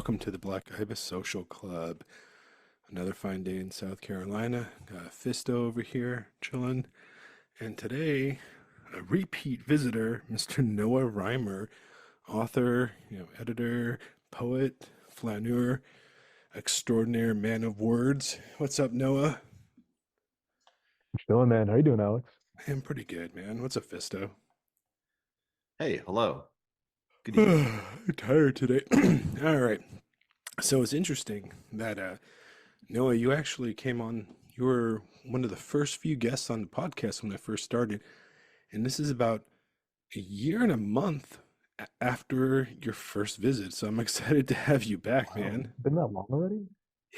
welcome to the Black Ibis Social Club. Another fine day in South Carolina. Got Phisto over here chilling. And today, a repeat visitor, Mr. Noah Rymer, author, editor, poet, flaneur, extraordinaire man of words. What's up, Noah? Chilling, man. How you doing, Alex? I'm pretty good, man. What's up, Phisto? Hey, hello. Good evening. I'm tired today. All right. So it's interesting that Noah, you actually came on. You were one of the first few guests on the podcast when I first started, and this is about a year and a month after your first visit. So I'm excited to have you back, Wow, man. been that long already?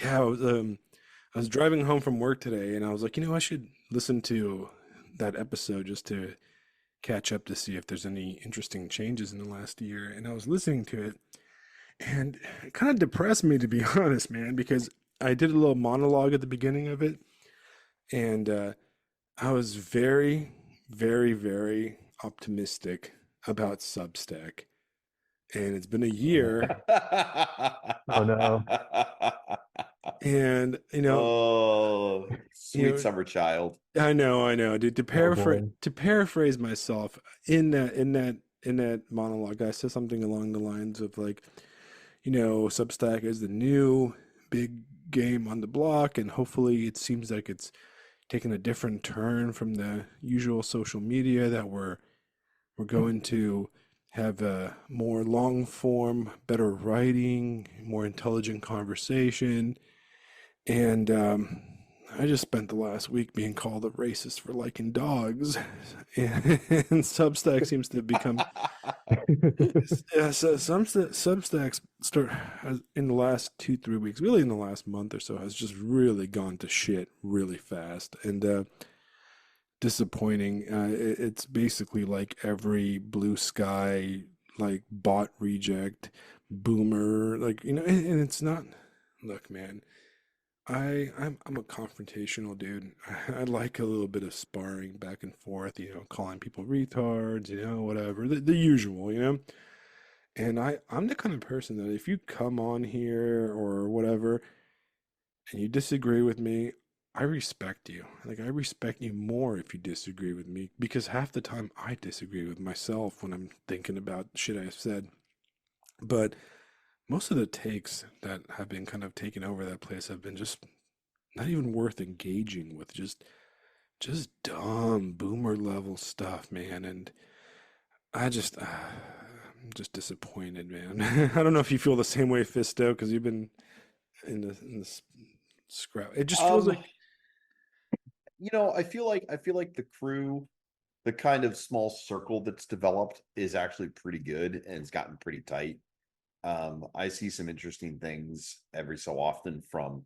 Yeah, I was driving home from work today, and I was like, I should listen to that episode just to catch up to see if there's any interesting changes in the last year. And I was listening to it, and it kind of depressed me, to be honest, man, because I did a little monologue at the beginning of it, and I was very, very, very optimistic about Substack. And it's been a year, Oh no. and Oh, you sweet summer child. I know, dude. To Oh paraphrase, boy. to paraphrase myself in that monologue, I said something along the lines of like, Substack is the new big game on the block, and hopefully it seems like it's taking a different turn from the usual social media that we're going to have a more long form, better writing, more intelligent conversation. And I just spent the last week being called a racist for liking dogs, and Substack seems to have become yeah. So Substacks in the last 2-3 weeks, really in the last month or so, has just really gone to shit really fast and disappointing. It's basically like every blue sky, like bot reject, boomer, like and it's not. Look, man. I'm a confrontational dude. I like a little bit of sparring back and forth, calling people retards, whatever, the usual. And I'm the kind of person that if you come on here or whatever and you disagree with me, I respect you. Like I respect you more if you disagree with me because half the time I disagree with myself when I'm thinking about shit I've said. But most of the takes that have been kind of taking over that place have been just not even worth engaging with, just dumb boomer level stuff, man. And I'm just disappointed, man. I don't know if you feel the same way, Fisto, because you've been in the scrap. It just feels Um, like I feel like the crew, the kind of small circle that's developed is actually pretty good and it's gotten pretty tight. I see some interesting things every so often from,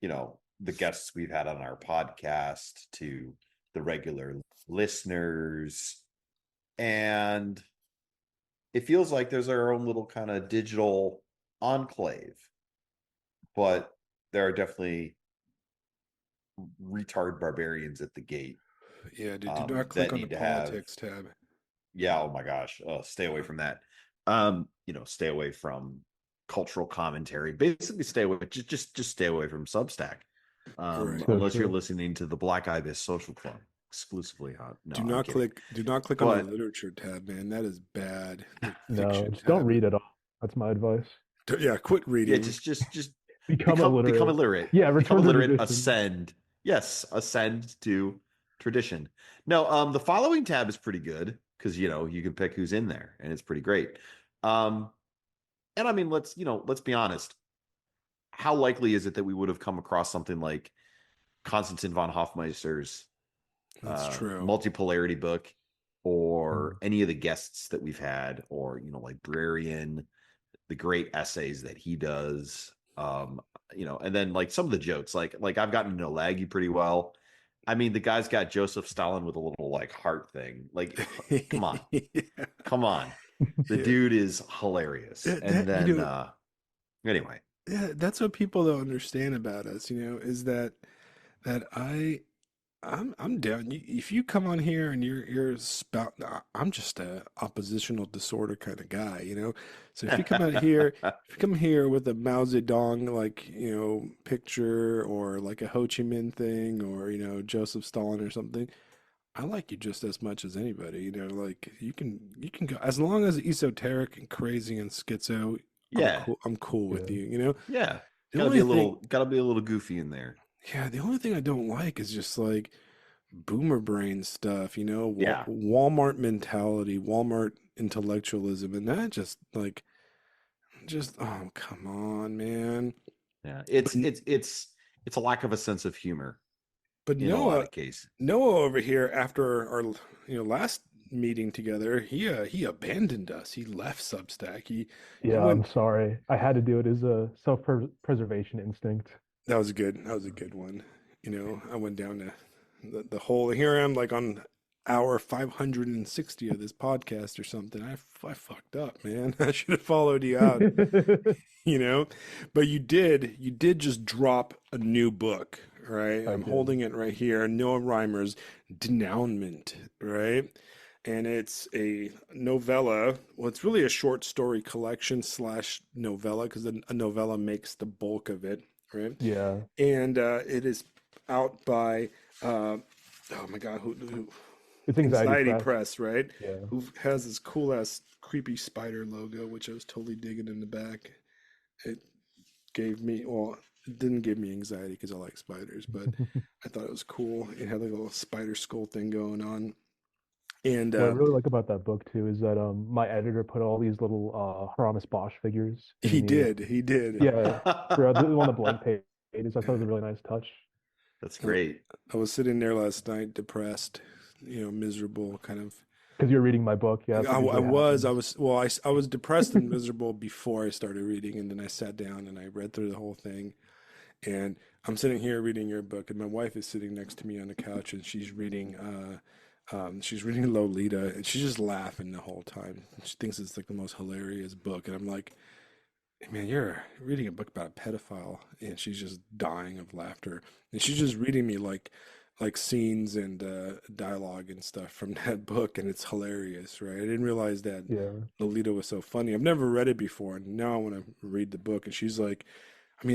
the guests we've had on our podcast to the regular listeners. And it feels like there's our own little kind of digital enclave, but there are definitely retard barbarians at the gate yeah, dude. Do not that click on the need to have. politics tab. Yeah, oh my gosh, stay away from that. Stay away from cultural commentary. Basically, stay away. Just stay away from Substack, Right. So unless you're true. listening to the Black Ibis Social Club exclusively. Huh? No, Do I'm not kidding. click. Do not click on the But literature tab, man. That is bad. The No, fiction just don't tab. read at all. That's my advice. Yeah, quit yeah, reading. just Become become illiterate. illiterate. Yeah, Become return to illiterate. tradition. Ascend. Yes, ascend to tradition. No, the following tab is pretty good because you can pick who's in there, and it's pretty great. Um, and I mean, let's be honest. How likely is it that we would have come across something like Konstantin von Hofmeister's That's true. multipolarity book, or Mm. any of the guests that we've had, or librarian, the great essays that he does, and then like some of the jokes, like I've gotten to know Laggy pretty well. I mean, the guy's got Joseph Stalin with a little like heart thing. Like, come on, Yeah, come on. The yeah. dude is hilarious. That, And that then anyway, yeah, that's what people don't understand about us, is that I I'm down. If you come on here and you're spout, I'm just a oppositional disorder kind of guy, you know. So if you come out here, if you come here with a Mao Zedong like picture or like a Ho Chi Minh thing or Joseph Stalin or something, I like you just as much as anybody. Like you can go as long as esoteric and crazy and schizo. I'm Yeah, cool. I'm cool with Yeah. you. yeah. The only thing, Gotta be a little goofy in there. yeah, the only thing I don't like is just like boomer brain stuff, Yeah, Walmart mentality, Walmart intellectualism, and that just oh come on, man. yeah. But It's a lack of a sense of humor but in a lot of cases. Noah over here after our last meeting together, he abandoned us. He left Substack. He Yeah, I'm went. sorry. I had to do it as a self-preservation instinct. That was good. That was a good one. I went down to the whole. Here I am, like on hour 560 of this podcast or something. I fucked up, man. I should have followed you out, you know. But you did just drop a new book, right? I I'm did. holding it right here. Noah Rymer's Denouement, right? And it's a novella. Well, it's really a short story collection slash novella because a novella makes the bulk of it, right? Yeah, And it is out by oh my god, who it's Anxiety Anxiety Press. Press, right? Yeah. Who has this cool ass creepy spider logo, which I was totally digging in the back. It gave me, well, it didn't give me anxiety because I like spiders, but I thought it was cool. It had like a little spider skull thing going on, and What I really like about that book too is that my editor put all these little Haramis Bosch figures he in the did, he did. yeah throughout the on the blank pages. I thought it was a really nice touch. That's Uh, great. I was sitting there last night, depressed, miserable, kind of. Because you're reading my book, yeah, I, that I usually was, I happens. was, well, I was depressed and miserable before I started reading, and then I sat down and I read through the whole thing. And I'm sitting here reading your book, and my wife is sitting next to me on the couch, and she's reading Lolita, and she's just laughing the whole time. She thinks it's like the most hilarious book, and I'm like, "Hey, man, you're reading a book about a pedophile," and she's just dying of laughter, and she's just reading me like scenes and dialogue and stuff from that book, and it's hilarious, right? I didn't realize that Yeah. Lolita was so funny. I've never read it before, and now I want to read the book. And she's like, I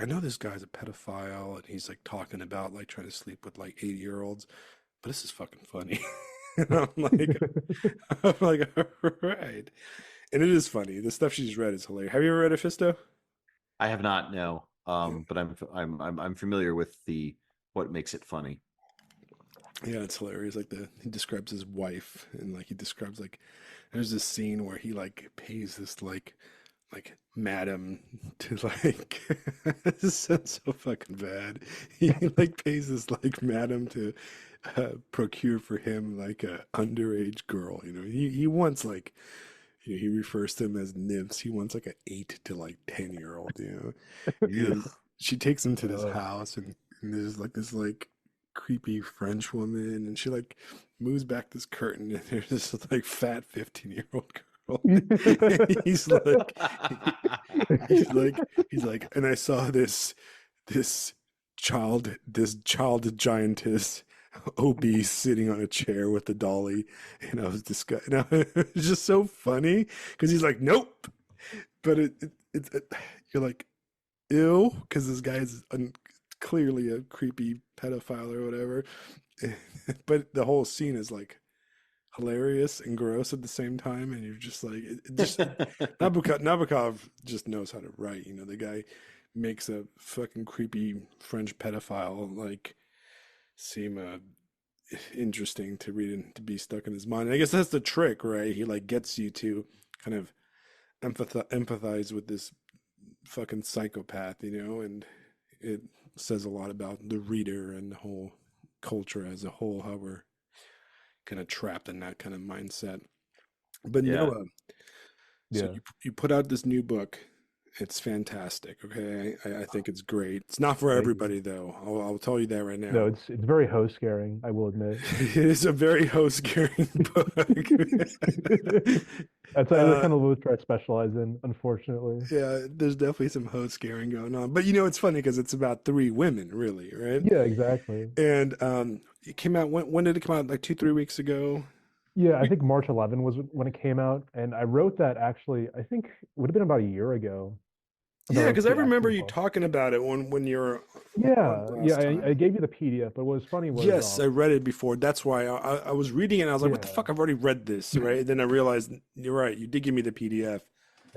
know this guy's a pedophile, and he's like talking about like trying to sleep with like 80-year-olds, but this is fucking funny. And I'm like, all right. And it is funny. The stuff she's read is hilarious. Have you ever read a Phisto? I have not, no. Yeah, But I'm familiar with the what makes it funny. yeah, it's hilarious. Like he describes his wife, and like he describes like there's this scene where he like pays this like madam to like this sounds so fucking bad. He like pays this like madam to procure for him like a underage girl. He wants like he refers to them as nymphs. He wants like an 8 to like 10-year-old. And Ugh. she takes him to this Uh, house, and there's like this like creepy French woman, and she like moves back this curtain, and there's this like fat 15-year-old girl. he's like he's like he's like, and I saw this this child giantess obese sitting on a chair with a dolly, and I was disgusted. It's just so funny because he's like, nope, but you're like, ew, because this guy is clearly a creepy pedophile or whatever. But the whole scene is like hilarious and gross at the same time, and you're just like, Nabokov just knows how to write. The guy makes a fucking creepy French pedophile like seem interesting to read and to be stuck in his mind. And I guess that's the trick, right? He like gets you to kind of empathize with this fucking psychopath, and it says a lot about the reader and the whole culture as a whole, how we're kind of trapped in that kind of mindset. But Yeah. Noah, so yeah. you put out this new book, It's fantastic. Okay, I think it's great. It's not for Thank you. everybody though. I'll tell you that right No, now. it's very host scaring, I will admit. It is a very host-carrying book. That's uh, kind of what I specialize in, unfortunately. yeah, there's definitely some host-carrying going on, but you know it's funny because it's about three women, really, right? Yeah, exactly. And it came out. When did it come out? Like 2, 3 weeks ago. Yeah, I think March 11 was when it came out, and I wrote that actually, I think it would have been about a year ago that I Yeah, because wrote I the actual remember you book. talking about it when you were on Yeah, last I time. gave you the PDF, but what was funny was, Yes, I read it before. That's why I was reading it and I was like, what the yeah, fuck? I've already read this, right? And then I realized you're right. You did give me the PDF.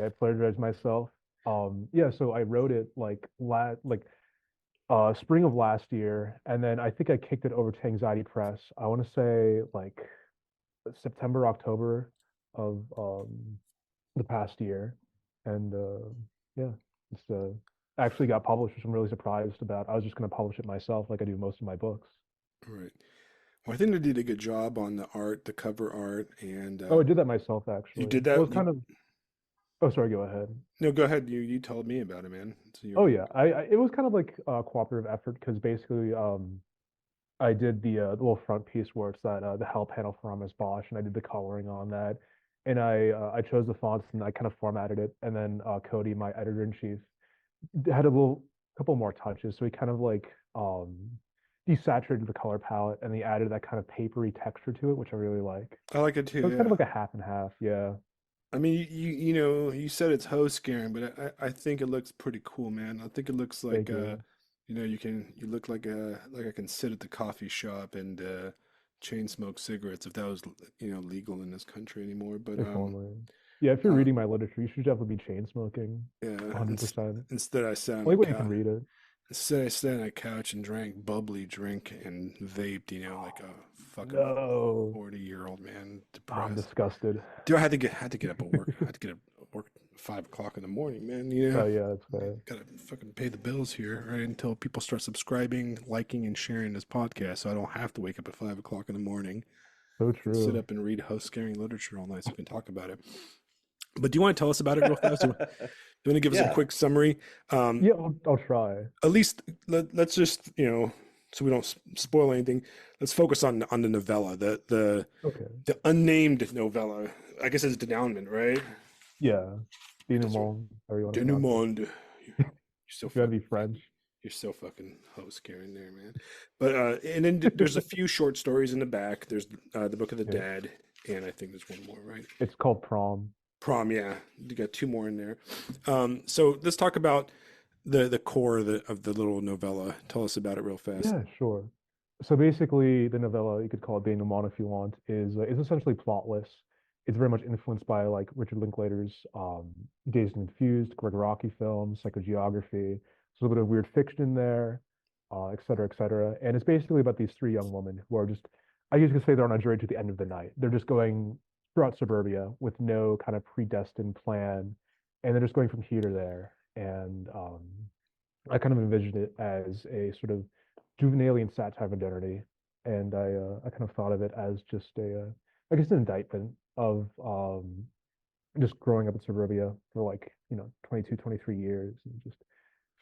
I plagiarized myself. Yeah, so I wrote it like spring of last year, and then I think I kicked it over to Anxiety Press. I want to say like September, October of the past year, and yeah, it's actually got published, which I'm really surprised about. I was just going to publish it myself, like I do most of my books. Right. Well, I think they did a good job on the art, the cover art, and Oh, I did that myself you actually. did Well, that. it's kind of. Oh, sorry. Go ahead. No, go ahead. You told me about it, man. So Oh you're yeah, I it was kind of like a cooperative effort because basically I did the little front piece where it's that the hell panel from Ms. Bosch, and I did the coloring on that, and I chose the fonts and I kind of formatted it, and then Cody, my editor in chief, had a little couple more touches, so he kind of like desaturated the color palette, and he added that kind of papery texture to it, which I really like. I like it too. So it's kind of Yeah. like a half and half. Yeah, I mean, you know, you said it's host scaring, but I think it looks pretty cool, man. I think it looks like thank you. you know, you look like I can sit at the coffee shop and chain smoke cigarettes if that was, you know, legal in this country anymore. But If only. Yeah, if you're uh reading my literature, you should definitely be chain smoking, yeah, 100%. instead I sat on Only a way you can couch. read it. Instead I sat on a couch and drank bubbly drink and vaped, you know, like a fucking No, 40-year-old man, I'm depressed. disgusted. Dude, I had to get up at work. I had to get up at work at 5 o'clock in the morning, man. You know, Oh yeah, that's fair. gotta fucking pay the bills here, right? Until people start subscribing, liking, and sharing this podcast, so I don't have to wake up at 5 o'clock in the morning So and sit true. up and read host scaring literature all night so we can talk about it. But do you want to tell us about it real fast? Do you want to give us a Yeah. quick summary? Yeah, I'll try. At least let's just, you know, so we don't spoil anything. Let's focus on the novella, Okay. the unnamed novella. I guess it's denouement, right? Yeah. Because Denouement, or you want to pronounce it. denouement. You're so If you want to fucking be French. you're so fucking host Karen there, man. But and then there's a few short stories in the back. There's the Book of the Yeah. Dead, and I think there's one more, right? It's called Prom. Prom, yeah. You got two more in there. So let's talk about the core of the little novella. Tell us about it real fast. Yeah, sure. So basically, the novella, you could call it denouement if you want, is essentially plotless. It's very much influenced by like Richard Linklater's Dazed and Confused, Greg Araki films, psychogeography. There's a little bit of weird fiction in there, et cetera, et cetera. And it's basically about these three young women who are just, I usually say they're on a journey to the end of the night. They're just going throughout suburbia with no kind of predestined plan, and they're just going from here to there. And I kind of envisioned it as a sort of juvenile satire of modernity, and I kind of thought of it as just I guess an indictment of just growing up in suburbia for like 22, 23 years, and just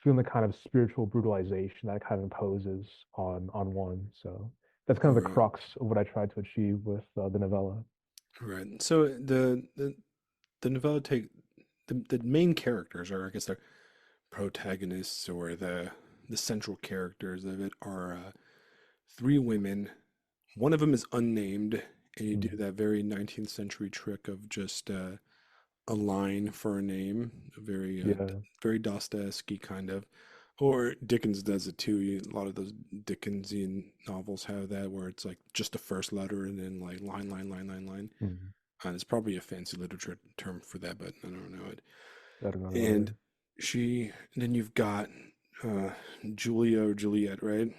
feeling the kind of spiritual brutalization that it kind of imposes on one. So that's kind of the Right, crux of what I tried to achieve with the novella. right. So the novella take the main characters, or I guess they're protagonists or the central characters of it are three women. One of them is unnamed, and you do Mm. that very 19th century trick of just a line for a name, a very Yeah, very Dostoevsky kind of, or Dickens does it too. A lot of those Dickensian novels have that where it's like just the first letter and then like line, line, line, line, line. mm. And it's probably a fancy literature term for that, but I don't know it. I don't know And either. and then you've got uh, Julia or Juliet, right?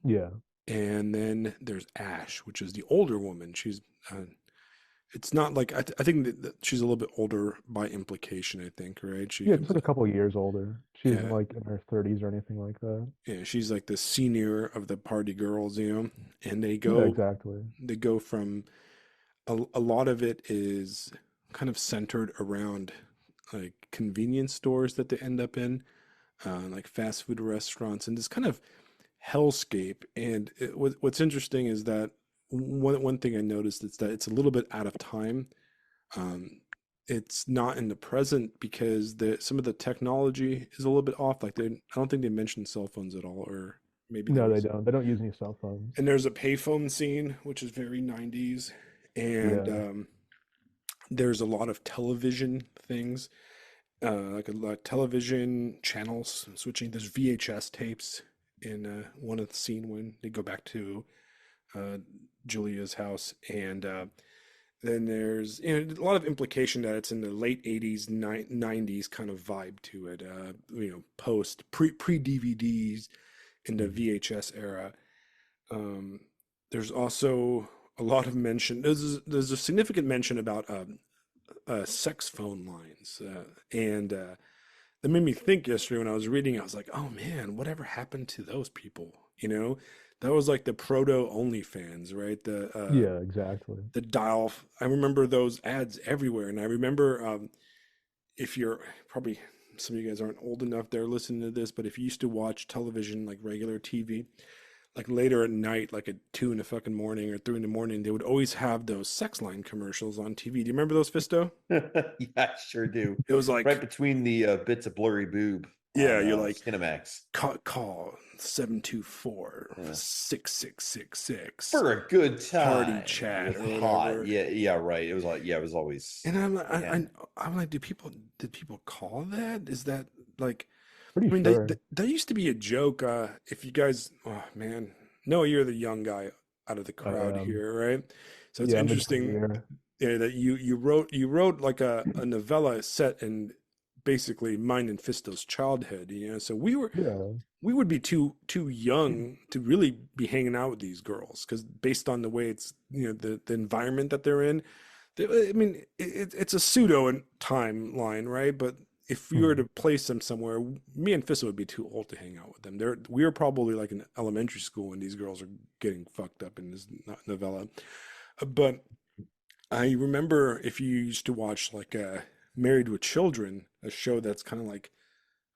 Yeah, And then there's Ash, which is the older woman. She's it's not like I think that she's a little bit older by implication. I think, right? She yeah, just comes like a out, couple of years older. She isn't yeah, like in her 30s or anything like that. yeah. She's like the senior of the party girls, you know. And Yeah, exactly. they go from a lot of it is kind of centered around like convenience stores that they end up in, like fast food restaurants, and this kind of hellscape. And what's interesting is that one thing I noticed is that it's a little bit out of time. Um, it's not in the present because some of the technology is a little bit off. Like I don't think they mentioned cell phones at all, or maybe there No, they was. don't. They don't use any cell phones. And there's a payphone scene, which is very 90s, and Yeah. there's a lot of television things, like a lot of television channels switching. There's VHS tapes in one of the scene when they go back to uh, Julia's house, and then there's a lot of implication that it's in the late 80s, 90s kind of vibe to it. Post pre DVDs in the Mhm. VHS era. Um, there's also a lot of mention. There's a significant mention about sex phone lines, and that made me think yesterday when I was reading. I was like, oh man, whatever happened to those people? That was like the proto OnlyFans, right? Yeah, exactly. The dial. I remember those ads everywhere, and I remember if you're probably some of you guys aren't old enough there listening to this, but if you used to watch television like regular TV, like later at night, like at 2 in the morning or 3 in the morning, they would always have those sex line commercials on TV. Do you remember those, Fisto? Yeah, I sure do. It was Right like, between the bits of blurry boob yeah, on you're like, Cinemax. call 724 Yeah. 6666 For a good party time chat with or hot. whatever. Yeah, yeah, right. It was like, yeah, it was always, And I'm like, yeah. I'm like, did people call that? Is that like, Pretty I mean, sure. that used to be a joke. If you guys, oh man, no, you're the young guy out of the I crowd am. here, right? So it's Yeah, mid interesting, career. that you wrote like a novella set in basically mine and Fisto's childhood. So Yeah. we would be too young to really be hanging out with these girls because based on the way it's the environment that they're in. I mean, it's a pseudo timeline, right? But if we were Hmm. to place them somewhere, me and Fissa would be too old to hang out with them. We are probably like in elementary school when these girls are getting fucked up in this novella. But I remember if you used to watch like Married with Children, a show that's kind of like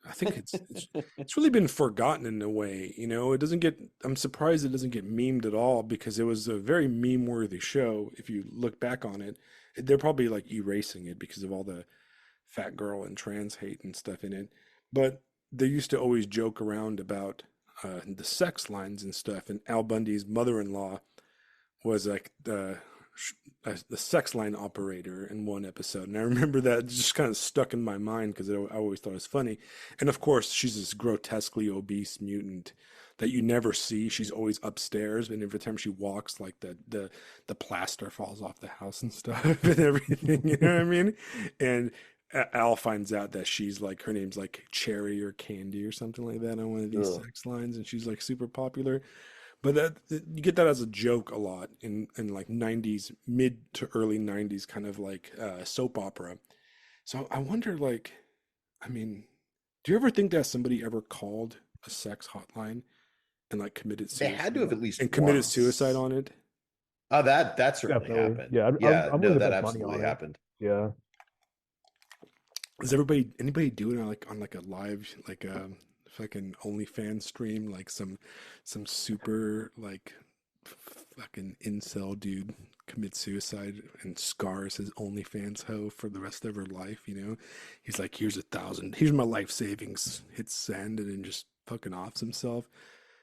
I think it's really been forgotten in a way. It doesn't get. I'm surprised it doesn't get memed at all because it was a very meme-worthy show. If you look back on it, they're probably like erasing it because of all the fat girl and trans hate and stuff in it. But they used to always joke around about the sex lines and stuff. And Al Bundy's mother-in-law was like the sex line operator in one episode, and I remember that just kind of stuck in my mind because I always thought it was funny. And of course, she's this grotesquely obese mutant that you never see. She's always upstairs, and every time she walks, like the plaster falls off the house and stuff and everything. You know what I mean? And Al finds out that she's like her name's like Cherry or Candy or something like that on one of these Ugh. sex lines, and she's like super popular. But you get that as a joke a lot in like 90s, mid to early 90s kind of like soap opera. So I wonder like I mean, do you ever think that somebody ever called a sex hotline and like committed They had to suicide have at least and committed suicide once. on it? Oh, that certainly Definitely. happened. Yeah, Yeah, I'm no, willing to that bet money absolutely on it. happened. Yeah. Is anybody doing it on like a live like fucking OnlyFans stream like some super like fucking incel dude commits suicide and scars his OnlyFans hoe for the rest of her life? He's like, here's 1,000, here's my life savings, hits send and then just fucking offs himself.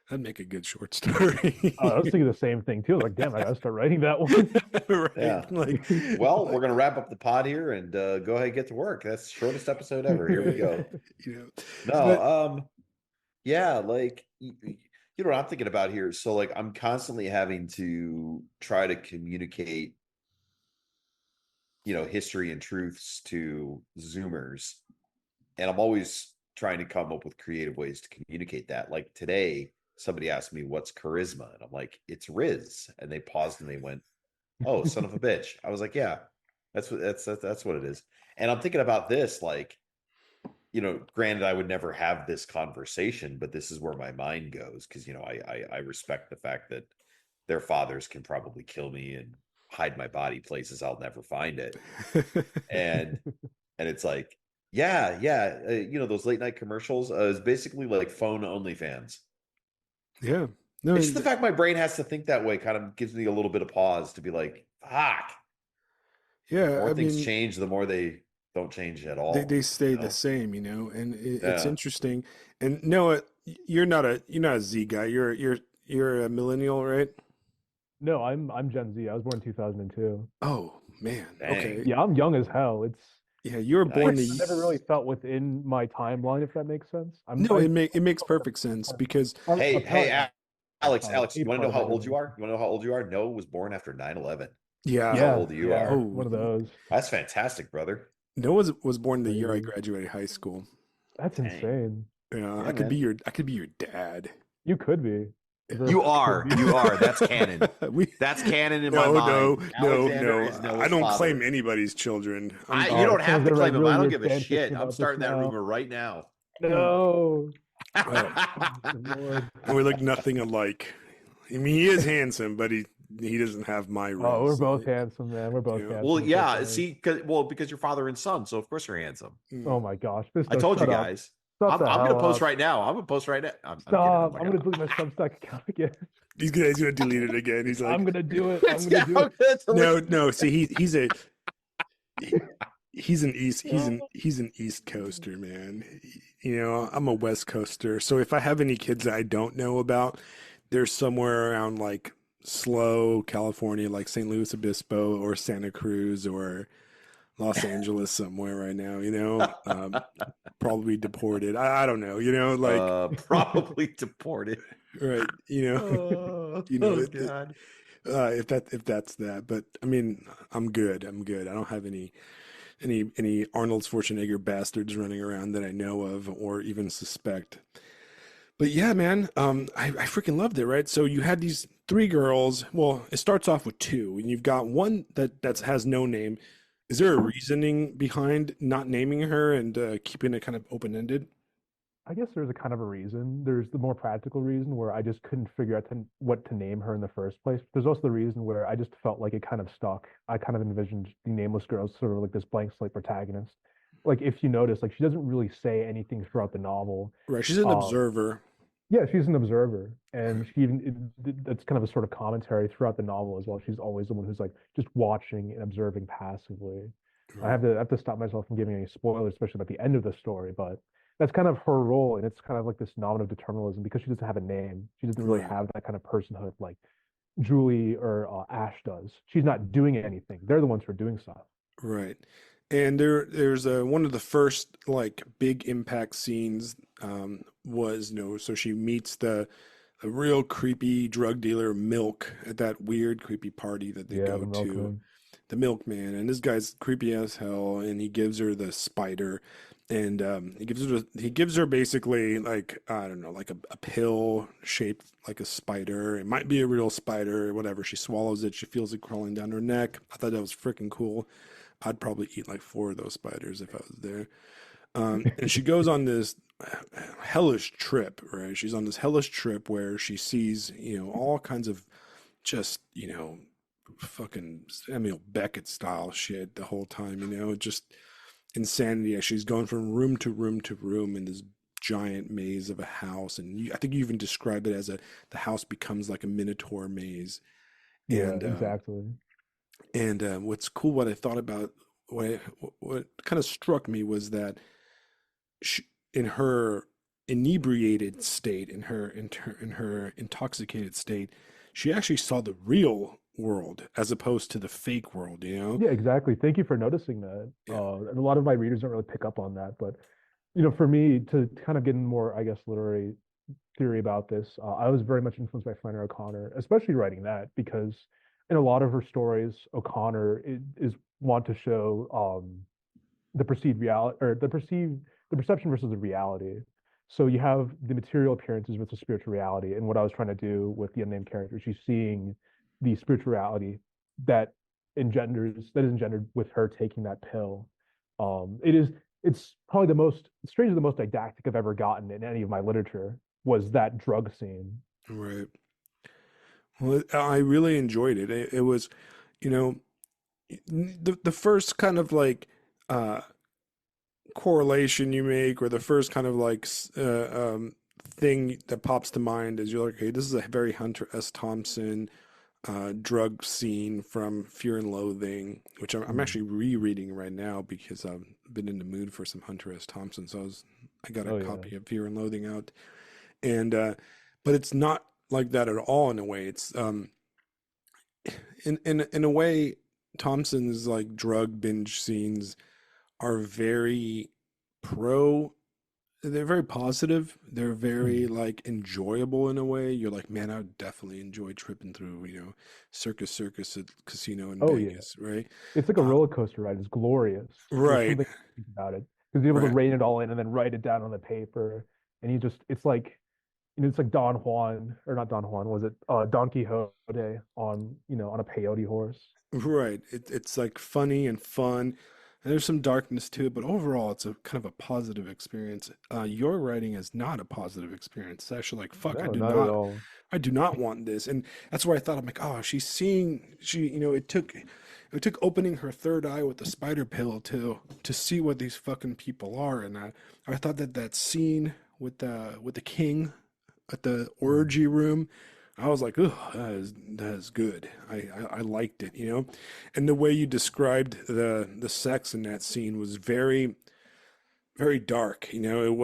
That'd make a good short I was story. thinking the same thing too. Like, damn, I gotta start writing that one. Right? Yeah. Well, we're Like gonna wrap up the pod here and go ahead and get to work. That's the shortest episode ever. Here we right, go. you know. No, But yeah, like you know what I'm thinking about here. So like I'm constantly having to try to communicate, history and truths to Zoomers. And I'm always trying to come up with creative ways to communicate that. Like today, somebody asked me what's charisma, and I'm like, it's Riz. And they paused and they went, "Oh, son of a bitch." I was like, "Yeah, that's what it is." And I'm thinking about this, like, granted, I would never have this conversation, but this is where my mind goes because I respect the fact that their fathers can probably kill me and hide my body places I'll never find it, and it's like Yeah, yeah. Those late night commercials. It's basically like phone OnlyFans. Yeah. No, It's just the fact my brain has to think that way kind of gives me a little bit of pause to be like, fuck. yeah, More I things mean, change, the more they don't change at they all, stay the same, and it's Yeah. interesting. And Noah, you're not a Z guy. You're a millennial, right? No, I'm Gen Z. I was born in 2002. Oh man. Dang. Okay. Yeah, I'm young as hell. Yeah, you were born Like the I never really felt within my timeline, if that makes sense. No, it makes perfect sense because Hey, apparently Alex, a you want to part know of how my old you are? generation. You want to know how old you are? Noah was born after 9/11. That's how yeah. old you Yeah, are. Oh, one of those. That's fantastic, brother. Noah was born the year I Crazy. graduated high school. That's Dang. insane. Yeah, I Yeah, could be man. your dad. You could be. Yeah. Very You well could are. be. You are. That's canon. we That's canon in my no no mind. no Alexander no. is I Noah's don't claim father. anybody's children. You Oh, don't someone's have to gonna write claim him. really I don't weird give a fan shit. fiction I'm about this starting that now. rumor right now. No. Well, Oh, good Lord. and we look nothing alike. I mean, he is handsome, but he doesn't have my Oh, we're race. both handsome, man. We're both Yeah. Well, handsome. It's yeah. okay. See, because you're father and son, so of course you're handsome. Oh Mm. my gosh. I Fisto, told you shut up. guys. Shut I'm the I'm gonna hell post up. right now. I'm gonna post right now. I'm kidding. I'm Stop. not I'm gonna gonna. delete my Substack account again. He's gonna delete it again. He's I'm like, gonna do it. I'm gonna Yeah, do I'm it. gonna no, delete. no. See, he, he's an east he's an Oh, he's an East Coaster, man. I'm a West Coaster. So if I have any kids that I don't know about, they're somewhere around like Slow, California, like St. Louis Obispo or Santa Cruz or Los Angeles somewhere right now, probably deported. I don't know, like Probably deported. right, Oh God. if that's that. But I mean, I'm good. I'm good. I don't have any Arnold Schwarzenegger bastards running around that I know of or even suspect. But yeah, man, I freaking loved it, right? So you had these three girls. Well, it starts off with two, and you've got one that has no name. Is there a reasoning behind not naming her and keeping it kind of open-ended? I guess there's a kind of a reason. There's the more practical reason where I just couldn't figure out what to name her in the first place. There's also the reason where I just felt like it kind of stuck. I kind of envisioned the nameless girl as sort of like this blank slate protagonist. Like if you notice, like she doesn't really say anything throughout the novel. Right, she's an Um, observer. yeah, she's an observer, and Right, she even that's kind of a sort of commentary throughout the novel as well. She's always the one who's like just watching and observing passively. right, I have to stop myself from giving any spoilers, especially about the end of the story, but that's kind of her role, and it's kind of like this nominative determinism because she doesn't have a name. She doesn't really right, have that kind of personhood like Julie or Ash does. She's not doing anything. They're the ones who are doing stuff. right. And there's one of the first like big impact scenes was so she meets the a real creepy drug dealer Milk at that weird creepy party that they Yeah, go the to, milkman. the milkman, and this guy's creepy as hell, and he gives her the spider, and he gives her basically like I don't know, like a pill shaped like a spider. It might be a real spider or whatever. She swallows it, she feels it crawling down her neck. I thought that was freaking cool. I'd probably eat like four of those spiders if I was there. And she goes on this hellish trip, right? She's on this hellish trip where she sees, all kinds of just, fucking Samuel Beckett style shit the whole time, just insanity as she's going from room to room to room in this giant maze of a house. And I think you even described it as the house becomes like a minotaur maze. Yeah, And, exactly. what's cool, what I thought about, what kind of struck me was that she, in her inebriated state, in her intoxicated state, she actually saw the real world as opposed to the fake world. Yeah, exactly. Thank you for noticing that. Yeah, And a lot of my readers don't really pick up on that, but for me to kind of get in more, I guess, literary theory about this, I was very much influenced by Flannery O'Connor, especially writing that because in a lot of her stories, O'Connor is want to show the perceived reality or the perception versus the reality. So you have the material appearances versus spiritual reality, and what I was trying to do with the unnamed character, she's seeing the spirituality that that is engendered with her taking that pill. It's probably strangely the most didactic I've ever gotten in any of my literature was that drug scene. right. Well, I really enjoyed it. It was, you know, the first kind of like uh correlation you make, or the first kind of like thing that pops to mind is you're like, okay, this is a very Hunter S. Thompson drug scene from Fear and Loathing, which I'm Mm. actually rereading right now because I've been in the mood for some Hunter S. Thompson. So I got a Oh yeah. copy of Fear and Loathing out, and but it's not like that at all in a way. It's in a way, Thompson's like drug binge scenes are very pro. They're very positive. They're very Mm. like enjoyable in a way. You're like, man, I would definitely enjoy tripping through, Circus at Casino in Oh yeah. Vegas, right? It's like a Uh, roller coaster ride. It's glorious. There's right, something about it because you're able to right, rein it all in and then write it down on the paper, and it's like it's like Don Juan or not Don Juan, was it Don Quixote on on a peyote horse? right. It's like funny and fun. And there's some darkness to it, but overall, it's a kind of a positive experience. Your writing is not a positive experience. It's actually like, fuck, No, not at all. I do not want this. And that's where I thought, I'm like, oh, it took opening her third eye with the spider pill to see what these fucking people are. And I thought that scene with the king at the Mm. orgy room, I was like, oh, that is good. I liked it, and the way you described the sex in that scene was very very dark. It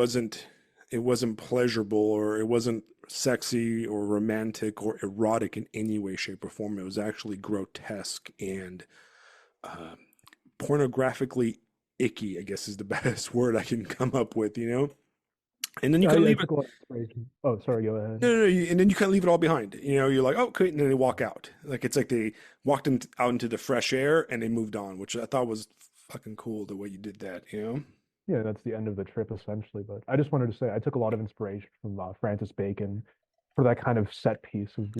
wasn't pleasurable, or it wasn't sexy or romantic or erotic in any way, shape, or form. It was actually grotesque and uh, pornographically icky, I guess is the best word I can come up with. And then you Yeah, kind of I leave it. took a lot of inspiration. Oh, sorry, go No, ahead. no, no, and then you kind of leave it all behind. You're like, oh, okay, and then they walk out. Like it's like they walked out into the fresh air and they moved on, which I thought was fucking cool the way you did that. Yeah, that's the end of the trip essentially. But I just wanted to say I took a lot of inspiration from Francis Bacon for that kind of set piece of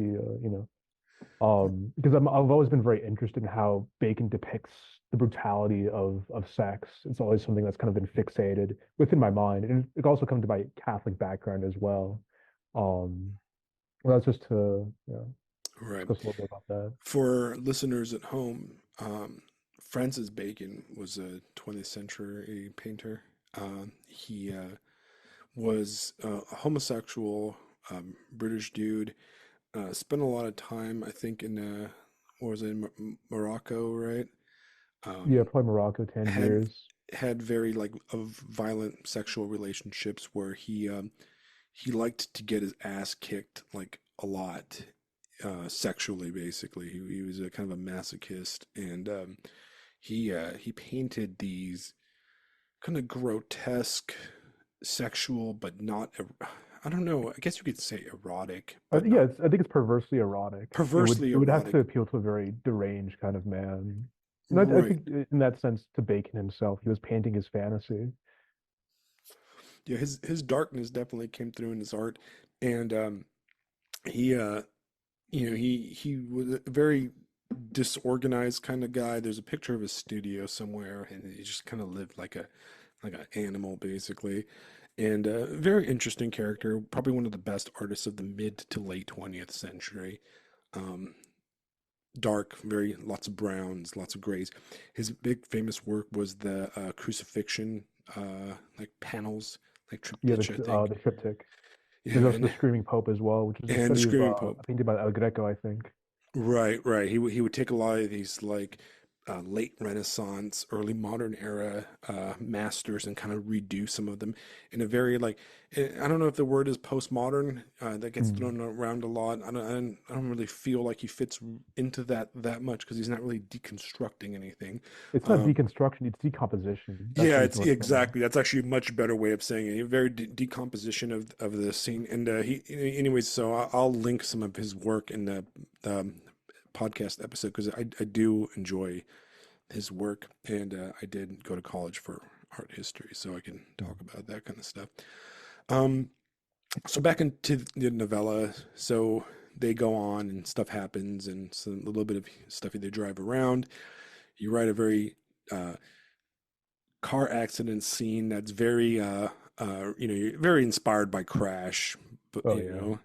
because I've always been very interested in how Bacon depicts the brutality of sex. It's always something that's kind of been fixated within my mind, and it also comes to my Catholic background as well. Um, well, that's just to Right. discuss a little bit about that. For listeners at home, Francis Bacon was a 20th century painter. He was a homosexual British dude. Spent a lot of time, I think, in what was it, Morocco, right? Yeah, Um, probably Morocco, had Tangiers. had very like of violent sexual relationships where he liked to get his ass kicked like a lot, sexually. Basically, he was a kind of a masochist, and he painted these kind of grotesque, sexual, but not. I don't know. I guess you could say erotic, but Yeah, not I think it's perversely erotic. perversely It would have to erotic. appeal to a very deranged kind of man. And I Right. think in that sense, to Bacon himself, he was painting his fantasy. Yeah, his darkness definitely came through in his art, and he he was a very disorganized kind of guy. There's a picture of his studio somewhere, and he just kind of lived like an animal basically, and a very interesting character. Probably one of the best artists of the mid to late 20th century. Um, Dark, very lots of browns, lots of grays. His big famous work was the crucifixion, like panels, like Yeah, triptych, I think. the triptych. Yeah, There's also the Screaming Pope as well, which is a and the study of Screaming Pope. a painting by El Greco, I think. Right, right. He would take a lot of these like late Renaissance, early modern era masters and kind of redo some of them in a very like I don't know if the word is postmodern, that gets Hmm. thrown around a lot. I don't really feel like he fits into that much because he's not really deconstructing anything. It's not Um, deconstruction; it's decomposition. That's yeah, what he's it's working on. exactly. That's actually a much better way of saying it. A very decomposition of the scene. And anyways, so I'll link some of his work in the um, podcast episode because I do enjoy his work, and I did go to college for art history, so I can talk about that kind of stuff. Um, so back into the novella, so they go on and stuff happens, and so a little bit of stuff. They drive around. You write a very car accident scene that's very very inspired by Crash, but Oh yeah,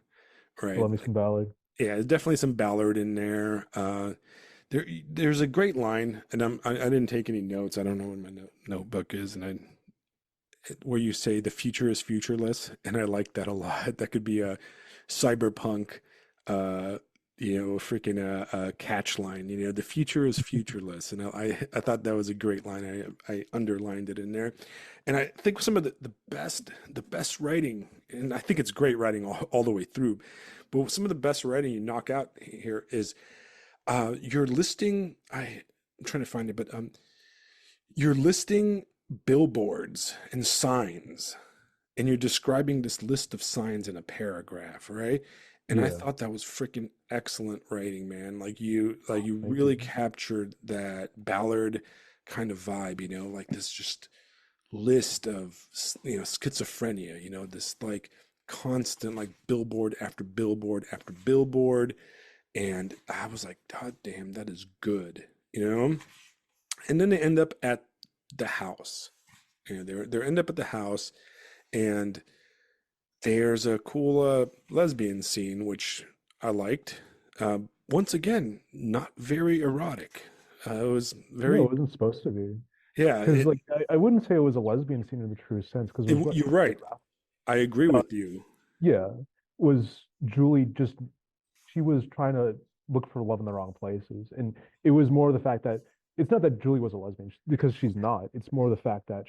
right, love me like, some ballad. yeah, there's definitely some Ballard in there. There's a great line, and I didn't take any notes. I don't know what my notebook is, and where you say the future is futureless, and I like that a lot. That could be a cyberpunk, uh, freaking catch line. The future is futureless, and I thought that was a great line. I underlined it in there, and I think some of the best writing, and I think it's great writing all the way through, but some of the best writing you knock out here is you're listing. I'm trying to find it, but you're listing billboards and signs, and you're describing this list of signs in a paragraph, right? And I Yeah, thought that was freaking excellent writing, man. Like you thank really you. captured that Ballard kind of vibe, like this just list of schizophrenia, this like constant like billboard after billboard after billboard. And I was like, God damn, that is good, and then they end up at the house. They end up at the house, and there's a cool lesbian scene which I liked. Once again, not very erotic. It was No, very, it wasn't supposed to be. yeah. Because like I wouldn't say it was a lesbian scene in the true sense, because it was You're much more right. I agree uh, with you. yeah, was Julie just she was trying to look for love in the wrong places, and it was more the fact that it's not that Julie was a lesbian because she's not. It's more the fact that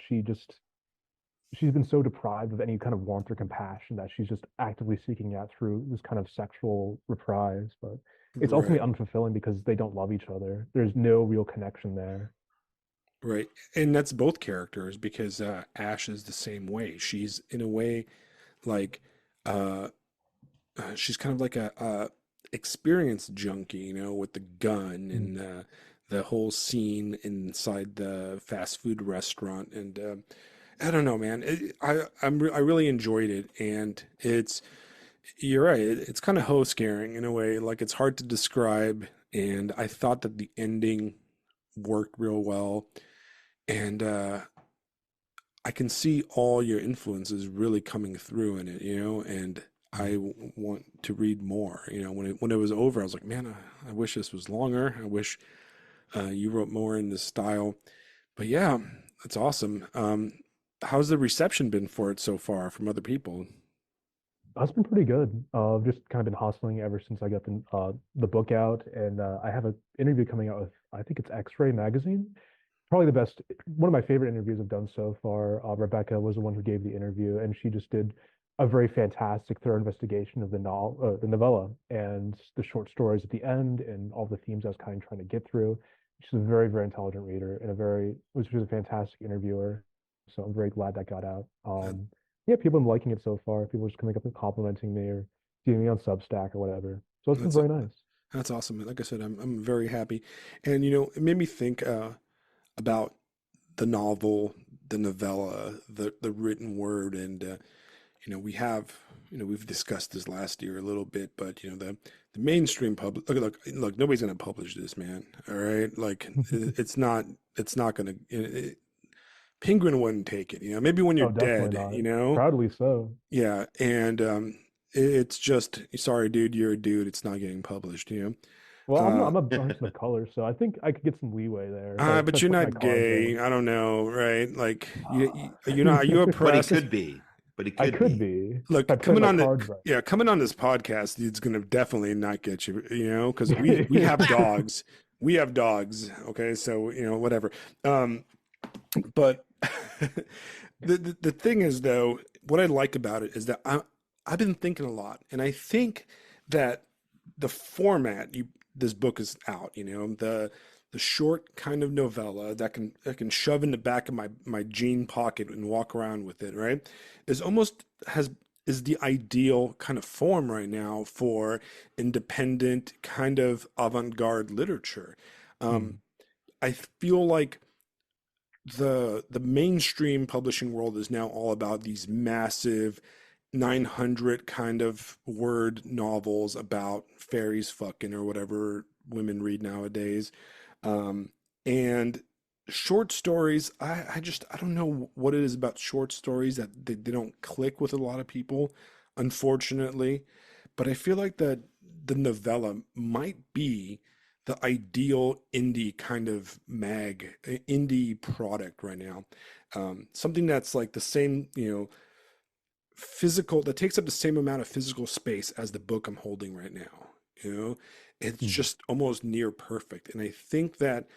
she's been so deprived of any kind of warmth or compassion that she's just actively seeking out through this kind of sexual reprise. But it's ultimately Right, unfulfilling because they don't love each other. There's no real connection there. right. And that's both characters because Ash is the same way. She's in a way like uh she's kind of like a experienced junkie, with the gun Mm. and the whole scene inside the fast food restaurant. And I don't know, man. I really enjoyed it, and you're right. It's kind of hoe scaring in a way. Like it's hard to describe, and I thought that the ending worked real well, and I can see all your influences really coming through in it, and Mm. want to read more. When it was over, I was like, man, I wish this was longer. I wish you wrote more in this style. But yeah, that's awesome. How's the reception been for it so far from other people? That's been pretty good. Just kind of been hustling ever since I got the book out, and I have an interview coming out with I think it's X-Ray magazine. Probably the best, one of my favorite interviews I've done so far. Rebecca was the one who gave the interview, and she just did a very fantastic, thorough investigation of the novella, and the short stories at the end, and all the themes I was kind of trying to get through. She's a very, very intelligent reader, and she was a fantastic interviewer. So I'm very glad that got out. That, Yeah, people have been liking it so far. People are just coming up and complimenting me or seeing me on Substack or whatever. So it's been that's very nice. that's awesome. Like I said, I'm very happy, and it made me think about the novel, the novella, the written word, and we have, we've discussed this last year a little bit, but the mainstream public, look, nobody's gonna publish this, man. All right, like it's not gonna. Penguin wouldn't take it, maybe when you're Oh, definitely dead, not. Proudly so. yeah, and it's just sorry, dude, you're a dude. It's not getting published, Well, Uh, I'm a person of color, so I think I could get some leeway there if but I you're put my not cards gay. in. I don't know, right? Like, you're not. Are you Uh, But he oppressed? could be. But he I could could be. be if I Look, play my cards coming on this podcast, it's gonna definitely not get you, because we right. have dogs. We have dogs. Okay, so whatever. Um, but the thing is, though, what I like about it is that I've been thinking a lot, and I think that the format this book is out, the short kind of novella that I can shove in the back of my jean pocket and walk around with it, right? Is almost has is the ideal kind of form right now for independent kind of avant-garde literature. Um, Mm, I feel like the mainstream publishing world is now all about these massive 900 kind of word novels about fairies fucking or whatever women read nowadays. um, and short stories, I don't know what it is about short stories that they don't click with a lot of people, unfortunately. But I feel like that the novella might be the ideal indie kind of indie product right now. Something that's like the same, physical, that takes up the same amount of physical space as the book I'm holding right now. You know, it's Mhm. just almost near perfect. And I think that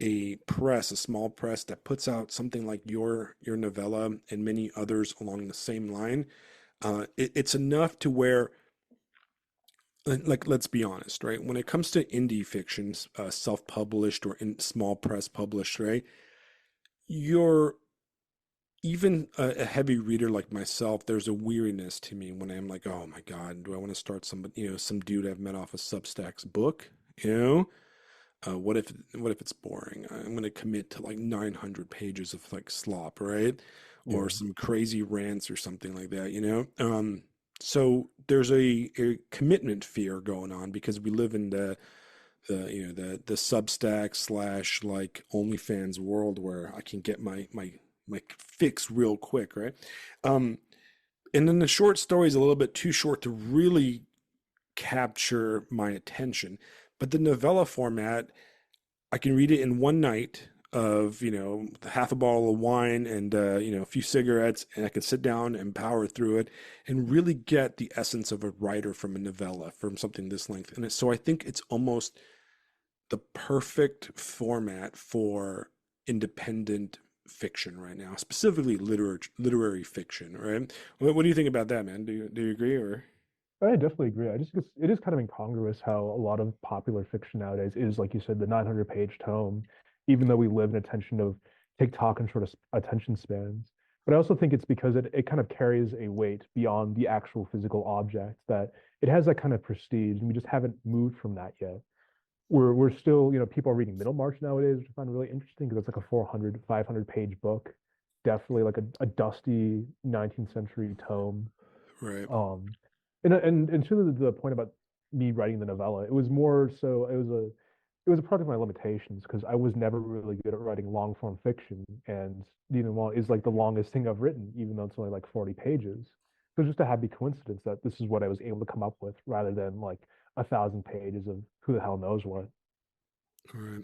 a small press that puts out something like your novella and many others along the same line, it's enough to where, like, let's be honest, right? When it comes to indie fictions, self-published or in small press published, right? You're even a heavy reader like myself, there's a weariness to me when I'm like, oh my God, do I want to start some dude I've met off a Substack's book? You know, what if it's boring? I'm going to commit to like 900 pages of like slop, right? Or Yeah. some crazy rants or something like that, you know? So there's a commitment fear going on because we live in the Substack slash like OnlyFans world where I can get my fix real quick, right? Um, and then the short story is a little bit too short to really capture my attention. But the novella format, I can read it in one night of, half a bottle of wine and, a few cigarettes, and I can sit down and power through it and really get the essence of a writer from a novella, from something this length. And so I think it's almost the perfect format for independent fiction right now, specifically literary fiction, right? What do you think about that, man? Do you agree or? I definitely agree. I just it is kind of incongruous how a lot of popular fiction nowadays is, like you said, the 900-page tome, even though we live in a tension of TikTok and attention spans. But I also think it's because it kind of carries a weight beyond the actual physical object, that it has that kind of prestige, and we just haven't moved from that yet. We're still, people are reading Middlemarch nowadays, which I find really interesting because it's like a 400, 500-page book, definitely like a dusty 19th century tome. Right. Um, and to the point about me writing the novella, it was more so it was a product of my limitations because I was never really good at writing long form fiction, and the novella is like the longest thing I've written, even though it's only like 40 pages. So it's just a happy coincidence that this is what I was able to come up with, rather than like 1,000 pages of who the hell knows what. All right.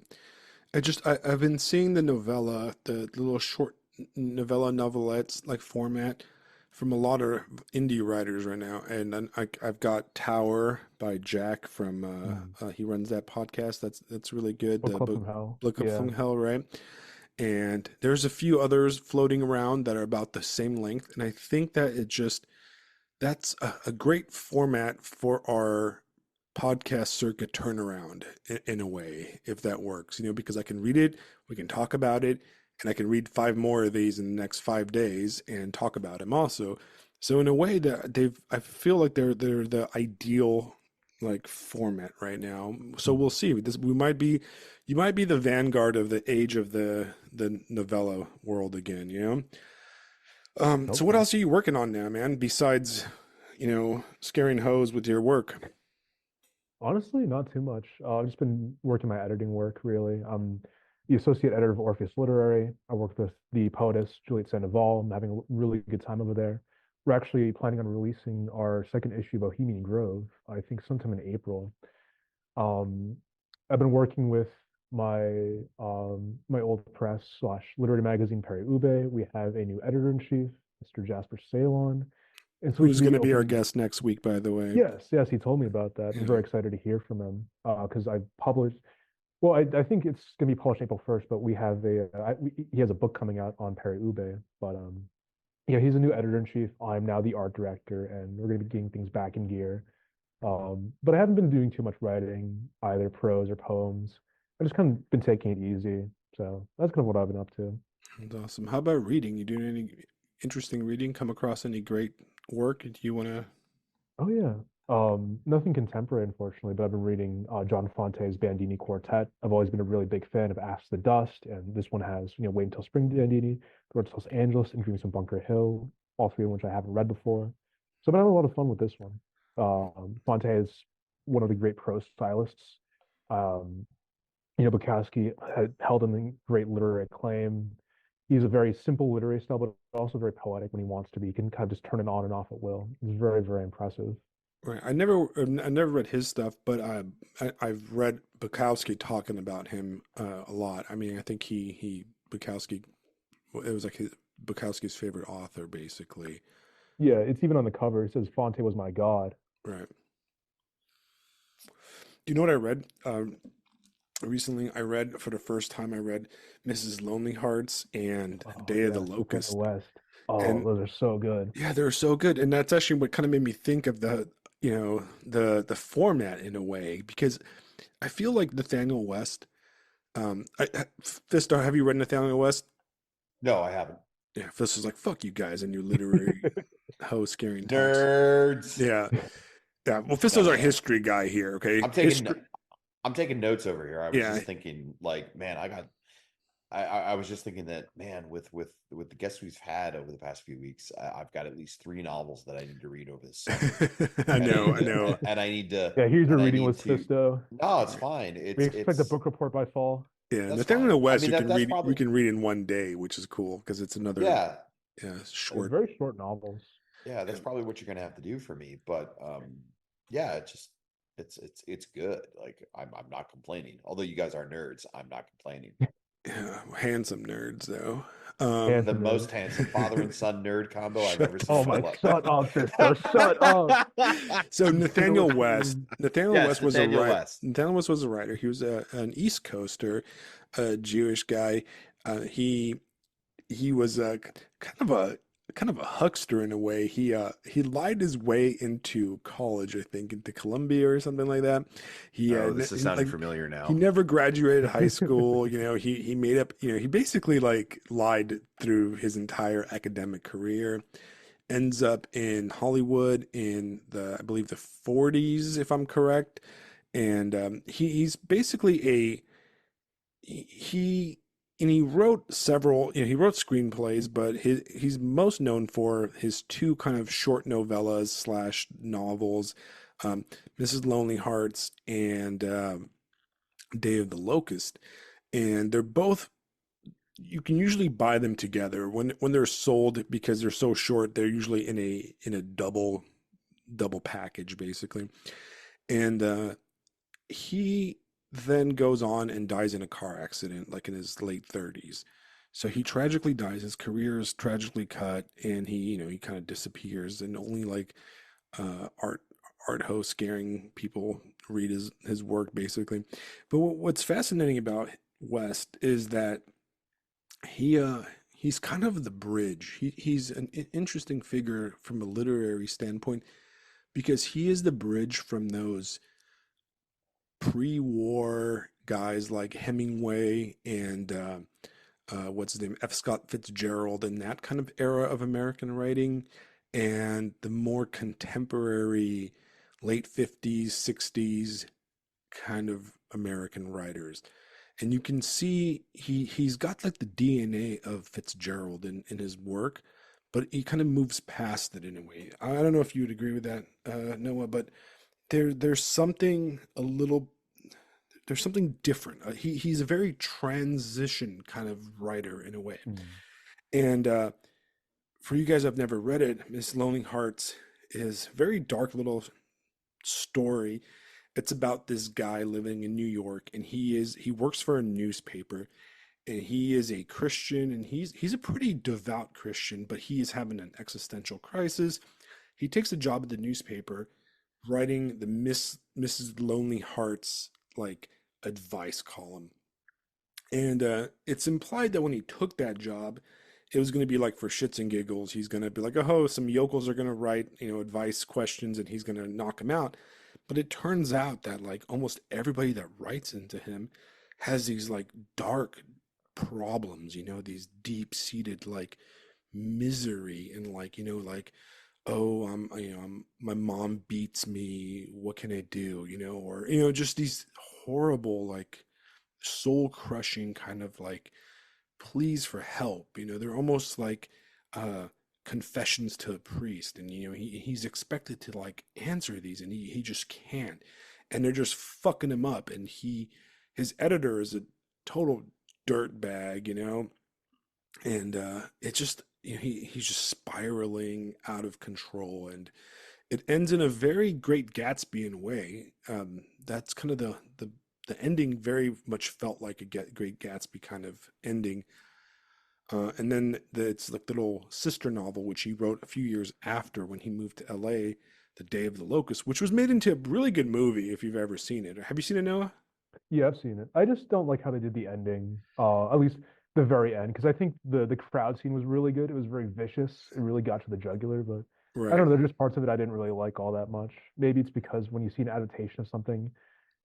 I've been seeing the little short novella novelettes like format from a lot of indie writers right now, and then I've got Tower by Jack from Mm. he runs that podcast. That's really good. Book The Club book from Hell. Book Up Yeah. from Hell, right? And there's a few others floating around that are about the same length, and I think that that's a great format for our podcast circuit turnaround in a way, if that works, because I can read it, we can talk about it, and I can read five more of these in the next 5 days and talk about them also. So in a way that I feel like they're the ideal like format right now. So Mm. we'll see. You might be the vanguard of the age of the novella world again, you know? So what Hopefully. else are you working on now, man, besides, scaring hoes with your work? Honestly, not too much. I've just been working my editing work, really. I'm the associate editor of Orpheus Literary. I work with the poetess Juliet Sandoval. I'm having a really good time over there. We're actually planning on releasing our second issue of Bohemian Grove, I think sometime in April. Um, I've been working with my old press slash literary magazine, Perry Ube. We have a new editor in chief, Mr. Jasper Salon. And so we Who's should going be to be our opening. guest next week, by the way? Yes, yes, he told me about that. I'm Yeah. very excited to hear from him because I've published. Well, I think it's going to be published April 1st, but we have he has a book coming out on Perry Ube. But yeah, he's a new editor in chief. I'm now the art director, and we're going to be getting things back in gear. But I haven't been doing too much writing, either prose or poems. I've just kind of been taking it easy. So that's kind of what I've been up to. That's awesome. How about reading? You doing any interesting reading? Come across any great work? Do you want to? Oh yeah. Nothing contemporary, unfortunately, but I've been reading John Fonte's Bandini Quartet. I've always been a really big fan of Ask the Dust, and this one has, Wait Until Spring Bandini, The Road to Los Angeles, and Dreams from Bunker Hill, all three of which I haven't read before. So I've been having a lot of fun with this one. Fonte is one of the great prose stylists. Um, Bukowski had held him in great literary acclaim. He's a very simple literary style, but also very poetic when he wants to be. He can kind of just turn it on and off at will. It's very, very impressive. Right. I never read his stuff, but I've read Bukowski talking about him a lot. I mean, I think Bukowski, it was like Bukowski's favorite author, basically. Yeah, it's even on the cover. It says Fonte was my god. Right. Do you know what I read? Recently, I read for the first time. I read Mrs. Lonely Hearts and Oh Day of the yes, Nathaniel Locust, West. Oh, and those are so good. yeah, they're so good. And that's actually what kind of made me think of the format in a way, because I feel like Nathaniel West. Fisto, have you read Nathaniel West? No, I haven't. Yeah, Fisto's like, fuck you guys and your literary host scaring talks. Nerds. Yeah, yeah. Well, Fisto's No, our man. history guy here. Okay, I'm taking history. no- I'm taking notes over here. I was Yeah, just thinking, like, man, I was just thinking that, man, with the guests we've had over the past few weeks, I've got at least three novels that I need to read over the summer, I and I know, need I to know. and I need to Yeah, here's your and I reading need list, to. Fisto. No, it's Right. fine. We It's expect a it's book report by fall. Yeah, that's fine. Nathaniel I West, mean that's we probably can read in one day, which is cool because it's another yeah. They're short. very short novels. Yeah, that's Yeah, probably what you're gonna have to do for me. But yeah, it just it's good. Like I'm not complaining. Although you guys are nerds, I'm not complaining. yeah, handsome nerds though. The Handsome most nerds. handsome father and son nerd combo I've ever Shut the seen Oh in my my, fuck. life. shut up, Fisto. Shut up. So You know what's funny? Nathaniel Yes, West was a Nathaniel writer. West. Nathaniel West was a writer. He was an East Coaster, a Jewish guy. He was kind of a huckster in a way. He lied his way into college, I think, into Columbia or something like that. He Oh, this is sounding like familiar he now. never graduated high school. He made up. He basically like lied through his entire academic career. Ends up in Hollywood in I believe the 40s, if I'm correct. And he's basically he and he wrote several, he wrote screenplays, but he's most known for his two kind of short novellas slash novels, um, Mrs. Lonely Hearts and Day of the Locust. And they're both, you can usually buy them together when they're sold because they're so short. They're usually in a double package basically. And he then goes on and dies in a car accident, like in his late 30s. So he tragically dies. His career is tragically cut, and he kind of disappears, and only like uh, art art hosts scaring people read his work basically. But what's fascinating about West is that he he's kind of the bridge. He's an interesting figure from a literary standpoint because he is the bridge from those pre-war guys like Hemingway and what's his name, F. Scott Fitzgerald, and that kind of era of American writing, and the more contemporary late 50s, 60s kind of American writers. And you can see he's got like the DNA of Fitzgerald in his work, but he kind of moves past it in a way. I don't know if you would agree with that, Noah, but there's something a little there's something different. He's a very transition kind of writer in a way. Mm. And for you guys who've never read it, Miss Lonely Hearts is a very dark little story. It's about this guy living in New York, and he works for a newspaper, and he is a Christian, and he's a pretty devout Christian, but he is having an existential crisis. He takes a job at the newspaper, writing the Mrs. Lonely Hearts like advice column. And it's implied that when he took that job, it was going to be like for shits and giggles. He's going to be like, oh, some yokels are going to write, advice questions and he's going to knock them out. But it turns out that like almost everybody that writes into him has these like dark problems, these deep seated like misery and like, like, oh, my mom beats me. What can I do? Or, just these horrible, like soul crushing kind of like pleas for help. They're almost like uh confessions to a priest, and he's expected to like answer these, and he just can't, and they're just fucking him up, and his editor is a total dirt bag, and it just he's just spiraling out of control, and it ends in a very Great Gatsby-ian way. That's kind of the ending very much felt like a Great Gatsby kind of ending. And then it's like the little sister novel, which he wrote a few years after when he moved to LA, The Day of the Locust, which was made into a really good movie if you've ever seen it. Have you seen it, Noah? Yeah, I've seen it. I just don't like how they did the ending, at least the very end, because I think the crowd scene was really good. It was very vicious. It really got to the jugular, but I Right. don't know. There's just parts of it I didn't really like all that much. Maybe it's because when you see an adaptation of something,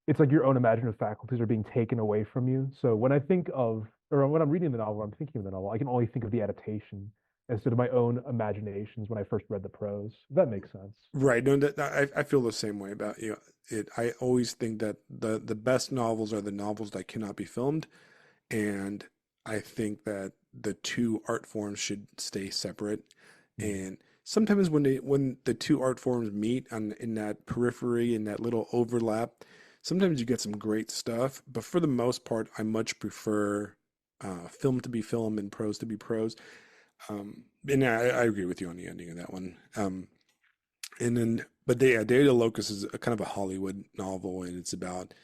it's like your own imaginative faculties are being taken away from you. So when I think of, or when I'm reading the novel, I'm thinking of the novel, I can only think of the adaptation instead of my own imaginations when I first read the prose. If that makes sense. Right. No, I feel the same way about it. I always think that the best novels are the novels that cannot be filmed, and I think that the two art forms should stay separate. Mm. And sometimes when the two art forms meet on in that periphery in that little overlap, sometimes you get some great stuff. But for the most part, I much prefer film to be film and prose to be prose. And I agree with you on the ending of that one. And then, but yeah, Day of the Locust is a kind of a Hollywood novel, and it's about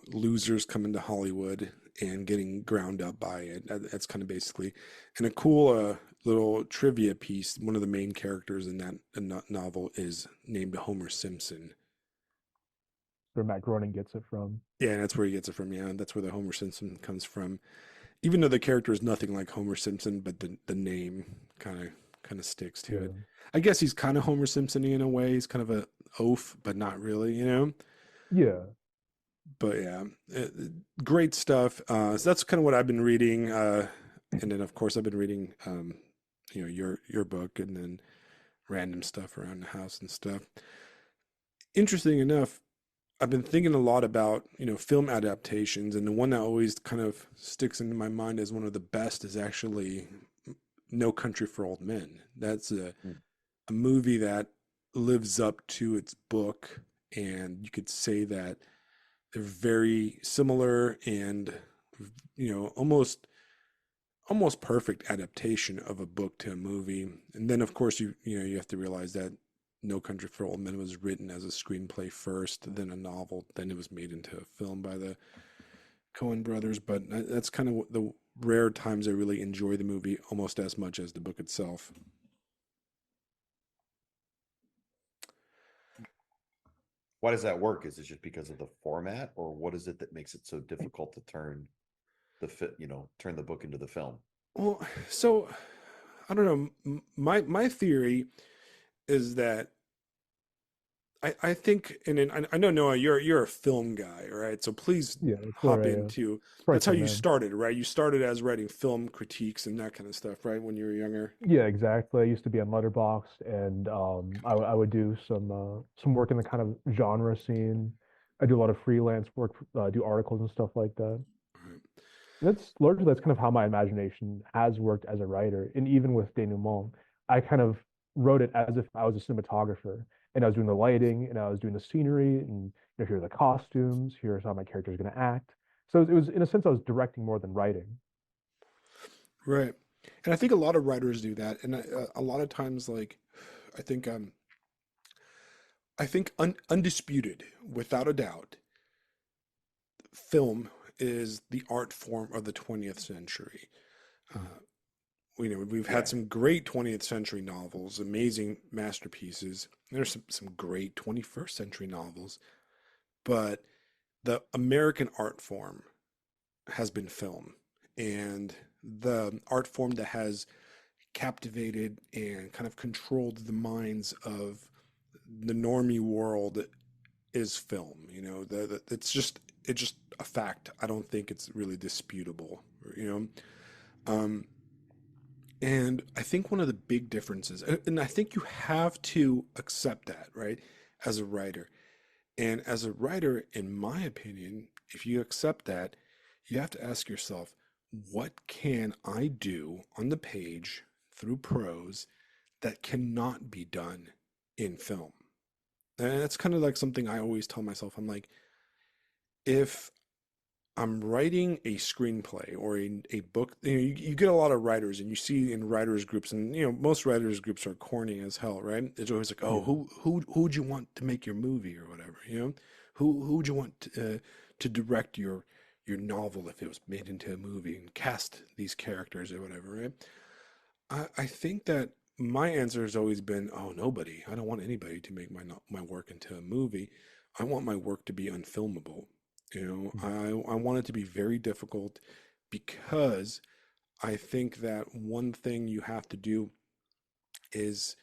losers coming to Hollywood and getting ground up by it. That's kind of basically, and a cool little trivia piece. One of the main characters in that novel is named Homer Simpson. Where Matt Groening gets it from. Yeah, and that's where he gets it from. Yeah, that's where the Homer Simpson comes from. Even though the character is nothing like Homer Simpson, but the name kind of sticks to it. Yeah. I guess he's kind of Homer Simpson in a way. He's kind of a oaf, but not really. Yeah. But yeah, great stuff. So that's kind of what I've been reading. And then of course I've been reading, your book, and then random stuff around the house and stuff. Interesting enough, I've been thinking a lot about, film adaptations, and the one that always kind of sticks into my mind as one of the best is actually No Country for Old Men. That's Mm. a movie that lives up to its book, and you could say that they're very similar and almost perfect adaptation of a book to a movie. And then of course you have to realize that No Country for Old Men was written as a screenplay first, then a novel, then it was made into a film by the Coen brothers. But that's kind of the rare times I really enjoy the movie almost as much as the book itself. Why does that work? Is it just because of the format, or what is it that makes it so difficult to turn turn the book into the film? Well, so I don't know. My theory is that I think, and I know, Noah, you're a film guy, right? So please Yeah. That's hop where into. that's where I That's how came you in. started, right? You started as writing film critiques and that kind of stuff, right? When you were younger. Yeah, exactly. I used to be on Letterboxd, and I would do some work in the kind of genre scene. I do a lot of freelance work, do articles and stuff like that. Right. That's kind of how my imagination has worked as a writer. And even with denouement, I kind of wrote it as if I was a cinematographer, and I was doing the lighting, and I was doing the scenery, and here are the costumes. Here's how my character is going to act. So it was, in a sense, I was directing more than writing. Right. And I think a lot of writers do that, and a lot of times, like, I think undisputed, without a doubt, film is the art form of the 20th century. Mm. Uh, we've had Yeah. some great 20th century novels, amazing masterpieces. There's some great 21st century novels, but the American art form has been film, and the art form that has captivated and kind of controlled the minds of the normie world is film. It's just a fact. I don't think it's really disputable. You um, and I think one of the big differences, and I think you have to accept that, right, as a writer. And as a writer, in my opinion, if you accept that, you have to ask yourself, what can I do on the page through prose that cannot be done in film? And that's kind of like something I always tell myself. I'm like, if I'm writing a screenplay or a book. You get a lot of writers, and you see in writers groups, and most writers groups are corny as hell, right? It's always like, oh, Yeah. who would you want to make your movie or whatever, who would you want to direct your novel if it was made into a movie and cast these characters or whatever, right? I think that my answer has always been, oh, nobody. I don't want anybody to make my work into a movie. I want my work to be unfilmable. I want it to be very difficult because I think that one thing you have to do is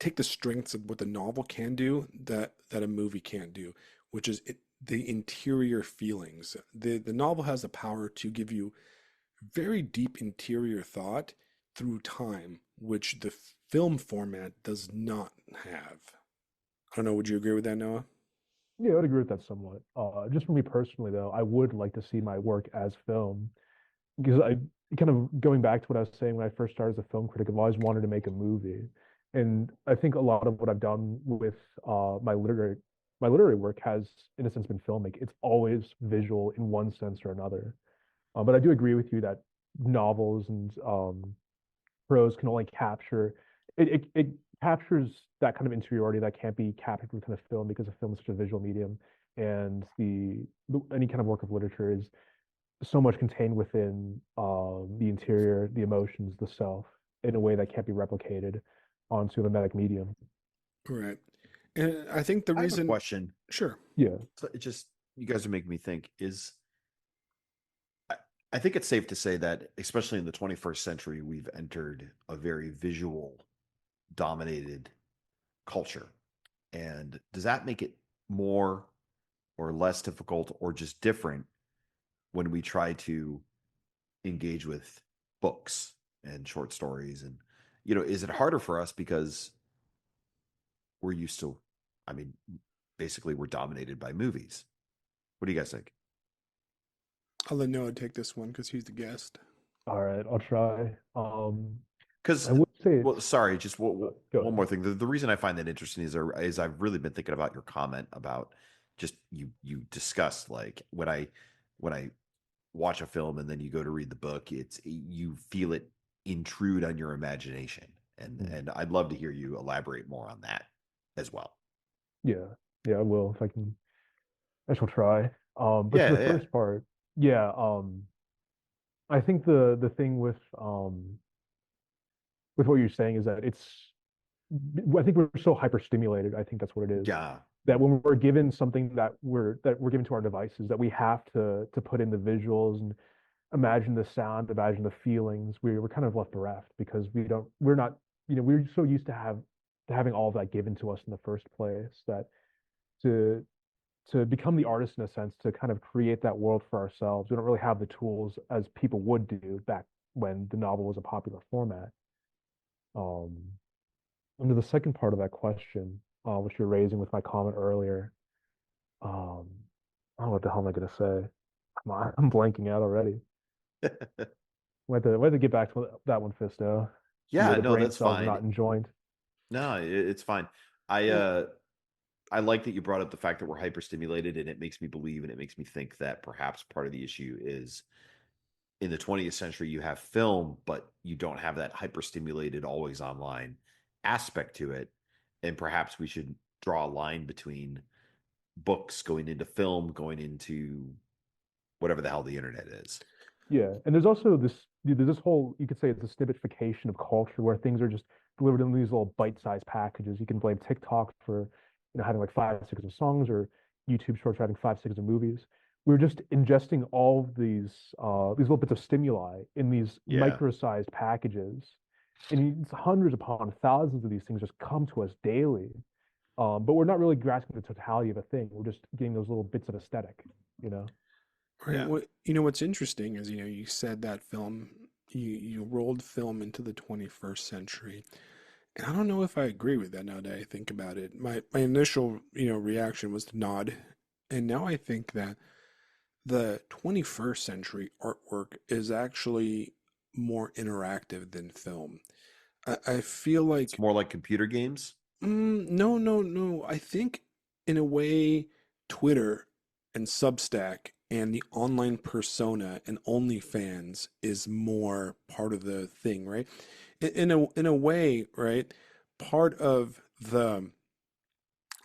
take the strengths of what the novel can do that a movie can't do, which is the interior feelings. The novel has the power to give you very deep interior thought through time, which the film format does not have. I don't know, would you agree with that, Noah? Yeah, I would agree with that somewhat. Just for me personally, though, I would like to see my work as film because I kind of going back to what I was saying when I first started as a film critic, I've always wanted to make a movie, and I think a lot of what I've done with my literary work has, in a sense, been filmic. It's always visual in one sense or another. But I do agree with you that novels and prose can only capture it captures that kind of interiority that can't be captured within a film because a film is such a visual medium, and any kind of work of literature is so much contained within the interior, the emotions, the self, in a way that can't be replicated onto a mimetic medium. Right. And I think the I have a reason, question. sure. Yeah, So it just you guys are making me think. I, I think it's safe to say that, especially in the 21st century, we've entered a very visual dominated culture. And does that make it more or less difficult or just different when we try to engage with books and short stories? And, is it harder for us because we're used to, I mean, basically we're dominated by movies? What do you guys think? I'll let Noah take this one because he's the guest. all right, I'll try. I Because, would say well, it's sorry, just go one ahead. more thing. The reason I find that interesting is I've really been thinking about your comment about just you discussed like when I watch a film and then you go to read the book, it's you feel it intrude on your imagination, and Mm. and I'd love to hear you elaborate more on that as well. Yeah, yeah, I will if I can. I shall try. But to the Yeah, yeah, first part, yeah, I think the thing with what you're saying is that I think we're so hyperstimulated. I think that's what it is. yeah, That when we're given something that we're given to our devices, that we have to put in the visuals and imagine the sound, imagine the feelings. We're kind of left bereft because we're not, we're so used to having all of that given to us in the first place that to to become the artist in a sense, to kind of create that world for ourselves. We don't really have the tools as people would do back when the novel was a popular format. Um, Under the second part of that question, which you're raising with my comment earlier, um, oh, what the hell am I going to say? I'm blanking out already. We had to get back to that one, Fisto. yeah. The No, brain that's cells are fine. not enjoined. No, it's fine. I Well, uh I like that you brought up the fact that we're hyperstimulated, and it makes me believe and it makes me think that perhaps part of the issue is in the 20th century you have film, but you don't have that hyperstimulated, always online aspect to it. And perhaps we should draw a line between books going into film, going into whatever the hell the internet is. Yeah, and there's this whole, you could say it's a snippification of culture where things are just delivered in these little bite-sized packages. You can blame TikTok for having like 5 seconds of songs, or YouTube Shorts for having 5 seconds of movies. We're just ingesting all of these little bits of stimuli in these Yeah. micro-sized packages, and it's hundreds upon thousands of these things just come to us daily. But we're not really grasping the totality of a thing. We're just getting those little bits of aesthetic, you know? right. Yeah. What's interesting is, you said that film, you rolled film into the 21st century. And I don't know if I agree with that now that I think about it. My initial, reaction was to nod. And now I think that the 21st century artwork is actually more interactive than film. I feel It's like, more like computer games. no, no, no. I think in a way, Twitter and Substack and the online persona and OnlyFans is more part of the thing, right? In a way, right? Part of the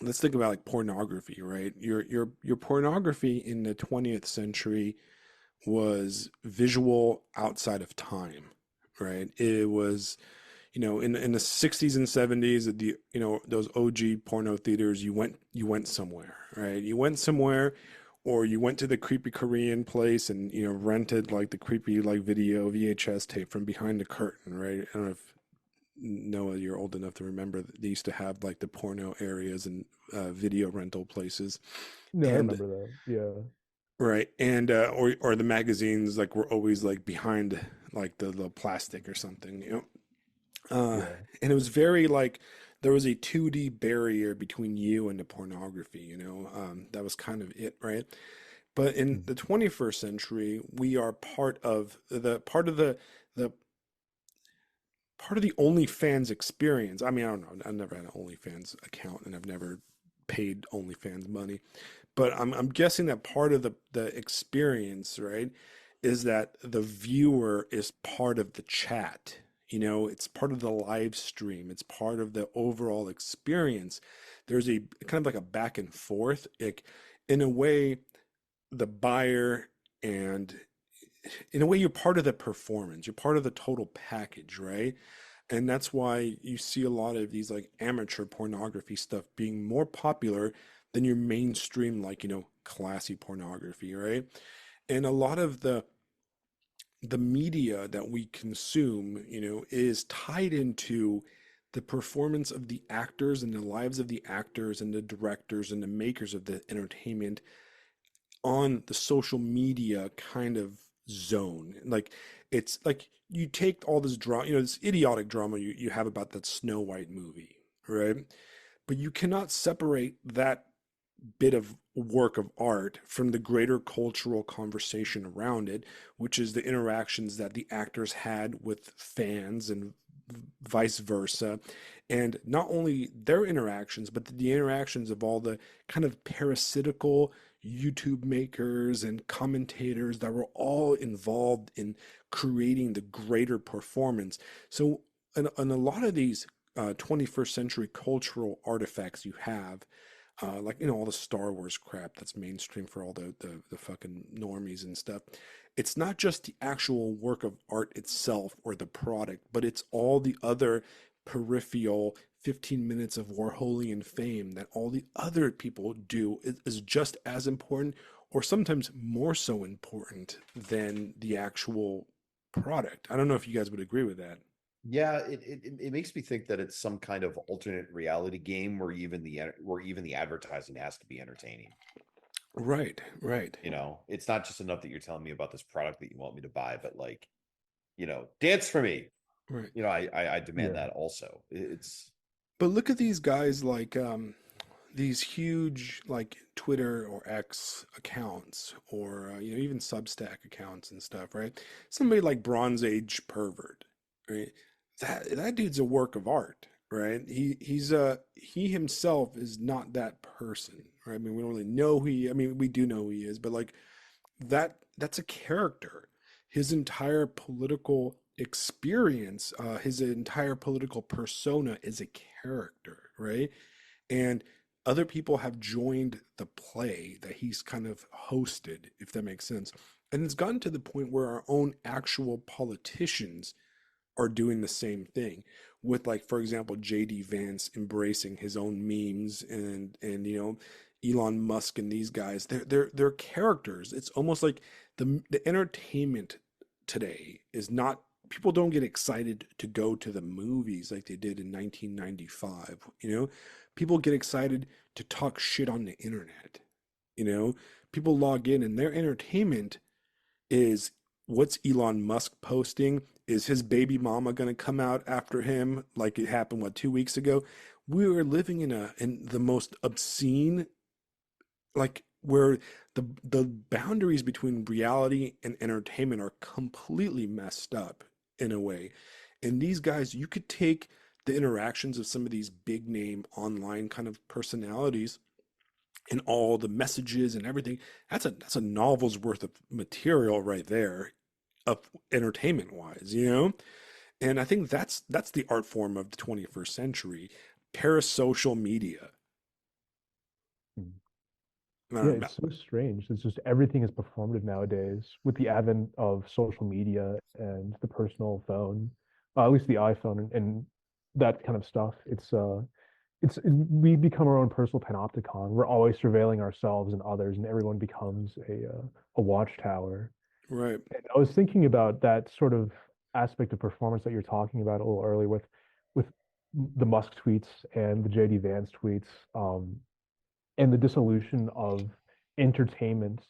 let's think about like pornography, right? Your pornography in the 20th century was visual outside of time, right? It was, in the 60s and 70s, those OG porno theaters, you went somewhere, right? You went somewhere, or you went to the creepy Korean place and rented like the creepy like video VHS tape from behind the curtain, right? I don't know if Noah, you're old enough to remember that they used to have like the porno areas and video rental places, No, I and remember that. Yeah. right, and or the magazines like were always like behind like the plastic or something, Yeah. and it was very like there was a 2D barrier between you and the pornography, that was kind of it, right? But in Mm. the 21st century, we are the part of the OnlyFans experience. I mean, I don't know. I've never had an OnlyFans account, and I've never paid OnlyFans money, but I'm guessing that part of the experience, right, is that the viewer is part of the chat. It's part of the live stream. It's part of the overall experience. There's a kind of like a back and forth. Like, in a way, the buyer and in a way you're part of the performance. You're part of the total package, right? And that's why you see a lot of these like amateur pornography stuff being more popular than your mainstream, like, classy pornography, right? And a lot of the media that we consume, is tied into the performance of the actors and the lives of the actors and the directors and the makers of the entertainment on the social media kind of zone. Like, it's like you take all this drama, this idiotic drama you have about that Snow White movie, right? But you cannot separate that bit of work of art from the greater cultural conversation around it, which is the interactions that the actors had with fans and vice versa. And not only their interactions, but the interactions of all the kind of parasitical YouTube makers and commentators that were all involved in creating the greater performance. So, in a lot of these 21st century cultural artifacts you have, like all the Star Wars crap that's mainstream for all the fucking normies and stuff. It's not just the actual work of art itself or the product, but it's all the other peripheral 15 minutes of Warholian fame that all the other people do is just as important, or sometimes more so important than the actual product. I don't know if you guys would agree with that. Yeah, it makes me think that it's some kind of alternate reality game where even the advertising has to be entertaining. Right, right, It's not just enough that you're telling me about this product that you want me to buy, but like, dance for me. right. I demand Yeah. that also. It's But look at these guys like these huge like Twitter or X accounts, or even Substack accounts and stuff, right? Somebody like Bronze Age Pervert, right? That dude's a work of art, right? He himself is not that person, right? I mean, we don't really know who he. I mean, we do know who he is, but like that's a character. His entire political experience, his entire political persona is a character, right? And other people have joined the play that he's kind of hosted, if that makes sense. And it's gotten to the point where our own actual politicians are doing the same thing, with like, for example, JD Vance embracing his own memes, and Elon Musk and these guys. They're characters. It's almost like the entertainment today is not, people don't get excited to go to the movies like they did in 1995. People get excited to talk shit on the internet. you know People log in and their entertainment is, what's Elon Musk posting? Is his baby mama going to come out after him like it happened, what, 2 weeks ago? We are living in the most obscene, like, where the boundaries between reality and entertainment are completely messed up in a way. And these guys, you could take the interactions of some of these big name online kind of personalities and all the messages and everything. That's a novel's worth of material right there, of entertainment wise, you know. And I think that's the art form of the 21st century, parasocial media. Mm. I Yeah, don't know. it's so strange. It's just everything is performative nowadays with the advent of social media and the personal phone, at least the iPhone and that kind of stuff. We become our own personal panopticon. We're always surveilling ourselves and others, and everyone becomes a watchtower. Right. And I was thinking about that sort of aspect of performance that you're talking about a little earlier with the Musk tweets and the JD Vance tweets, and the dissolution of entertainment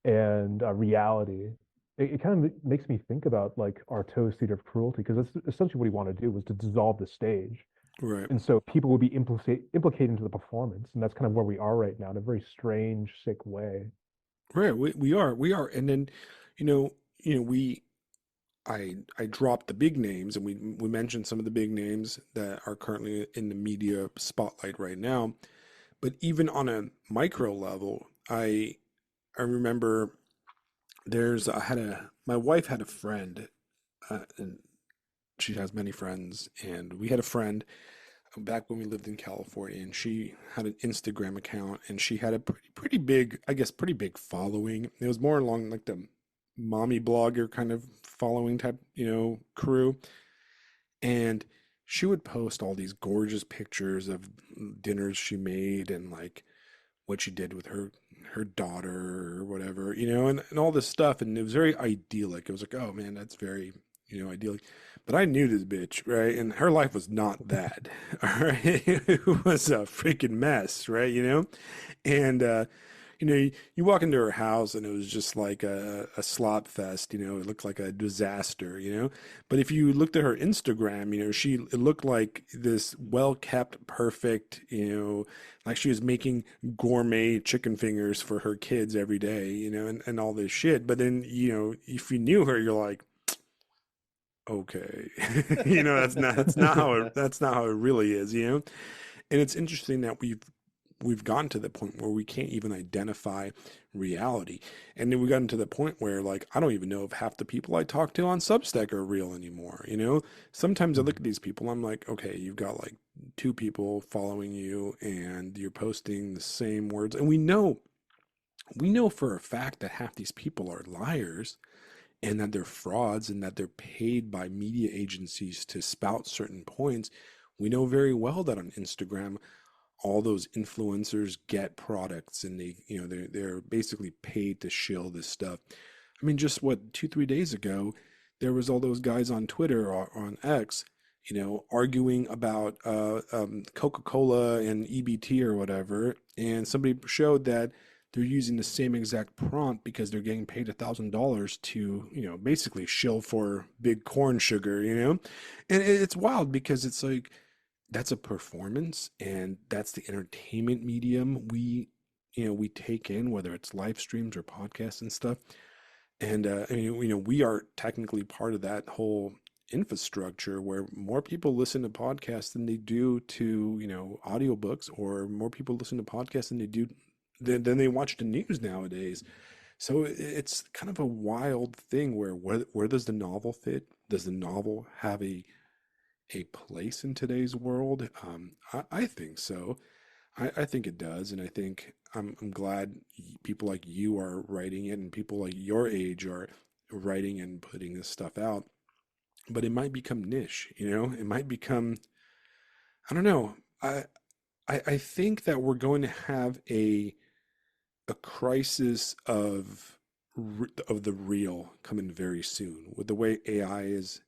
and reality. It kind of makes me think about like Artaud's theater of cruelty, because that's essentially what he wanted to do, was to dissolve the stage. Right. And so people would be implicated into the performance, and that's kind of where we are right now in a very strange, sick way. Right. We are. And then, we I dropped the big names, and we mentioned some of the big names that are currently in the media spotlight right now. But even on a micro level, I remember I had a my wife had a friend, and she has many friends, and we had a friend back when we lived in California, and she had an Instagram account, and she had a pretty big, I guess, pretty big following. It was more along like the mommy blogger kind of following type, crew. And she would post all these gorgeous pictures of dinners she made and like what she did with her daughter or whatever, and all this stuff. And it was very idyllic. It was like, oh man, that's very, idyllic. But I knew this bitch, right? And her life was not that. All right. It was a freaking mess, right? And you walk into her house and it was just like a slop fest, it looked like a disaster. But if you looked at her Instagram, it looked like this well kept, perfect, like she was making gourmet chicken fingers for her kids every day, and all this shit. But then, if you knew her, you're like, okay, that's not how it really is, And it's interesting that we've gotten to the point where we can't even identify reality. And then we gotten to the point where like I don't even know if half the people I talk to on Substack are real anymore. Sometimes I look at these people, I'm like, okay, you've got like two people following you and you're posting the same words. And we know for a fact that half these people are liars and that they're frauds and that they're paid by media agencies to spout certain points. We know very well that on Instagram all those influencers get products and they're basically paid to shill this stuff. I mean, just what 2-3 days ago, there was all those guys on Twitter or on X, arguing about Coca-Cola and EBT or whatever, and somebody showed that they're using the same exact prompt because they're getting paid $1,000 to, basically shill for big corn sugar. And it's wild because it's like that's a performance and that's the entertainment medium we take in, whether it's live streams or podcasts and stuff. And I mean, we are technically part of that whole infrastructure where more people listen to podcasts than they do to audiobooks, or more people listen to podcasts than they do than they watch the news nowadays. So it's kind of a wild thing where does the novel fit? Does the novel have a place in today's world? I think so. I think it does, and I think I'm glad people like you are writing it, and people like your age are writing and putting this stuff out. But it might become niche, It might become, I don't know. I think that we're going to have a crisis of the real coming very soon with the way AI is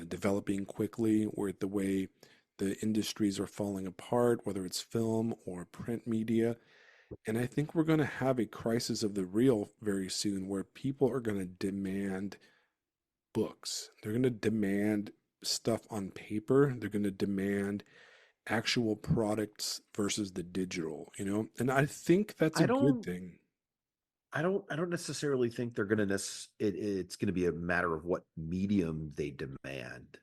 developing quickly, or the way the industries are falling apart, whether it's film or print media. And I think we're going to have a crisis of the real very soon where people are going to demand books. They're going to demand stuff on paper. They're going to demand actual products versus the digital. And I think that's a I good don't thing. I don't necessarily think they're going to it's going to be a matter of what medium they demand.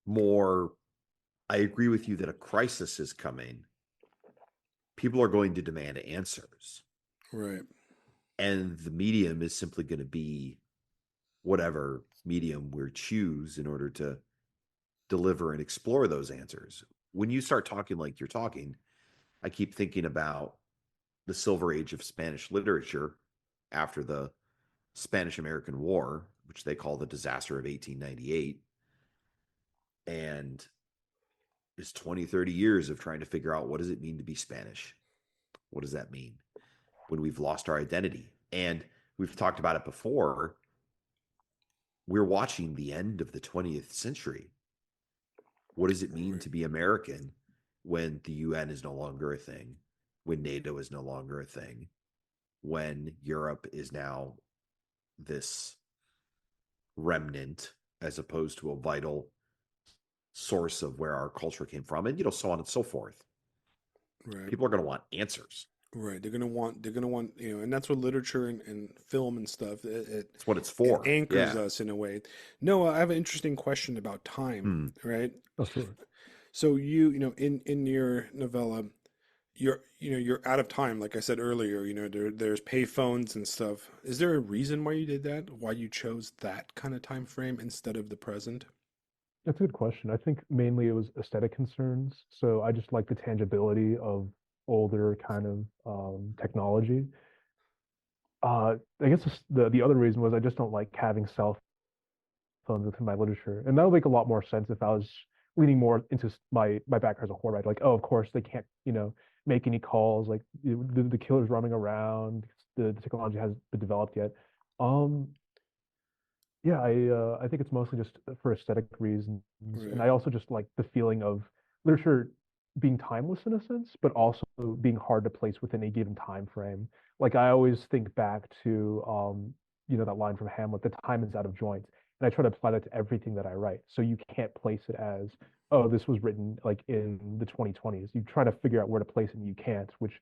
More, I agree with you that a crisis is coming. people are going to demand answers. Right. And the medium is simply going to be whatever medium we choose in order to deliver and explore those answers. When you start talking like you're talking, I keep thinking about the Silver Age of Spanish literature after the Spanish American War, which they call the disaster of 1898. And it's 20, 30 years of trying to figure out, what does it mean to be Spanish? What does that mean when we've lost our identity? And we've talked about it before. We're watching the end of the 20th century. What does it mean Right. to be American when the UN is no longer a thing, when NATO is no longer a thing, when Europe is now this remnant as opposed to a vital source of where our culture came from, and so on and so forth. Right. People are going to want answers. Right. They're gonna want, and that's what literature and film and stuff, That's what it's it for. anchors Yeah. us in a way. Noah, I have an interesting question about time, Hmm. right? Oh, sure. So in your novella, you're out of time, like I said earlier, there's pay phones and stuff. Is there a reason why you did that? Why you chose that kind of time frame instead of the present? That's a good question. I think mainly it was aesthetic concerns. So I just like the tangibility of older kind of technology. I guess the other reason was I just don't like having cell phones within my literature, and that would make a lot more sense if I was leaning more into my background as a horror writer. Like, oh, of course they can't, make any calls. Like the killer's running around. The technology hasn't been developed yet. Um, yeah, I think it's mostly just for aesthetic reasons, and Right. I also just like the feeling of literature being timeless in a sense, but also being hard to place within a given time frame. Like I always think back to that line from Hamlet, "The time is out of joint," and I try to apply that to everything that I write. So you can't place it as, oh, this was written like in the 2020s. You try to figure out where to place it, and you can't, which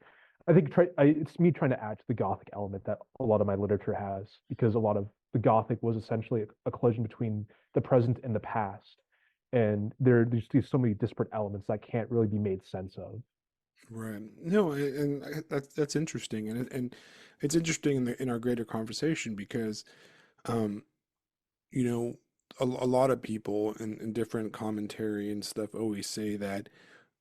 I think it's me trying to add to the Gothic element that a lot of my literature has, because a lot of the Gothic was essentially a collision between the present and the past, and there's just so many disparate elements that can't really be made sense of. Right. No, that's interesting, and it's interesting in our greater conversation because um you know, a lot of people in different commentary and stuff always say that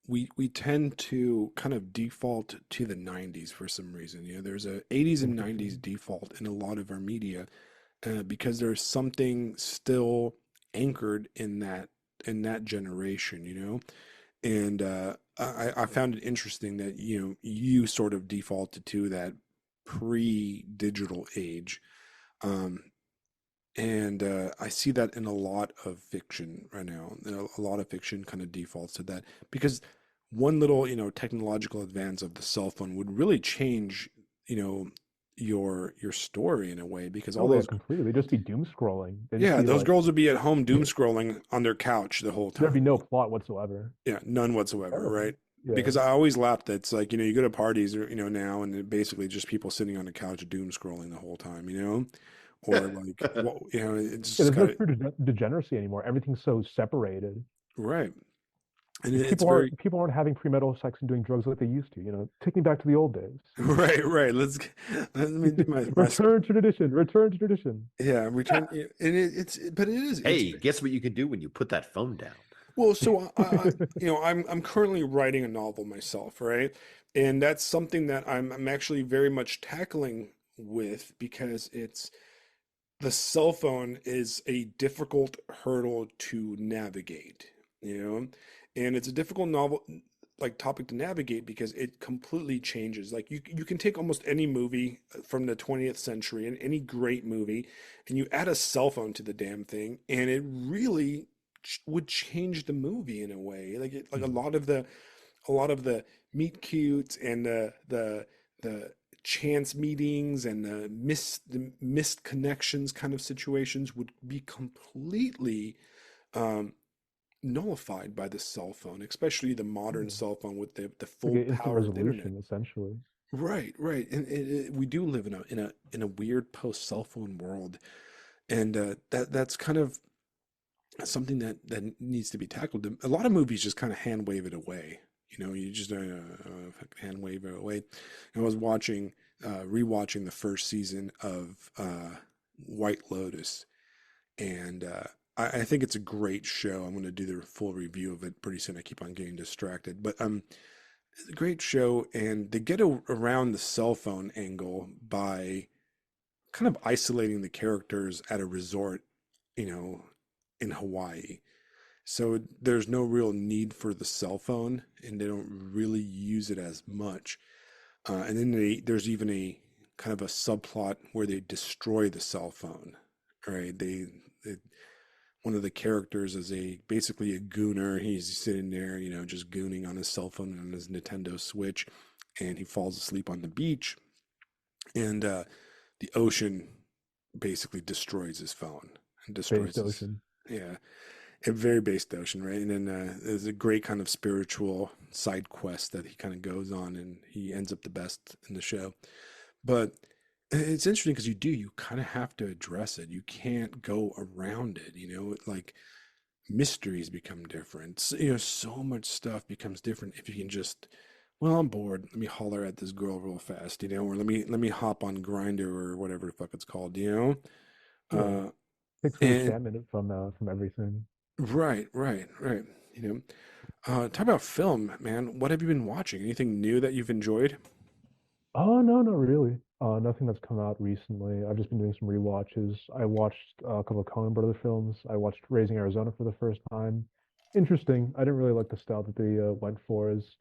we tend to kind of default to the 90s for some reason. There's a 80s and 90s Interesting. default in a lot of our media, because there's something still anchored in that generation, And I found it interesting that you sort of defaulted to that pre-digital age. Um, and I see that in a lot of fiction right now. A lot of fiction kind of defaults to that because one little, technological advance of the cell phone would really change, you know, your story in a way because all Oh yeah, those, completely. They'd just be doom scrolling. They'd just yeah, be those like, girls would be at home doom scrolling on their couch the whole there'd be time. no plot whatsoever. Yeah, none whatsoever, Terrible. right? Yeah. Because I always laugh that it's like, you go to parties or, now and it basically just people sitting on the couch doom scrolling the whole time, or like, well, it's Yeah, just there's no kind of true degeneracy anymore. Everything's so separated. right. And Like it's people very aren't people aren't having premarital sex and doing drugs like they used to. Take me back to the old days. right, right. Let me do my Return to tradition. Return to tradition. yeah, return, yeah, and but it's Hey, guess what you can do when you put that phone down? well, so I'm currently writing a novel myself, right? And that's something that I'm actually very much tackling with because it's the cell phone is a difficult hurdle to navigate, you know, and it's a difficult novel like topic to navigate because it completely changes. Like you can take almost any movie from the 20th century and any great movie, and you add a cell phone to the damn thing, and it really would change the movie in a way. Like Mhm. a lot of the meet cutes and the chance meetings and the missed connections kind of situations would be completely um, nullified by the cell phone, especially the modern Yeah. cell phone with the Like full an instant power of the internet. resolution, essentially. Right, right, and we do live in a weird post cell phone world, and that's kind of something that needs to be tackled. A lot of movies just kind of hand wave it away, You know, you just hand wave it away. And I was watching, rewatching the first season of White Lotus, and I think it's a great show. I'm going to do the full review of it pretty soon. I keep on getting distracted, but it's a great show, and they get around the cell phone angle by kind of isolating the characters at a resort, you know, in Hawaii. So there's no real need for the cell phone, and they don't really use it as much. And then there's even a kind of a subplot where they destroy the cell phone. Right? They one of the characters is a basically a gooner. He's sitting there, you know, just gooning on his cell phone on his Nintendo Switch, and he falls asleep on the beach, and the ocean basically destroys his phone and Based destroys his, Ocean. yeah, a very based ocean, right? And then there's a great kind of spiritual side quest that he kind of goes on, and he ends up the best in the show. But it's interesting because you kind of have to address it. You can't go around it, you know, like mysteries become different. You know, so much stuff becomes different if you can just, well, I'm bored. Let me holler at this girl real fast, you know, or let me hop on Grinder or whatever the fuck it's called, you know. Yeah. Uh, Takes some and enchantment from everything. right, right, right. You know, talk about film, man. What have you been watching? Anything new that you've enjoyed? Oh no, not really. Nothing that's come out recently. I've just been doing some rewatches. I watched a couple of Coen Brother films. I watched Raising Arizona for the first time. Interesting. I didn't really like the style that they went for. Is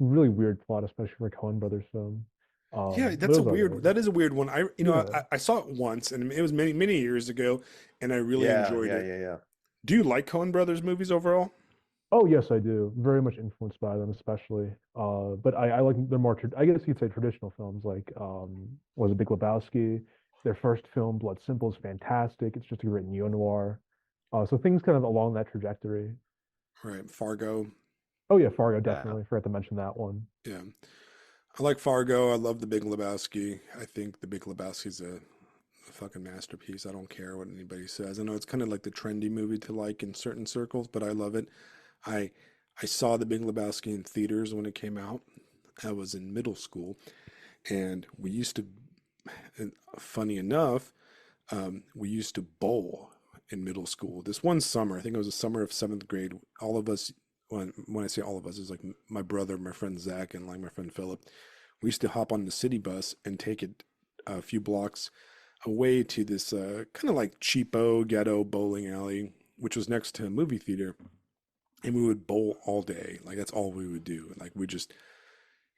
really weird plot, especially for a Coen Brothers film. Yeah, But it that's a was all weird. right. That is a weird one. Yeah. I saw it once, and it was many many years ago, and I really Yeah, enjoyed yeah, it. yeah, yeah. Do you like Coen Brothers movies overall? Oh yes, I do. Very much influenced by them, especially. But I like the more, I guess you'd say traditional films, like was it Big Lebowski? Their first film, Blood Simple, is fantastic. It's just a great neo-noir. So things kind of along that trajectory. Right, Fargo. Oh yeah, Fargo, Yeah. definitely. Forgot to mention that one. Yeah, I like Fargo. I love The Big Lebowski. I think The Big Lebowski's a fucking masterpiece. I don't care what anybody says. I know it's kind of like the trendy movie to like in certain circles, but I love it. I I saw The Big Lebowski in theaters when it came out. I was in middle school, and we used to. And funny enough, we used to bowl in middle school. This one summer, I think it was the summer of seventh grade. All of us, when I say all of us, is like my brother, my friend Zach, and like my friend Philip. We used to hop on the city bus and take it a few blocks away to this kind of like cheapo ghetto bowling alley, which was next to a movie theater, and we would bowl all day. Like that's all we would do. Like we just,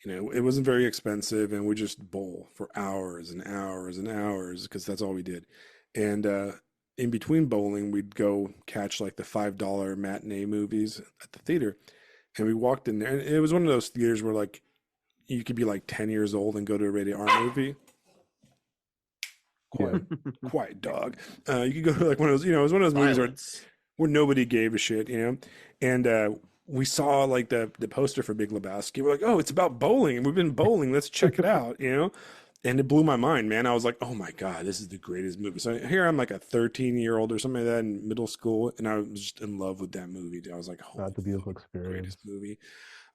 you know, it wasn't very expensive, and we just bowl for hours and hours and hours because that's all we did. And in between bowling, we'd go catch like the $5 matinee movies at the theater, and we walked in there, and it was one of those theaters where like you could be like 10 years old and go to a rated R movie. Yeah. Quiet, quiet dog. You could go to like one of those, you know, it was one of those movies Silence. where nobody gave a shit, you know. And we saw like the poster for Big Lebowski. We're like, oh, it's about bowling, and we've been bowling. Let's check it out, you know. And it blew my mind, man. I was like, oh my god, this is the greatest movie. So here I'm like a 13-year-old or something like that in middle school, and I was just in love with that movie. I was like, holy That's a beautiful fuck, experience. greatest movie.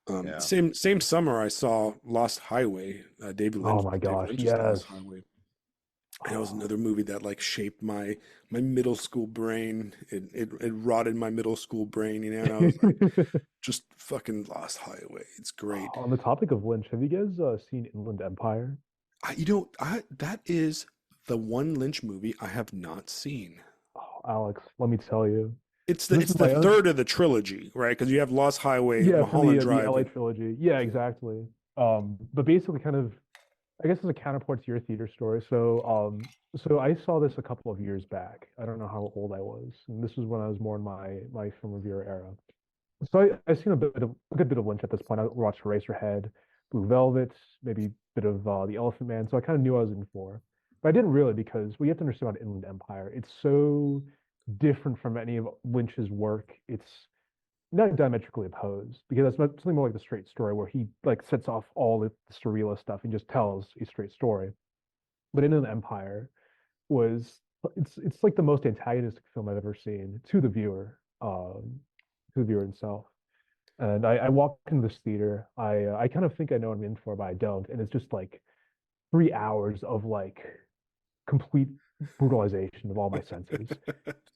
Yeah. Same summer I saw Lost Highway, Oh my David gosh, Lynch's yes. Lost Highway. And that was Oh, another movie that like shaped my middle school brain. It rotted my middle school brain, you know. And I was like, just fucking Lost Highway. It's great. on the topic of Lynch, have you guys seen Inland Empire? I that is the one Lynch movie I have not seen. Oh, Alex, let me tell you. It's So this it's is the my third of the trilogy, right? Because you have Lost Highway, yeah, from Mulholland the Drive, LA and trilogy. Yeah, exactly. But basically kind of I guess as a counterpart to your theater story. So I saw this a couple of years back. I don't know how old I was. And this was when I was more in my film reviewer era. So I've seen a good bit of Lynch at this point. I watched Eraserhead, Blue Velvet, maybe a bit of The Elephant Man. So I kind of knew I was in for. But I didn't really because we have to understand about Inland Empire. It's so different from any of Lynch's work. It's not diametrically opposed because that's something more like the straight story where he like sets off all the surrealist stuff and just tells a straight story. But Inland Empire was it's like the most antagonistic film I've ever seen to the viewer himself. And I walk into this theater. I kind of think I know what I'm in for, but I don't. And it's just like 3 hours of like complete brutalization of all my senses.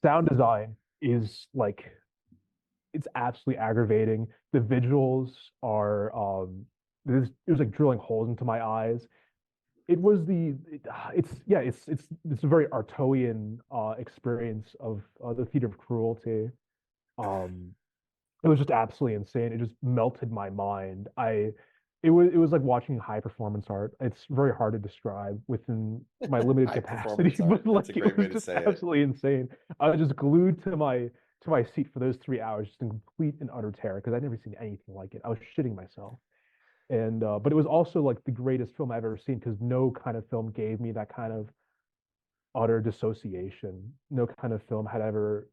Sound design is like it's absolutely aggravating. The visuals are it was like drilling holes into my eyes. It's yeah, it's a very Artoian experience of the theater of cruelty. Um, it was just absolutely insane. It just melted my mind. It was like watching high performance art. It's very hard to describe within my limited High capacity, performance but art. That's a like it great was way to just say it. absolutely insane. I was just glued to my seat for those 3 hours, just in complete and utter terror because I'd never seen anything like it. I was shitting myself. And but it was also like the greatest film I've ever seen because no kind of film gave me that kind of utter dissociation. No kind of film had ever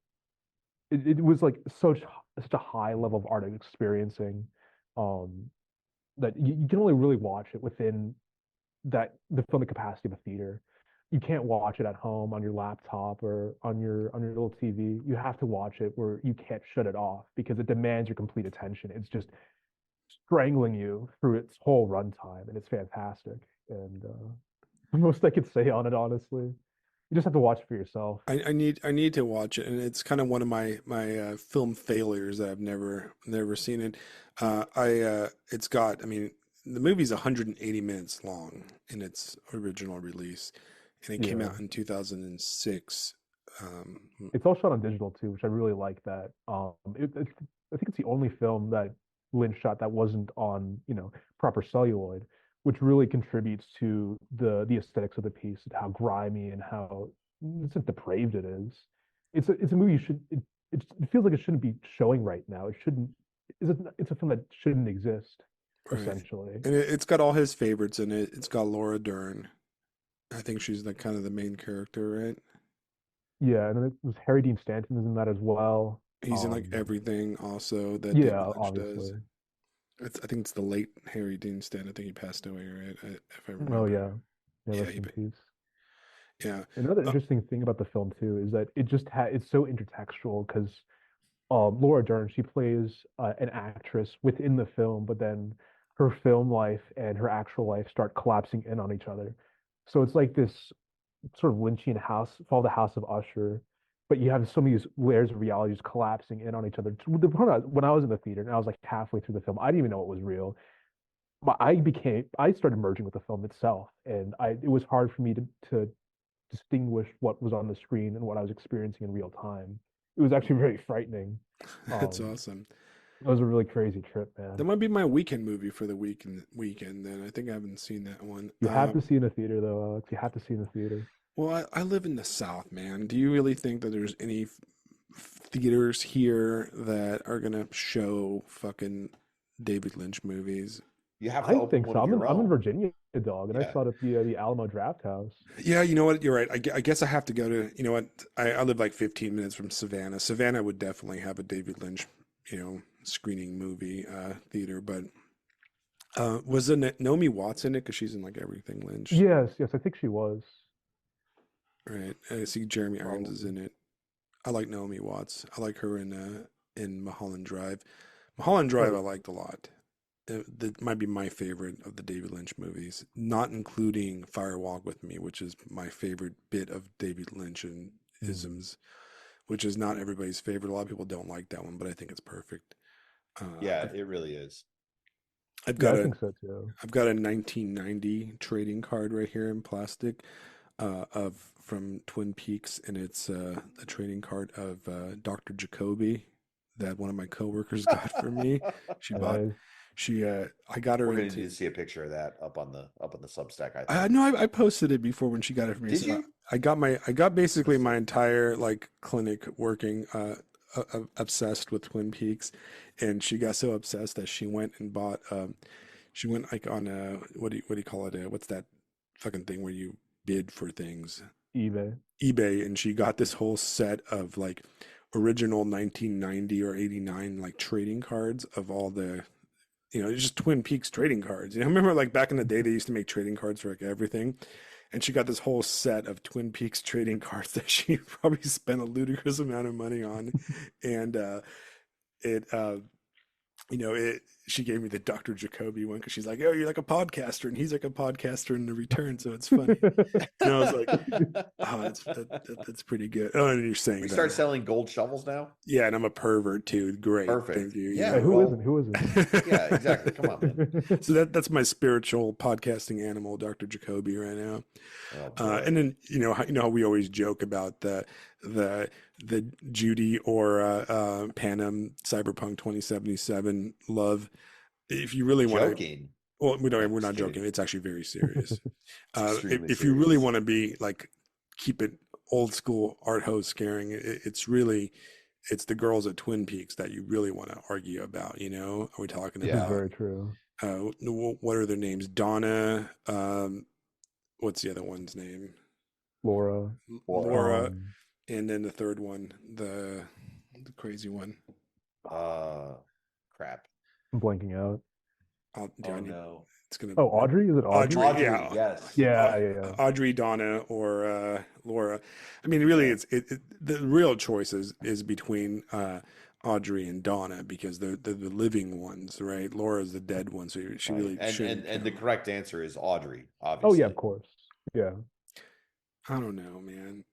it was like such a high level of art of experiencing um that you can only really watch it within the filmic capacity of a theater. You can't watch it at home on your laptop or on your little TV. You have to watch it where you can't shut it off because it demands your complete attention. It's just strangling you through its whole runtime, and it's fantastic. And the most I could say on it, honestly. You just have to watch it for yourself. I need to watch it, and it's kind of one of my film failures that I've never seen it. I it's got, I mean, the movie's 180 minutes long in its original release, and it came Yeah. out in 2006. Um, It's all shot on digital too, which I really like that. I think it's the only film that Lynch shot that wasn't on, proper celluloid, which really contributes to the aesthetics of the piece and how grimy and how it's like depraved it is. It's a movie you should it feels like it shouldn't be showing right now. It shouldn't. It's a film that shouldn't exist, right, essentially. and it's got all his favorites in it. It's got Laura Dern. I think she's the kind of the main character, right? Yeah, and then it was Harry Dean Stanton is in that as well. He's in like everything also that David Yeah, Lynch does. obviously. I think it's the late Harry Dean Stanton. I think he passed away, right? If I Oh remember. yeah. Yeah, Yeah, rest in peace. yeah. Another Uh, interesting thing about the film too is that it's so intertextual because Laura Dern she plays an actress within the film, but then her film life and her actual life start collapsing in on each other. So it's like this sort of Lynchian house, follow the House of Usher, but you have so many layers of reality just collapsing in on each other. To the point when I was in the theater and I was like halfway through the film, I didn't even know it was real. But I started merging with the film itself, and it was hard for me to distinguish what was on the screen and what I was experiencing in real time. It was actually very frightening. that's Um, awesome. it was a really crazy trip, That man. might be my weekend movie for the weekend. Then I think I haven't seen that one. You have to see in the theater, though, Alex. You have to see in the theater. Well, I live in the South, man. Do you really think that there's any theaters here that are gonna show fucking David Lynch movies? You have to I open think one so. of your I'm in own. Virginia, dog, and I Yeah. saw it at the Alamo Draft House. Yeah, you know what? You're right. I guess I have to go to, you know what? I live like 15 minutes from Savannah. Savannah would definitely have a David Lynch, screening movie theater. But was it Naomi Watts in it? Because she's in like everything Lynch, Yes, yes, I think she was right? I see Jeremy Irons is probably. in it. I like Naomi Watts. I like her in Mulholland Drive. Mulholland Oh Drive I yeah. liked a lot. That might be my favorite of the David Lynch movies, not including Fire Walk with Me, which is my favorite bit of David Lynch and Hmm. isms, which is not everybody's favorite. A lot of people don't like that one, but I think it's perfect. Uh, Yeah, I've, it really is. I've Yeah, got I a think so too. I've got a 1990 trading card right here in plastic of from Twin Peaks, and it's a trading card of Dr. Jacoby that one of my coworkers got for me. She bought Nice. I got her We're gonna need to into see a picture of that up on the Substack, I I think. know I posted it before when she got it for me. Did So you? I got basically my Interesting. entire like clinic working obsessed with Twin Peaks, and she got so obsessed that she went and bought she went like on a what do you call it, what's that fucking thing where you bid for things, eBay. eBay, and she got this whole set of like original 1990 or 89 like trading cards of all the just Twin Peaks trading cards. I remember like back in the day they used to make trading cards for like everything. And she got this whole set of Twin Peaks trading cards that she probably spent a ludicrous amount of money on. And it she gave me the Dr. Jacoby one because she's like, oh, you're like a podcaster, and he's like a podcaster in the return, so it's funny. And I was like, oh, that's pretty good. Oh, and you're saying We that. start selling gold shovels now. Yeah, and I'm a pervert too. Great. Thank Perfect. you. Yeah. Who Well, isn't? Who isn't? yeah, exactly. Come on, man. So that's my spiritual podcasting animal, Dr. Jacoby, right now. Oh boy. And then how we always joke about the the Judy or Panem Cyberpunk 2077 love. If you really want to, Joking. well, No, we're just not kidding. joking. It's actually very serious. It's extremely If you really serious. want to be like keep it old school art host scaring, it's the girls at Twin Peaks that you really want to argue about. Are we talking This is Yeah. about very true. what are their names? Donna. What's the other one's name? Laura. Laura. Laura, and then the third one, the crazy one. Crap. I'm blanking out. Oh no. It's gonna. Oh, Audrey? Is it Audrey? Audrey, Audrey, yeah, yes. Yeah. Audrey, Donna, or Laura. I mean, really, Yeah. the real choice is between Audrey and Donna because they're the living ones, right? Laura's the dead one, so she Right. really shouldn't And the count. correct answer is Audrey, Oh obviously. yeah, of course. Yeah. I don't know, man.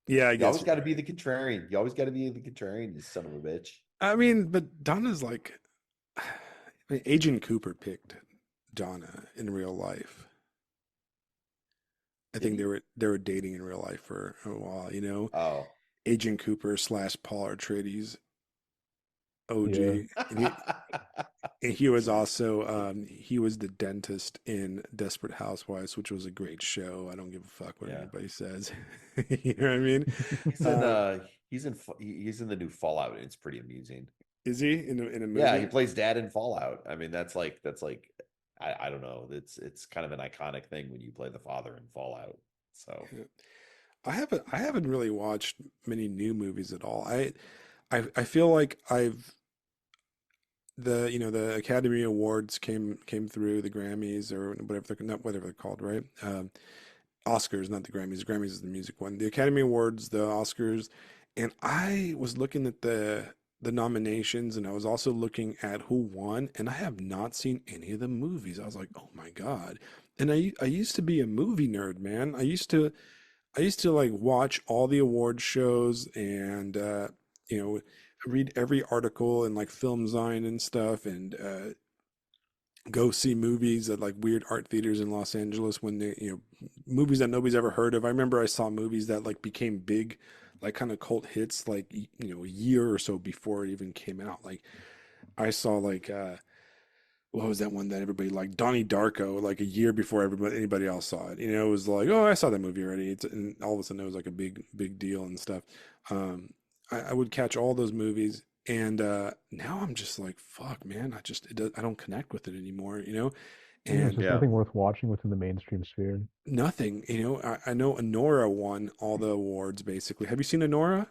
Yeah, I You guess always you're got to right. be the contrarian. You always got to be the contrarian, you son of a bitch. I mean, but Donna's like, I mean, Agent Cooper picked Donna in real life. I Did think he? they were dating in real life for a while. Oh. Agent Cooper / Paul Atreides, Yeah. OG, and he was also he was the dentist in Desperate Housewives, which was a great show. I don't give a fuck what Yeah. anybody says. You know what I mean? He's Um, he's in the new Fallout, and it's pretty amusing. is he in a Yeah, he movie? plays dad in Fallout. I mean, that's like I don't know. It's kind of an iconic thing when you play the father in Fallout. So Yeah. I haven't really watched many new movies at all. I feel like the Academy Awards came through, the Grammys or whatever they're not whatever they're called, right? Oscars, not the Grammys. The Grammys is the music one. The Academy Awards, the Oscars, and I was looking at the nominations, and I was also looking at who won, and I have not seen any of the movies. I was like, oh my God. And I used to be a movie nerd, man. I used to like watch all the award shows and you know read every article and like Film Zine and stuff and go see movies at like weird art theaters in Los Angeles when movies that nobody's ever heard of. I remember I saw movies that like became big, like kind of cult hits, like a year or so before it even came out. Like I saw like what was that one that everybody liked? Donnie Darko, like a year before anybody else saw it. It was like, oh, I saw that movie already. And all of a sudden it was like a big deal and stuff. Um, I would catch all those movies, and now I'm just like, fuck, man. I don't connect with it anymore. Yeah, there's And just yeah. nothing worth watching within the mainstream sphere. nothing. I know Honora won all the awards basically. Have you seen Honora?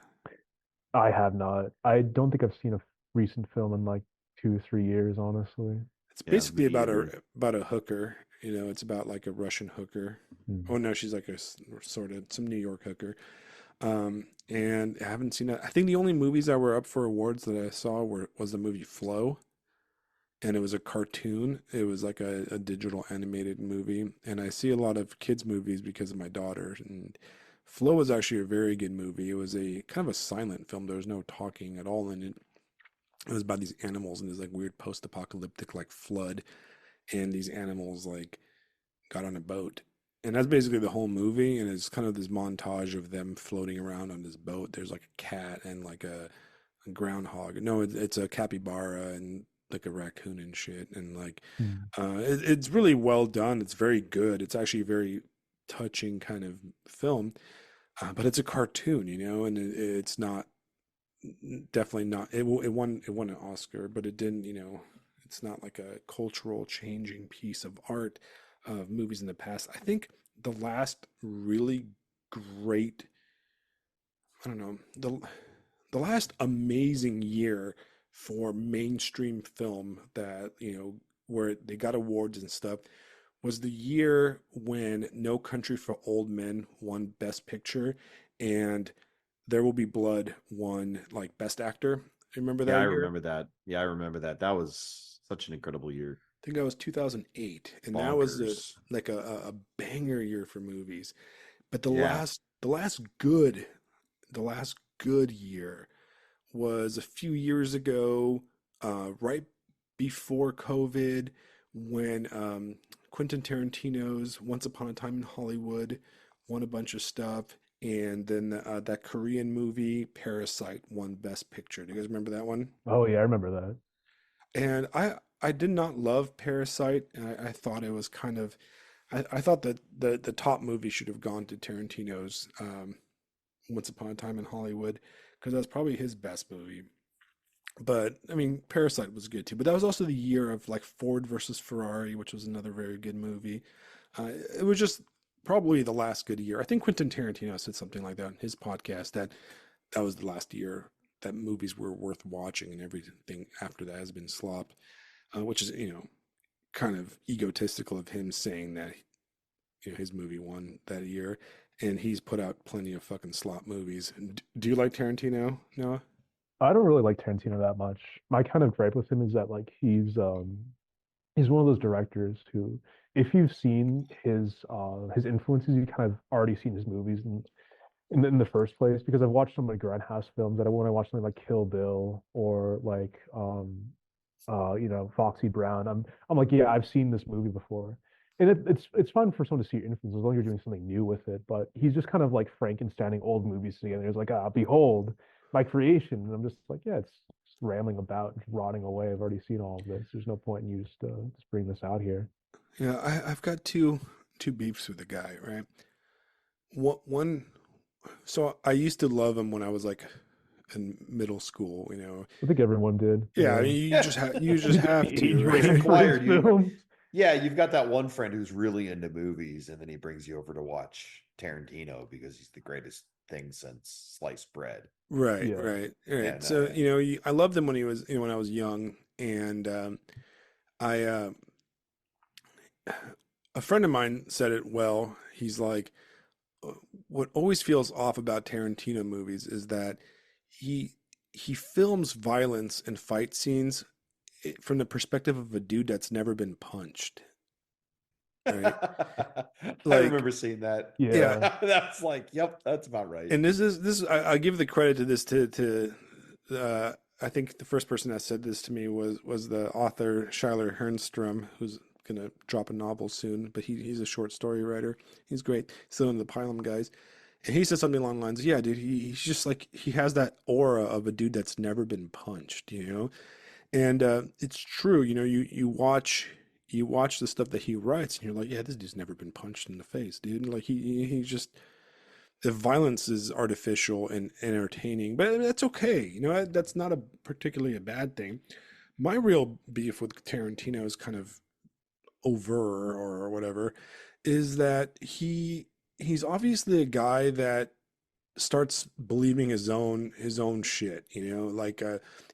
I have not. I don't think I've seen a recent film in like 2, 3 years, honestly. It's Yeah, basically me either. about a hooker. It's about like a Russian hooker. Hmm. Oh no, she's like sort of some New York hooker. And I haven't seen it. I think the only movies that were up for awards that I saw was the movie Flow, and it was a cartoon. It was like a digital animated movie, and I see a lot of kids movies because of my daughter. And Flow was actually a very good movie. It was a kind of a silent film. There was no talking at all in it. It was about these animals and this like weird post-apocalyptic like flood, and these animals like got on a boat. And that's basically the whole movie. And it's kind of this montage of them floating around on this boat. There's like a cat and like a groundhog. No, it's a capybara and like a raccoon and shit. And like, Hmm. it's really well done. It's very good. It's actually a very touching kind of film. But it's a cartoon, and it's not definitely not. It won an Oscar, but it didn't. It's not like a cultural changing piece of art of movies in the past. I think the last really great, I don't know, the last amazing year for mainstream film that, where they got awards and stuff was the year when No Country for Old Men won Best Picture and There Will Be Blood won like Best Actor. Remember Yeah, that I year? remember that. Yeah, I remember that. That was such an incredible year. I think that was 2008, and that was Bonkers. like a banger year for movies. But Yeah. the last good year was a few years ago, right before COVID, when Quentin Tarantino's Once Upon a Time in Hollywood won a bunch of stuff, and then that Korean movie Parasite won Best Picture. Do you guys remember that one? Oh yeah, I remember that. And I did not love Parasite, and I thought it was kind of I thought that the top movie should have gone to Tarantino's Once Upon a Time in Hollywood because that's probably his best movie. But I mean, Parasite was good too. But that was also the year of like Ford versus Ferrari, which was another very good movie. It was just probably the last good year. I think Quentin Tarantino said something like that in his podcast that that was the last year that movies were worth watching, and everything after that has been slop. Which is kind of egotistical of him saying that his movie won that year, and he's put out plenty of fucking slop movies. Do you like Tarantino, Noah? I don't really like Tarantino that much. My kind of gripe with him is that like he's one of those directors who, if you've seen his influences, you kind of already seen his movies in the first place. Because I've watched some like Grindhouse films that when I watch something like Kill Bill or like Foxy Brown, I'm like, yeah, I've seen this movie before. And it's fun for someone to see your influence as long as you're doing something new with it. But he's just kind of like Frankensteining old movies together. It's like, behold my creation. And I'm just like, yeah, it's just rambling about, just rotting away. I've already seen all of this. There's no point in you just bring this out here. Yeah, I've got two beefs with the guy, right? One, so I used to love him when I was like in middle school, I think everyone did. Yeah, I Yeah. mean, you just The have to, age It's right? range for his acquired. films. Yeah, you've got that one friend who's really into movies, and then he brings you over to watch Tarantino because he's the greatest thing since sliced bread. Right, Yeah. right, Yeah, right. no, So, yeah. I loved him when he was, when I was young, and I a friend of mine said it well. He's like, "Uh, what always feels off about Tarantino movies is that he he films violence and fight scenes from the perspective of a dude that's never been punched, right? I Like, remember seeing that. yeah, Yeah. That's like, yep, that's about right. and I give the credit to this I think the first person that said this to me was the author Schuyler Hernstrom, who's gonna drop a novel soon, but he's a short story writer. He's great. Still in the Pilum guys. And he said something along the lines, yeah, dude, he's just like he has that aura of a dude that's never been punched, And it's true, you watch the stuff that he writes, and you're like, yeah, this dude's never been punched in the face, dude. Like he just the violence is artificial and entertaining, but that's okay. That's not a particularly a bad thing. My real beef with Tarantino is kind of over or whatever, is that he's obviously a guy that starts believing his own shit. Like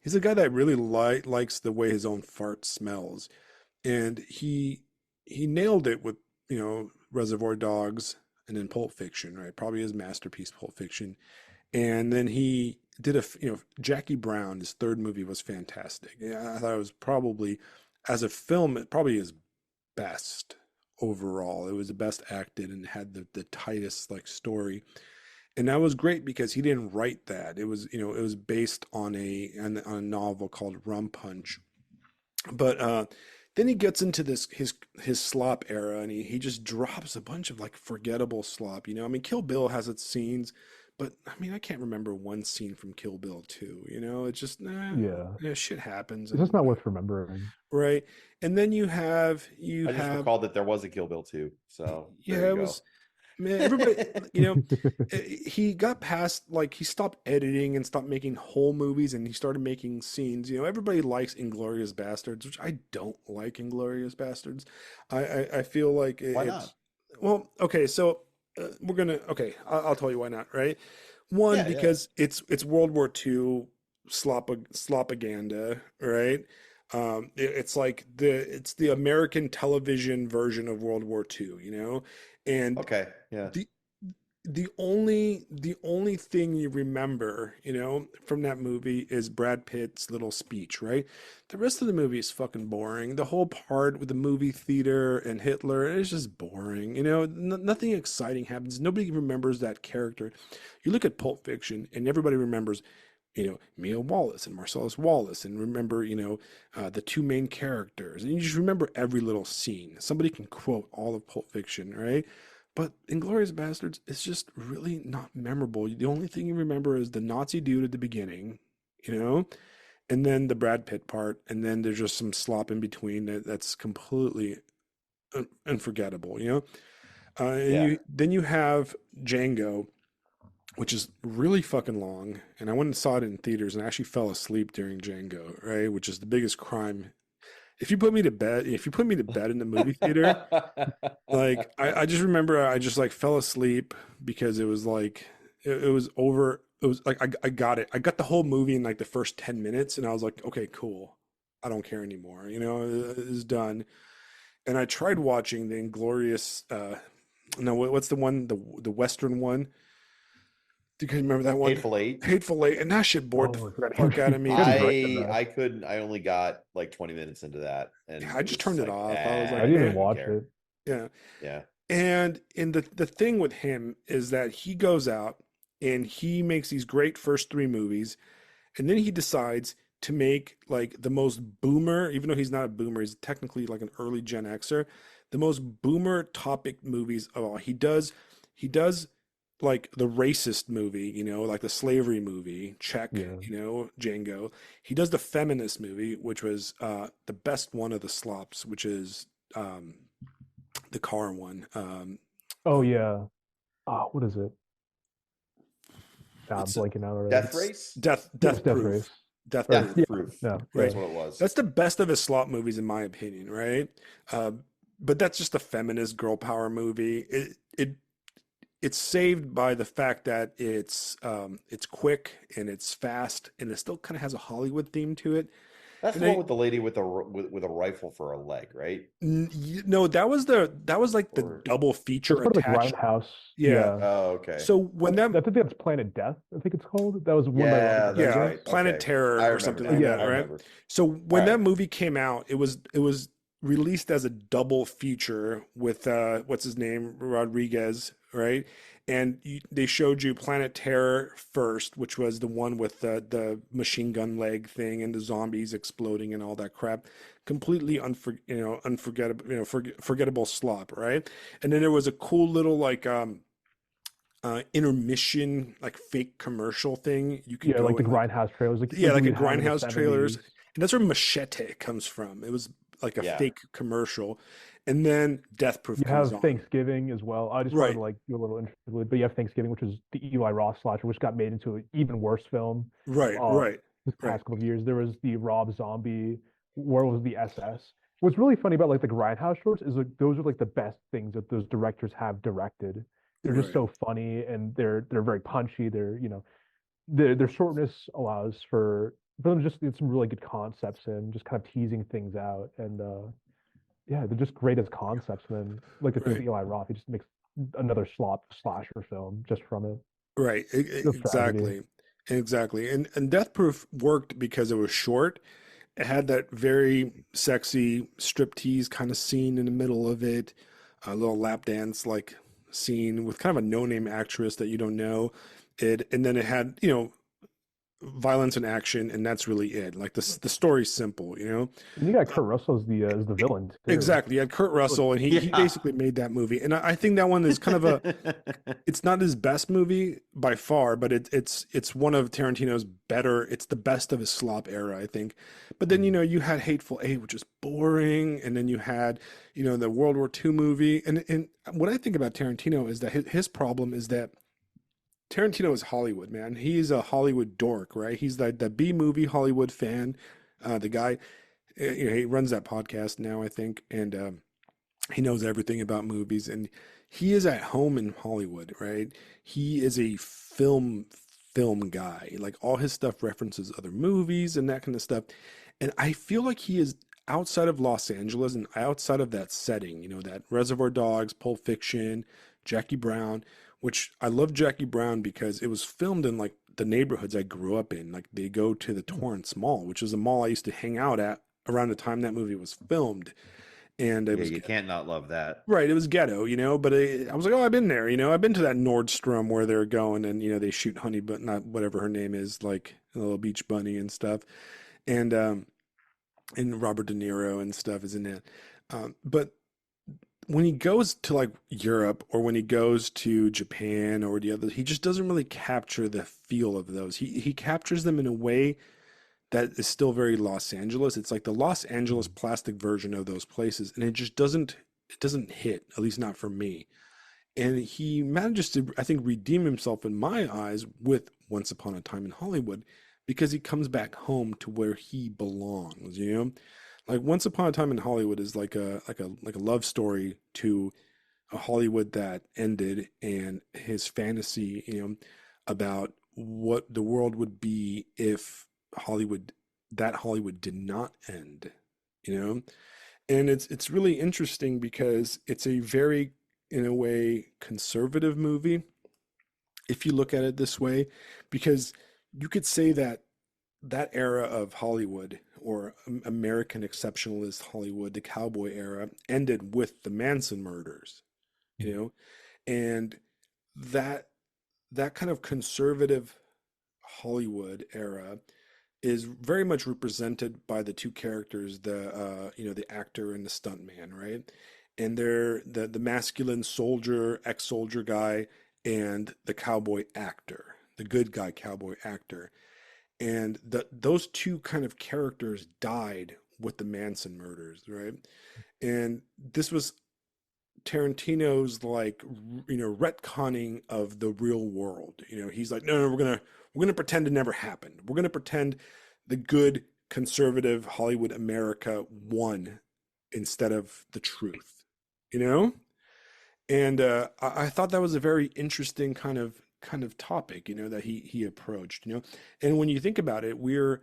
he's a guy that really likes the way his own fart smells, and he nailed it with Reservoir Dogs and then Pulp Fiction, right? Probably his masterpiece, Pulp Fiction. And then he did Jackie Brown. His third movie was fantastic. Yeah, I thought it was probably, as a film, probably his best overall. It was the best acted and had the tightest like story. And that was great because he didn't write that. It was based on a novel called Rum Punch. But then he gets into this his slop era, and he just drops a bunch of like forgettable slop. I mean, Kill Bill has its scenes, but I mean, I can't remember one scene from Kill Bill 2. It's just Yeah. shit happens, It's and just not worth remembering. right. And then you I just have recalled that there was a Kill Bill too. So there yeah, you it go. was man, everybody, he got past like he stopped editing and stopped making whole movies and he started making scenes. Everybody likes Inglorious Bastards, which I don't like Inglorious Bastards. I feel like Why not? it's well, okay, so okay, I'll tell you why not, right? One, Yeah, yeah. because it's World War II slopaganda, right? It's like it's the American television version of World War II, and Okay. Yeah. the the only thing you remember, from that movie is Brad Pitt's little speech, right? The rest of the movie is fucking boring. The whole part with the movie theater and Hitler is just boring. Nothing exciting happens. Nobody remembers that character. You look at Pulp Fiction, and everybody remembers, Mia Wallace and Marcellus Wallace, and remember, the two main characters, and you just remember every little scene. Somebody can quote all of Pulp Fiction, right? But Inglourious Bastards is just really not memorable. The only thing you remember is the Nazi dude at the beginning, you know, and then the Brad Pitt part, and then there's just some slop in between that's completely unforgettable, and Yeah. then you have Django, which is really fucking long, and I went and saw it in theaters and I actually fell asleep during Django, right? Which is the biggest crime. If you put me to bed in the movie theater, like I just remember I just like fell asleep because it was like it was over. It was like I got it. I got the whole movie in like the first 10 minutes, and I was like, okay, cool. I don't care anymore. It's done. And I tried watching the Inglorious. No, what's the one? The Western one. Do you guys remember that one? Hateful Eight. Hateful Eight, and that shit bored the Oh, I forgot fuck out of he me. had to Dude. direct I that. I couldn't. I only got like 20 minutes into that, and I it just was just turned it like, off. I was I like, didn't I even eh, don't watch care. it. yeah. Yeah. And the thing with him is that he goes out and he makes these great first three movies, and then he decides to make like the most boomer, even though he's not a boomer, he's technically like an early Gen Xer, the most boomer topic movies of all. He does like the racist movie, like the slavery movie, check, Yeah. Django. He does the feminist movie, which was the best one of the slops, which is the car one. Oh Uh, yeah. What is it? I'm it's blanking out already. Death it's Race. Yes, death Death Race. proof, death Or Death proof, yeah, Proof. yeah, That's right? yeah. what it was. That's the best of his slop movies in my opinion, right? uh, but that's just a feminist girl power movie. It's saved by the fact that it's quick and it's fast and it still kind of has a Hollywood theme to it. That's And the one they with the lady with with a rifle for a leg, right? no, that was like the Or double That's feature part of the attached. Grindhouse. Yeah. Yeah. oh, okay. So when that I think that's Planet Death, I think it's called. That was one by Robert Yeah, that's Yeah, Rodriguez. right. Planet Okay, Terror I or remember something Oh like now. that, I yeah. right? remember. So All when that right. movie came out, it was released as a double feature with what's his name, Rodriguez, right? And they showed you Planet Terror first, which was the one with the machine gun leg thing and the zombies exploding and all that crap. Completely unforgettable, forgettable slop, right? And then there was a cool little like intermission like fake commercial thing you could Yeah, like go the and like, Grindhouse trailers, yeah, like like a we'd have in the grindhouse trailers, 70s. and that's where Machete comes from. It was like a Yeah. fake commercial, and then Death Proof You comes have on. Thanksgiving as well. I just wanted Right, to like do a little interlude, but you have Thanksgiving, which is the Eli Roth slasher, which got made into an even worse film. right, Uh, right, this right, past couple of years, there was the Rob Zombie, where was the SS. What's really funny about like the Grindhouse shorts is like those are like the best things that those directors have directed. They're just right, so funny and they're very punchy. Their shortness allows for them to just get some really good concepts and just kind of teasing things out and yeah, they're just great as concepts. And then, like the thing with right, Eli Roth, he just makes another slasher film just from it. right. Real tragedy. Exactly, exactly. And Death Proof worked because it was short. It had that very sexy striptease kind of scene in the middle of it, a little lap dance like scene with kind of a no-name actress that you don't know. And then it had, violence and action, and that's really it. Like the story's simple. And you got Uh, Kurt Russell as the villain too. exactly. You had Kurt Really- Russell, and he Yeah. basically made that movie. And I think that one is kind of it's not his best movie by far, but it's one of Tarantino's better. It's the best of his slop era, I think. But then Mm. you had Hateful Eight, which is boring, and then you had the World War II movie. And what I think about Tarantino is that his problem is that Tarantino is Hollywood, man. He's a Hollywood dork, right? He's the B movie Hollywood fan. The guy, he runs that podcast now, I think, and he knows everything about movies, and he is at home in Hollywood, right? He is a film guy. Like all his stuff references other movies and that kind of stuff. And I feel like he is outside of Los Angeles and outside of that setting, that Reservoir Dogs, Pulp Fiction, Jackie Brown. which I love Jackie Brown because it was filmed in like the neighborhoods I grew up in. Like they go to the Torrance Mall, which is a mall I used to hang out at around the time that movie was filmed. And it Yeah, was you can't not love that. right, it was ghetto, but I was like, oh, I've been there, I've been to that Nordstrom where they're going and they shoot Honey, but not whatever her name is, like a little beach bunny and stuff. And Robert De Niro and stuff is in it. But when he goes to like Europe or when he goes to Japan or the other, he just doesn't really capture the feel of those. He captures them in a way that is still very Los Angeles. It's like the Los Angeles Mhm. plastic version of those places, and it doesn't hit, at least not for me. And he manages to, I think, redeem himself in my eyes with Once Upon a Time in Hollywood because he comes back home to where he belongs. Like Once Upon a Time in Hollywood is like a love story to a Hollywood that ended and his fantasy, about what the world would be if Hollywood that Hollywood did not end, you know? And it's really interesting because it's a very, in a way, conservative movie if you look at it this way, because you could say that that era of Hollywood or American exceptionalist Hollywood, the cowboy era, ended with the Manson murders, you know, and that that kind of conservative Hollywood era is very much represented by the two characters, the actor and the stuntman, right? And they're the masculine soldier, ex-soldier guy, and the cowboy actor, the good guy cowboy actor. And those two kind of characters died with the Manson murders, right? And this was Tarantino's like retconning of the real world. He's like, no, no, we're gonna pretend it never happened. We're gonna pretend the good conservative Hollywood America won instead of the truth. You know, and I thought that was a very interesting kind of topic. That he approached. And when you think about it, we're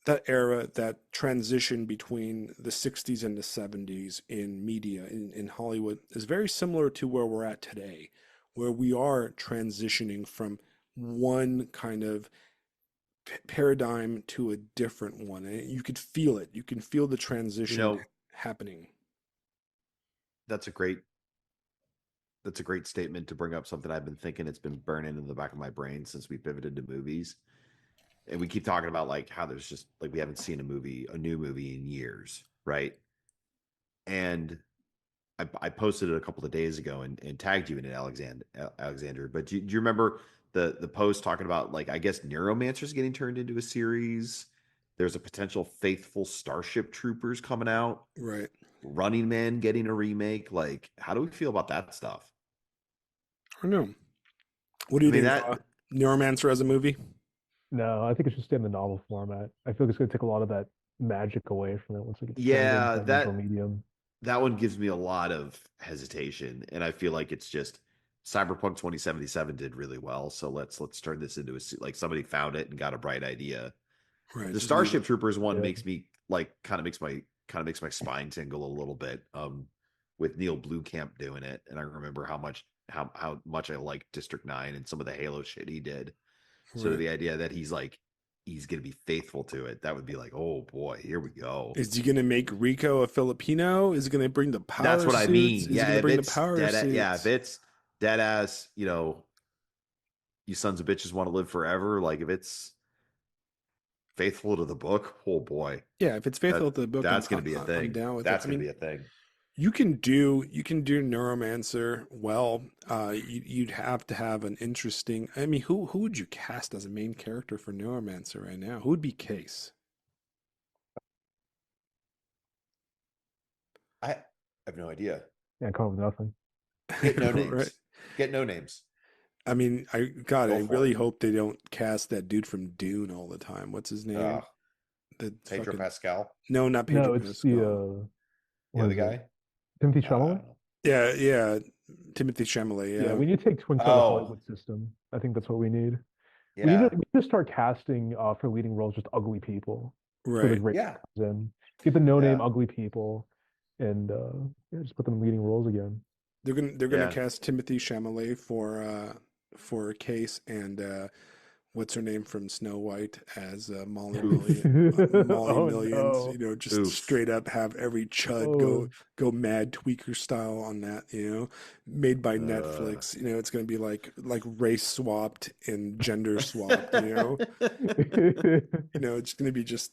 that era, that transition between the 60s and the 70s in media, in Hollywood, is very similar to where we're at today, where we are transitioning from one kind of paradigm to a different one. And you could feel it. You can feel the You transition know, happening. that's a great that's a great statement to bring up something I've been thinking. It's been burning in the back of my brain since we pivoted to movies. And we keep talking about like how there's just like we haven't seen a new movie in years, right? And I posted it a couple of days ago and tagged you in it, Alexander. But do you remember the post talking about like I guess Neuromancer's getting turned into a series? There's a potential Faithful Starship Troopers coming out. Right. Running Man getting a remake. Like, how do we feel about that stuff? I don't know. What do I you mean think, that Noah? Neuromancer as a movie? No, I think it should stay in the novel format. I feel like it's going to take a lot of that magic away from it once it gets turned into yeah, that visual medium. that one gives me a lot of hesitation, and I feel like it's just Cyberpunk 2077 did really well, so let's turn this into like somebody found it and got a bright idea. Right. The Just leave Starship it. Troopers one Yeah. makes me like kind of makes my spine tingle a little bit. With Neil Blomkamp doing it, and I remember how much I liked District 9 and some of the Halo shit he did. So Right. the idea that he's gonna be faithful to it, that would be like, oh boy, here we go. Is he gonna make Rico a Filipino? Is he gonna bring the That's power what I suits? mean. Is he Yeah, gonna if bring the it's power if suits? it's dead ass, you sons of bitches want to live forever. Like if it's faithful to the book, oh boy, Yeah, if it's faithful to the book, I'm that's gonna be a I'm thing. down with it. That's I gonna mean, be a thing. you can do Neuromancer well. You'd have to have an interesting. I mean, who would you cast as a main character for Neuromancer right now? Who would be Case? I have no idea. Yeah, come up with nothing. Get no Right. names. Get no names. I mean, I Go for really it. hope they don't cast that dude from Dune all the time. What's his Uh name? The Pedro fucking Pascal, no, not Pedro No, it's the Pascal. the what other is it? guy. Timothy I Chalamet? don't know. Yeah, yeah, Timothy Chalamet. Yeah, Yeah, we need to take twins out of the Oh, Hollywood system. I think that's what we need. yeah. We need to start casting for leading roles just ugly people. That's where the right. great Yeah. comes in. Get the no-name Yeah. ugly people and yeah, just put them in leading roles again. they're gonna Yeah. cast Timothy Chalamet for Case and what's her name from Snow White as Oof. Molly Oh Millions. no. Just Oof. straight up have every chud Oh. go mad tweaker style on that. Made by Uh. Netflix. It's gonna be like race swapped and gender swapped. It's gonna be just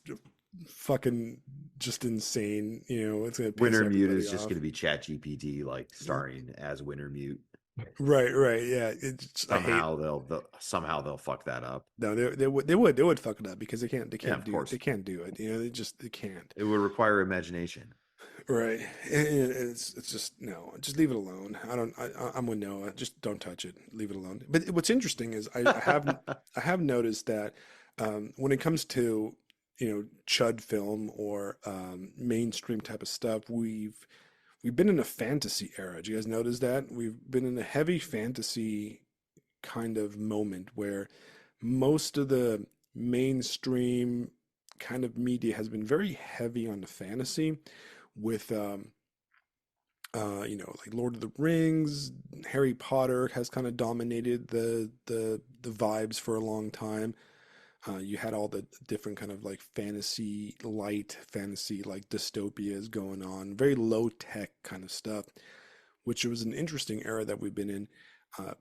fucking just insane. It's gonna piss Wintermute everybody is just going off. to be ChatGPT, like starring as Wintermute. Right, yeah. I hate. Somehow they'll fuck that up. No, they would fuck it up because they Yeah, can't of do they course. can't do it. They can't. It would require imagination. Right. It's just no, just leave it alone. I don't. I'm with Noah. Just don't touch it. Leave it alone. But what's interesting is I have noticed that when it comes to chud film or mainstream type of stuff, we've been in a fantasy era. Do you guys notice that? We've been in a heavy fantasy kind of moment where most of the mainstream kind of media has been very heavy on the fantasy with like Lord of the Rings, Harry Potter has kind of dominated the vibes for a long time. You had all the different kind of like light fantasy, like dystopias going on, very low tech kind of stuff, which was an interesting era that we've been in.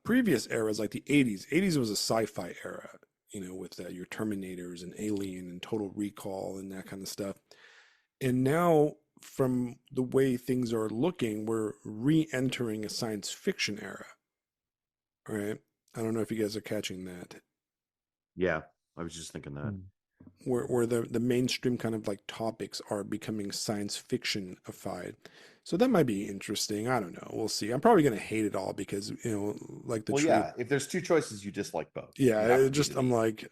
Previous eras, like the 80s, 80s was a sci-fi era, with your Terminators and Alien and Total Recall and that kind of stuff. And now, from the way things are looking, we're re-entering a science fiction era, right? I don't know if you guys are catching that. Yeah, I was just thinking that. Hmm. Where the mainstream kind of like topics are becoming science fiction-ified. So that might be interesting. I don't know. We'll see. I'm probably gonna hate it all because, like the Well, truth. yeah, if there's two choices, you dislike both. Yeah, You have it to be just the I'm mean. like,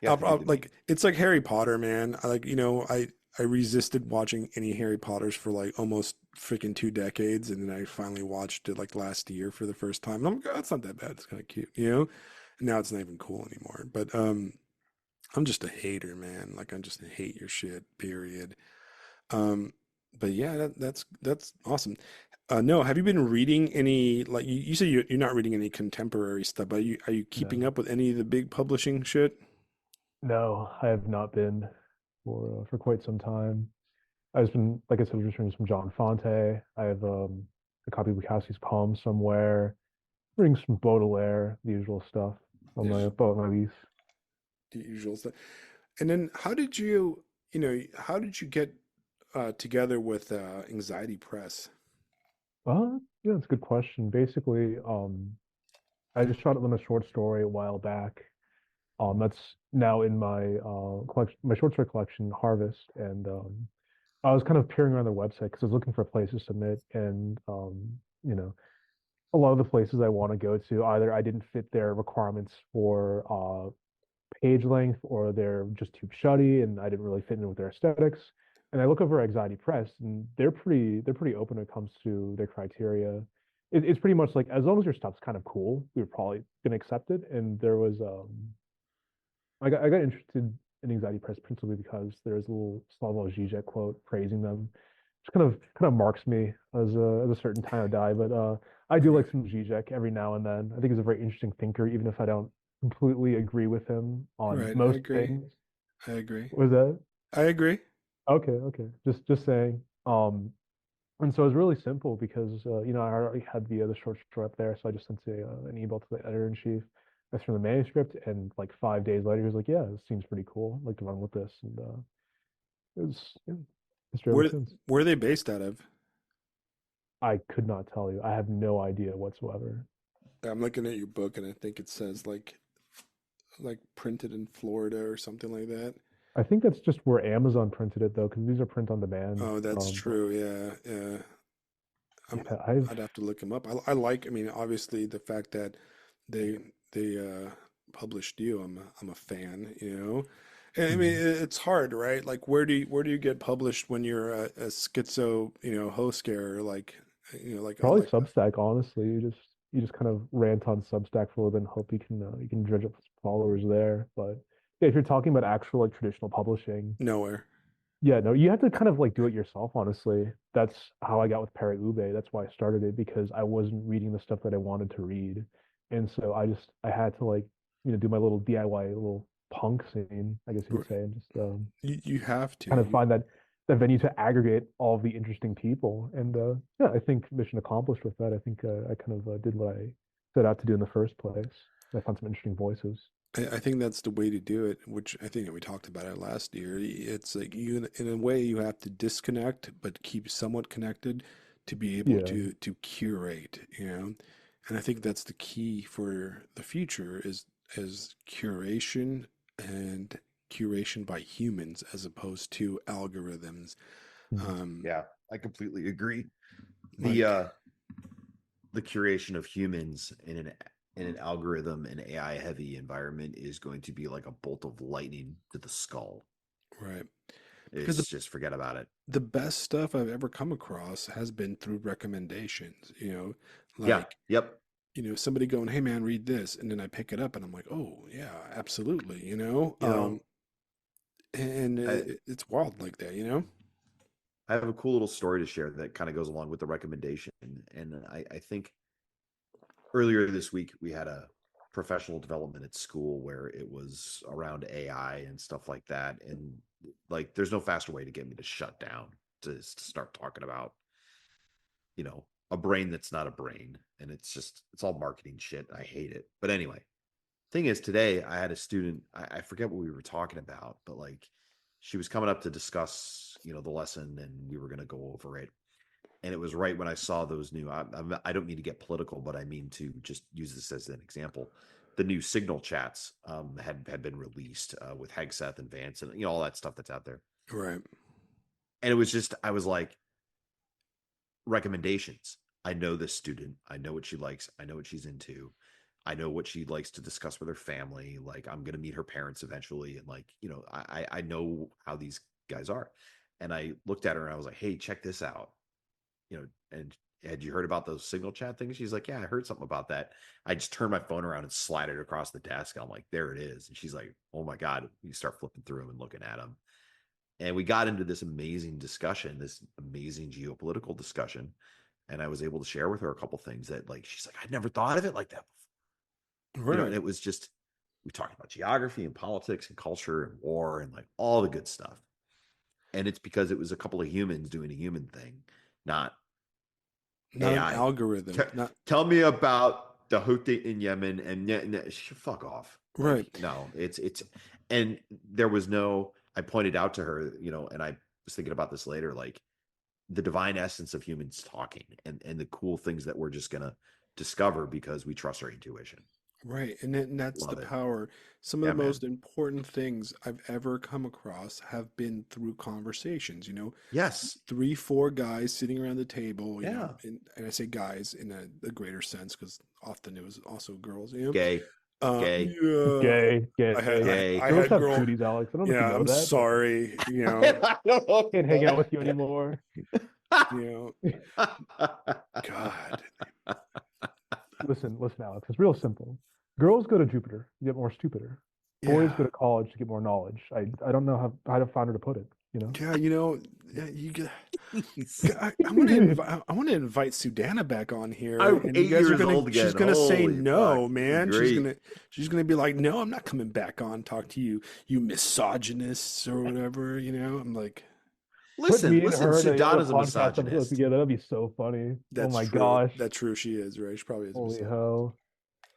You have to be the mean. like it's like Harry Potter, man. I resisted watching any Harry Potters for like almost freaking 2 decades, and then I finally watched it like last year for the first time. And I'm like, oh, it's not that bad. It's kind of cute. And now it's not even cool anymore. But I'm just a hater, man. Like I just hate your shit, period. Um, but yeah, that's awesome. No, have you been reading any like you say you're not reading any contemporary stuff, but are you keeping No. up with any of the big publishing shit? No, I have not been for quite some time. I've been, like I said, just reading some John Fonte. I have a copy of Bukowski's poems somewhere. Reading some Baudelaire, the usual stuff on Yeah, my just boat, my lease. the usual stuff. And then how did you get together with Anxiety Press? Yeah, that's a good question. Basically, I just shot them a short story a while back. That's now in my collection, my short story collection, Harvest, and I was kind of peering around their website because I was looking for a place to submit, and a lot of the places I want to go to, either I didn't fit their requirements for page length, or they're just too shutty, and I didn't really fit in with their aesthetics. And I look over Anxiety Press, and they're pretty open when it comes to their criteria. It's pretty much like, as long as your stuff's kind of cool, we're probably gonna accept it. And there was I got interested in Anxiety Press principally because there's a little Slavoj Žižek quote praising them, which kind of marks me as a certain time of die. But I do Okay. like some Žižek every now and then. I think he's a very interesting thinker, even if I don't completely agree with him on Right, I most agree. things. I agree. Was that I agree. okay? Okay, just saying. And so it was really simple because I already had the short story up there, so I just sent an email to the editor in chief. I sent him the manuscript, and like 5 days later, he was like, "Yeah, this seems pretty cool. I'd like to run with this." And it was yeah, history ever Where since. where are they based out of? I could not tell you. I have no idea whatsoever. I'm looking at your book and I think it says like printed in Florida or something like that. I think that's just where Amazon printed it though, because these are print on demand. Oh, that's But true. Yeah, yeah. I'm, yeah, I've I'd have to look them up. I mean, obviously the fact that they published you. I'm a fan. And I mean, mhm. it's hard, right? Like, where do you get published when you're a schizo, host care, like Probably Substack. Honestly, you just kind of rant on Substack for a little bit and hope you can dredge up followers there. But yeah, if you're talking about actual like traditional publishing, nowhere. Yeah, no, you have to kind of like do it yourself, honestly. That's how I got with Pere Ube. That's why I started it because I wasn't reading the stuff that I wanted to read. And so I had to like, do my little DIY little punk scene, I guess you Or could say, and just you have to. kind of find that venue to aggregate all of the interesting people. And yeah, I think mission accomplished with that. I think I kind of did what I set out to do in the first place. I found some interesting voices. I think that's the way to do it, which I think we talked about it last year. It's like you, in a way, you have to disconnect but keep somewhat connected to be able Yeah. to curate, And I think that's the key for the future is curation and curation by humans as opposed to algorithms. Mhm. Um, Yeah, I completely agree. The like uh the curation of humans in an algorithm and AI heavy environment is going to be like a bolt of lightning to the skull. right, because It's just forget about it. the best stuff I've ever come across has been through recommendations, Yeah, like yep. somebody going, "Hey man, read this," and then I pick it up and I'm like, "Oh yeah, absolutely," You know, and I it's wild like that. I have a cool little story to share that kind of goes along with the recommendation. And I think earlier this week we had a professional development at school where it was around AI and stuff like that. And like there's no faster way to get me to shut down to start talking about, a brain that's not a brain. And it's all marketing shit. I hate it. But anyway, thing is today I had a student, I forget what we were talking about, but like she was coming up to discuss, the lesson and we were going to go over it. And it was right when I saw those new, I don't mean to get political, but I mean to just use this as an example. The new signal chats had been released with Hegseth and Vance and all that stuff that's out there. Right. And it was just, I was like, recommendations. I know this student. I know what she likes. I know what she's into. I know what she likes to discuss with her family. Like I'm gonna meet her parents eventually, and like I know how these guys are. And I looked at her and I was like, "Hey, check this out." And had you heard about those signal chat things? She's like, "Yeah, I heard something about that." I just turned my phone around and slid it across the desk. I'm like, "There it is." And she's like, "Oh my god!" You start flipping through them and looking at them, and we got into this amazing discussion, this amazing geopolitical discussion. And I was able to share with her a couple things that like she's like, "I'd never thought of it like that before." And Right. it was just we talked about geography and politics and culture and war and like all the good stuff. And it's because it was a couple of humans doing a human thing, not Not an AI. algorithm. Not Tell me about the Houthi in Yemen and fuck off. right. Like, no, it's and there was no, I pointed out to her, and I was thinking about this later, like the divine essence of humans talking and the cool things that we're just gonna discover because we trust our intuition. Right. And that's the Love it. power. Some of Yeah, the man. most important things I've ever come across have been through conversations, Yes. three, four guys sitting around the table, Yeah. and I say guys in a greater sense because often it was also girls, Gay. Gay. yeah, Gay, I had, gay. I, Gay. I Girls had have girl, cooties, Alex. I don't know if you yeah, know I'm that, but sorry, I don't know. can't hang out with you anymore. you know, God, Listen, Alex. It's real simple. Girls go to Jupiter, you get more stupider. Boys yeah. go to college to get more knowledge. I don't know how to find her to put it, you know? Yeah, yeah, you get. I want to invite Sudanna back on here, I'm and you eight guys are years gonna. old She's again. gonna say Holy fuck. no, This is man. great. She's gonna be like, no, I'm not coming back on. Talk to you, you misogynists or whatever. I'm like, Put Listen, me and listen, her in a Sudana's a podcast episode misogynist. together. That'd be so funny. Oh that's my true. gosh. That's true. She is right. She probably is a Holy misogynist. hell.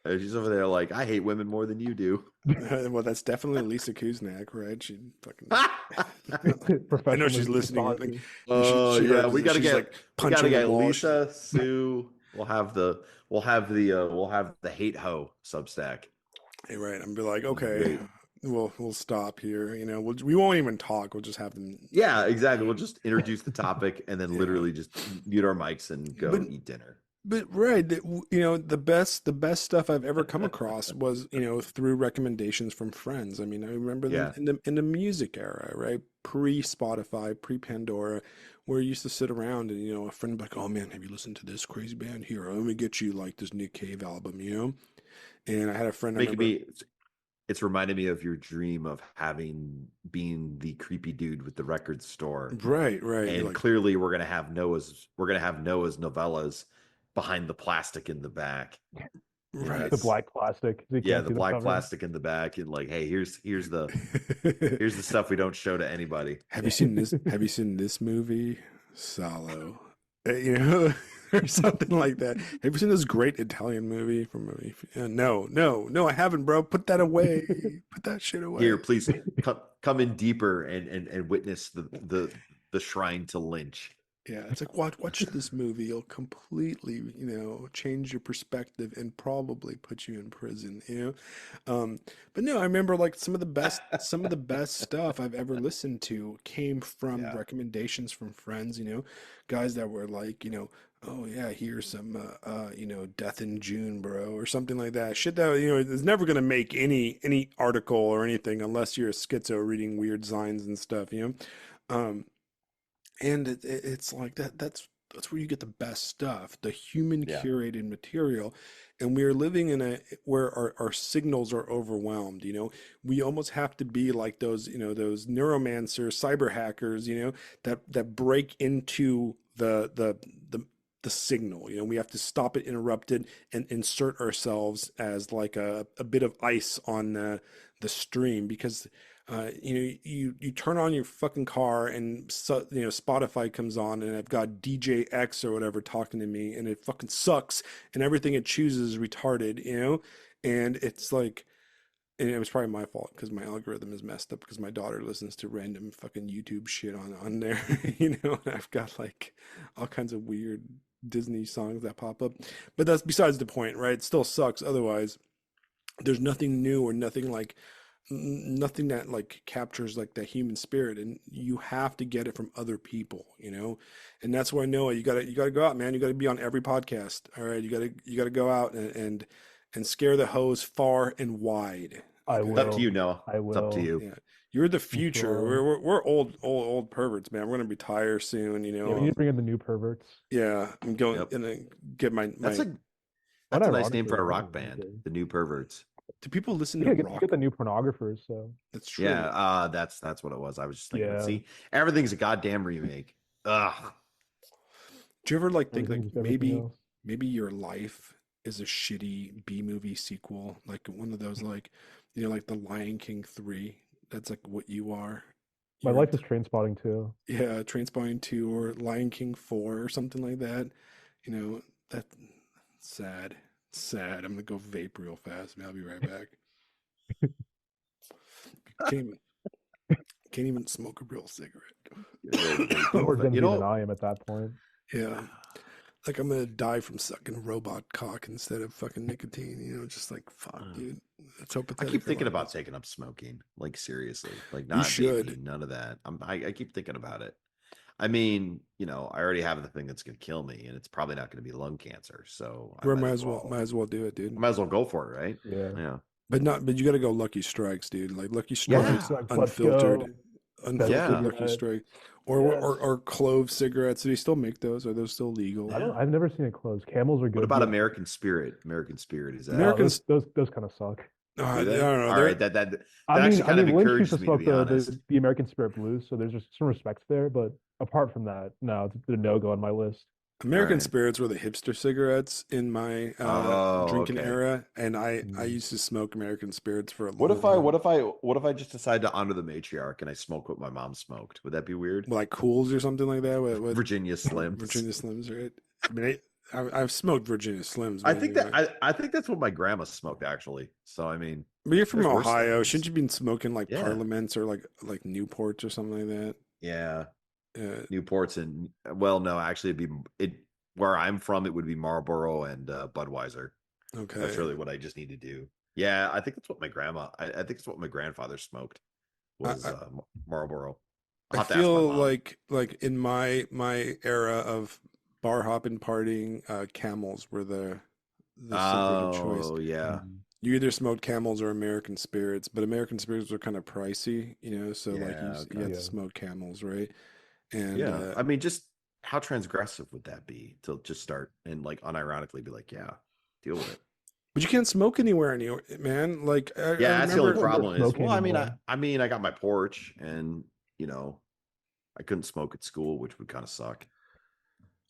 She's over there like, I hate women more than you do. Well, that's definitely Lisa Kuznak, right? She fucking. I know she's Professional listening. Like, misogyny. she Yeah, heard this. She's like we gotta punching the get wall. Lisa, Sue. We'll have the hate ho Substack. Hey, right. I'm be like, It'll be okay, great. we'll stop here. We won't even talk. We'll just have them. Yeah, exactly. We'll just introduce the topic and then Yeah, literally just mute our mics and but go eat dinner. right. The best stuff I've ever come across was through recommendations from friends. I mean, I remember them Yeah. in the music era, right? Pre Spotify, pre Pandora, where you used to sit around and a friend would be like, oh man, have you listened to this crazy band? Here, let me get you like this Nick Cave album, And I had a friend I Making remember. me it's reminded me of your dream of being the creepy dude with the record store. Right, right. You're And like, clearly we're gonna have Noah's novellas behind the plastic in the back. And right. The it's black plastic, so you yeah, can't the see the black cover. plastic in the back, and like, hey, here's the stuff we don't show to anybody. Have you seen this? Have you seen this movie, Salo? You know, or something like that. Have you seen this great Italian movie no, no, no, I haven't, bro. Put that away. Put that shit Here, away. please come in deeper and witness the shrine to Lynch. Yeah, it's like watch this movie. You'll completely, change your perspective and probably put you in prison, But no, I remember like some of the best stuff I've ever listened to came from Yeah. recommendations from friends, guys that were like, oh yeah, here's some Death in June, bro, or something like that. Shit that, is never gonna make any article or anything unless you're a schizo reading weird signs and stuff, Um, and it's like that's where you get the best stuff, the human Yeah. curated material. And we are living in a where our signals are overwhelmed. We almost have to be like those neuromancers, cyber hackers, that break into the signal. We have to stop it, interrupt it, and insert ourselves as like a bit of ice on the stream, because you turn on your fucking car and Spotify comes on and I've got DJ X or whatever talking to me and it fucking sucks and everything it chooses is retarded, and it's like, and it was probably my fault because my algorithm is messed up because my daughter listens to random fucking YouTube shit on there, and I've got like all kinds of weird Disney songs that pop up, but that's besides the point, right? It still sucks otherwise. There's nothing new or nothing like nothing that like captures like the human spirit, and you have to get it from other people, and that's why Noah, you gotta go out, man. You gotta be on every podcast. All right, you gotta go out and scare the hoes far and wide. I Okay. It's up to will. you, Noah. I It's up to will. you. Yeah, you're the I'm future. sure. We're old perverts, man. We're gonna retire soon, Yeah, we need to bring in the new perverts. yeah, I'm going Yep. gonna get That's my a that's a nice name Unironically, for a I think rock it's really band, good. the New Perverts. do people listen to Yeah, get rock? the new pornographers. So That's true. Yeah, that's what it was. I was just thinking, yeah, see, everything's a goddamn remake. Ugh. Do you ever like think like everything's just everything maybe else. maybe your life is a shitty B movie sequel, like one of those like like the Lion King 3. That's like what you are. My You're life is train spotting too. yeah, Trainspotting 2 or Lion King 4 or something like that. That sad. Sad. I'm gonna go vape real fast, man. I'll be right back. Can't even can't even smoke a real cigarette. More Gen You Z than know, I am at that point. Yeah. Like I'm gonna die from sucking robot cock instead of fucking nicotine. Just like fuck, dude. That's so I pathetic keep for a thinking lot of about us. taking up smoking, like seriously, like You not should. vaping, none of that. I keep thinking about it. I mean, I already have the thing that's going to kill me, and it's probably not going to be lung cancer. So I Or might might as as well well, might as well do it, I dude. might as well go for it, right? Yeah. Yeah, But you gotta go Lucky Strikes, dude. Like Lucky Lucky Strikes, yeah, Strike, let's unfiltered, go. Best unfiltered yeah. Lucky cigarette. Strike, Yes. or clove cigarettes. Do they still make those? Are those still legal? I don't. Yeah. I've never seen it close. Camels are What good. about Yeah. American Spirit? American Spirit is that? Oh, those Americans, those those kind of suck. Do I they? don't know. All right, They're that I mean, actually I kind of mean, Lynch used to encourages me to smoke be honest. the American Spirit Blues, so there's just some respect there. But apart from that, no, it's a no go on my list. All American right. Spirits were the hipster cigarettes in my Oh, drinking okay. era, and I Mm. used to smoke American Spirits for a What long if I what time. if I what if I just decide to honor the matriarch and I smoke what my mom smoked? Would that be weird? Like Cools or something like that. With Virginia Slims. Virginia Slims, right? I mean, I've smoked Virginia Slims, I but think that I think that's what my grandma smoked actually. So I mean, but you're from there's worse Ohio. things. Shouldn't you be smoking like Yeah. Parliaments or like Newports or something like Yeah. that? Newport's and well, no, actually it where I'm from, it would be Marlboro and Budweiser. That's Okay. really what I just need to do. Yeah, I think that's what I think it's what my grandfather smoked I, was I Marlboro. I'll I have to ask my feel mom. like in my era of bar hopping partying, Camels were the cigarette of choice. Oh yeah. Mm. You either smoked Camels or American Spirits, but American Spirits were kind of pricey, so like Yeah, you okay. had to Yeah. smoke Camels, right? And Yeah. I mean, just how transgressive would that be to just start and like unironically be like, yeah, deal with it. But you can't smoke anywhere anymore, man. Like I Yeah, that's the only remember. Can't go problem is, smoking well, I mean, anymore. I got my porch, and you know, I couldn't smoke at school, which would kind of suck.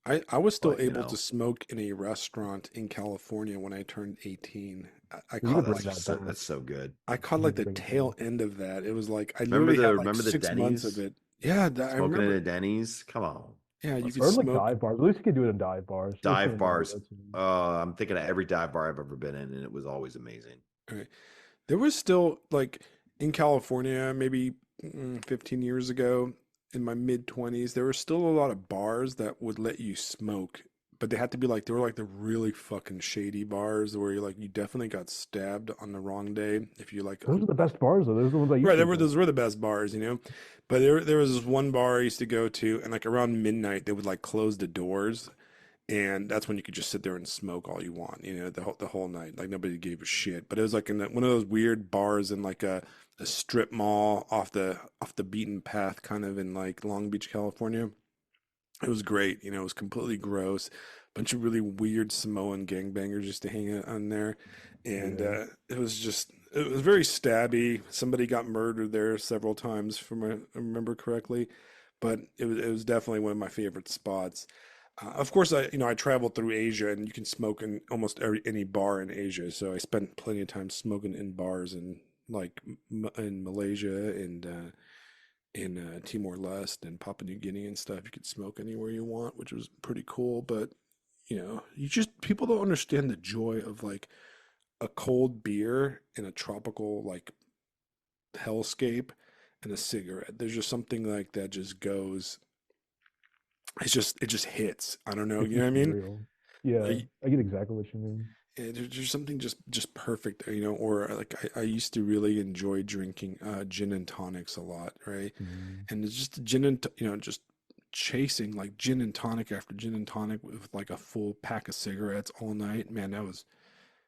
I was still But able to smoke in a restaurant in California when I turned 18. I You oh, could caught bring like that back. that's so good. I caught You like could the bring it tail back. end of that. It was like I literally had like Remember the 6 months of Denny's? it. Yeah, I Smoking in remember. a Denny's? Come on. Yeah, you Let's could Or in go. like smoke. dive bars. At least you could do it in dive bars. There's Dive something to bars. it. I'm thinking of every dive bar I've ever been in, and it was always amazing. Right. There was still like in California, maybe 15 years ago, in my mid 20s, there were still a lot of bars that would let you smoke, but they had to be like they were like the really fucking shady bars where you definitely got stabbed on the wrong day if you like Those are the best bars though. Those are the ones I right, used they to were go. those were the best bars, you know. But there was this one bar I used to go to, and like around midnight they would like close the doors, and that's when you could just sit there and smoke all you want, you know, the whole night. Like nobody gave a shit. But it was like in one of those weird bars in like a strip mall off the beaten path, kind of in like Long Beach, California. It was great, you know. It was completely gross. Bunch of really weird Samoan gangbangers used to hang out on there, and Yeah. it was very stabby. Somebody got murdered there several times, from I remember correctly, but it was definitely one of my favorite spots. Of course, I traveled through Asia, and you can smoke in almost any bar in Asia. So I spent plenty of time smoking in bars in like in Malaysia and in Timor Leste and Papua New Guinea and stuff. You could smoke anywhere you want, which was pretty cool. But you just people don't understand the joy of like a cold beer in a tropical like hellscape and a cigarette. There's just something like that just goes. It just hits. I don't know. It's You know just what I mean? surreal. Yeah, Like, I get exactly what you mean. there's something just perfect, or like I used to really enjoy drinking gin and tonics a lot, right? Mm. And it's just just chasing like gin and tonic after gin and tonic with like a full pack of cigarettes all night. Man, that was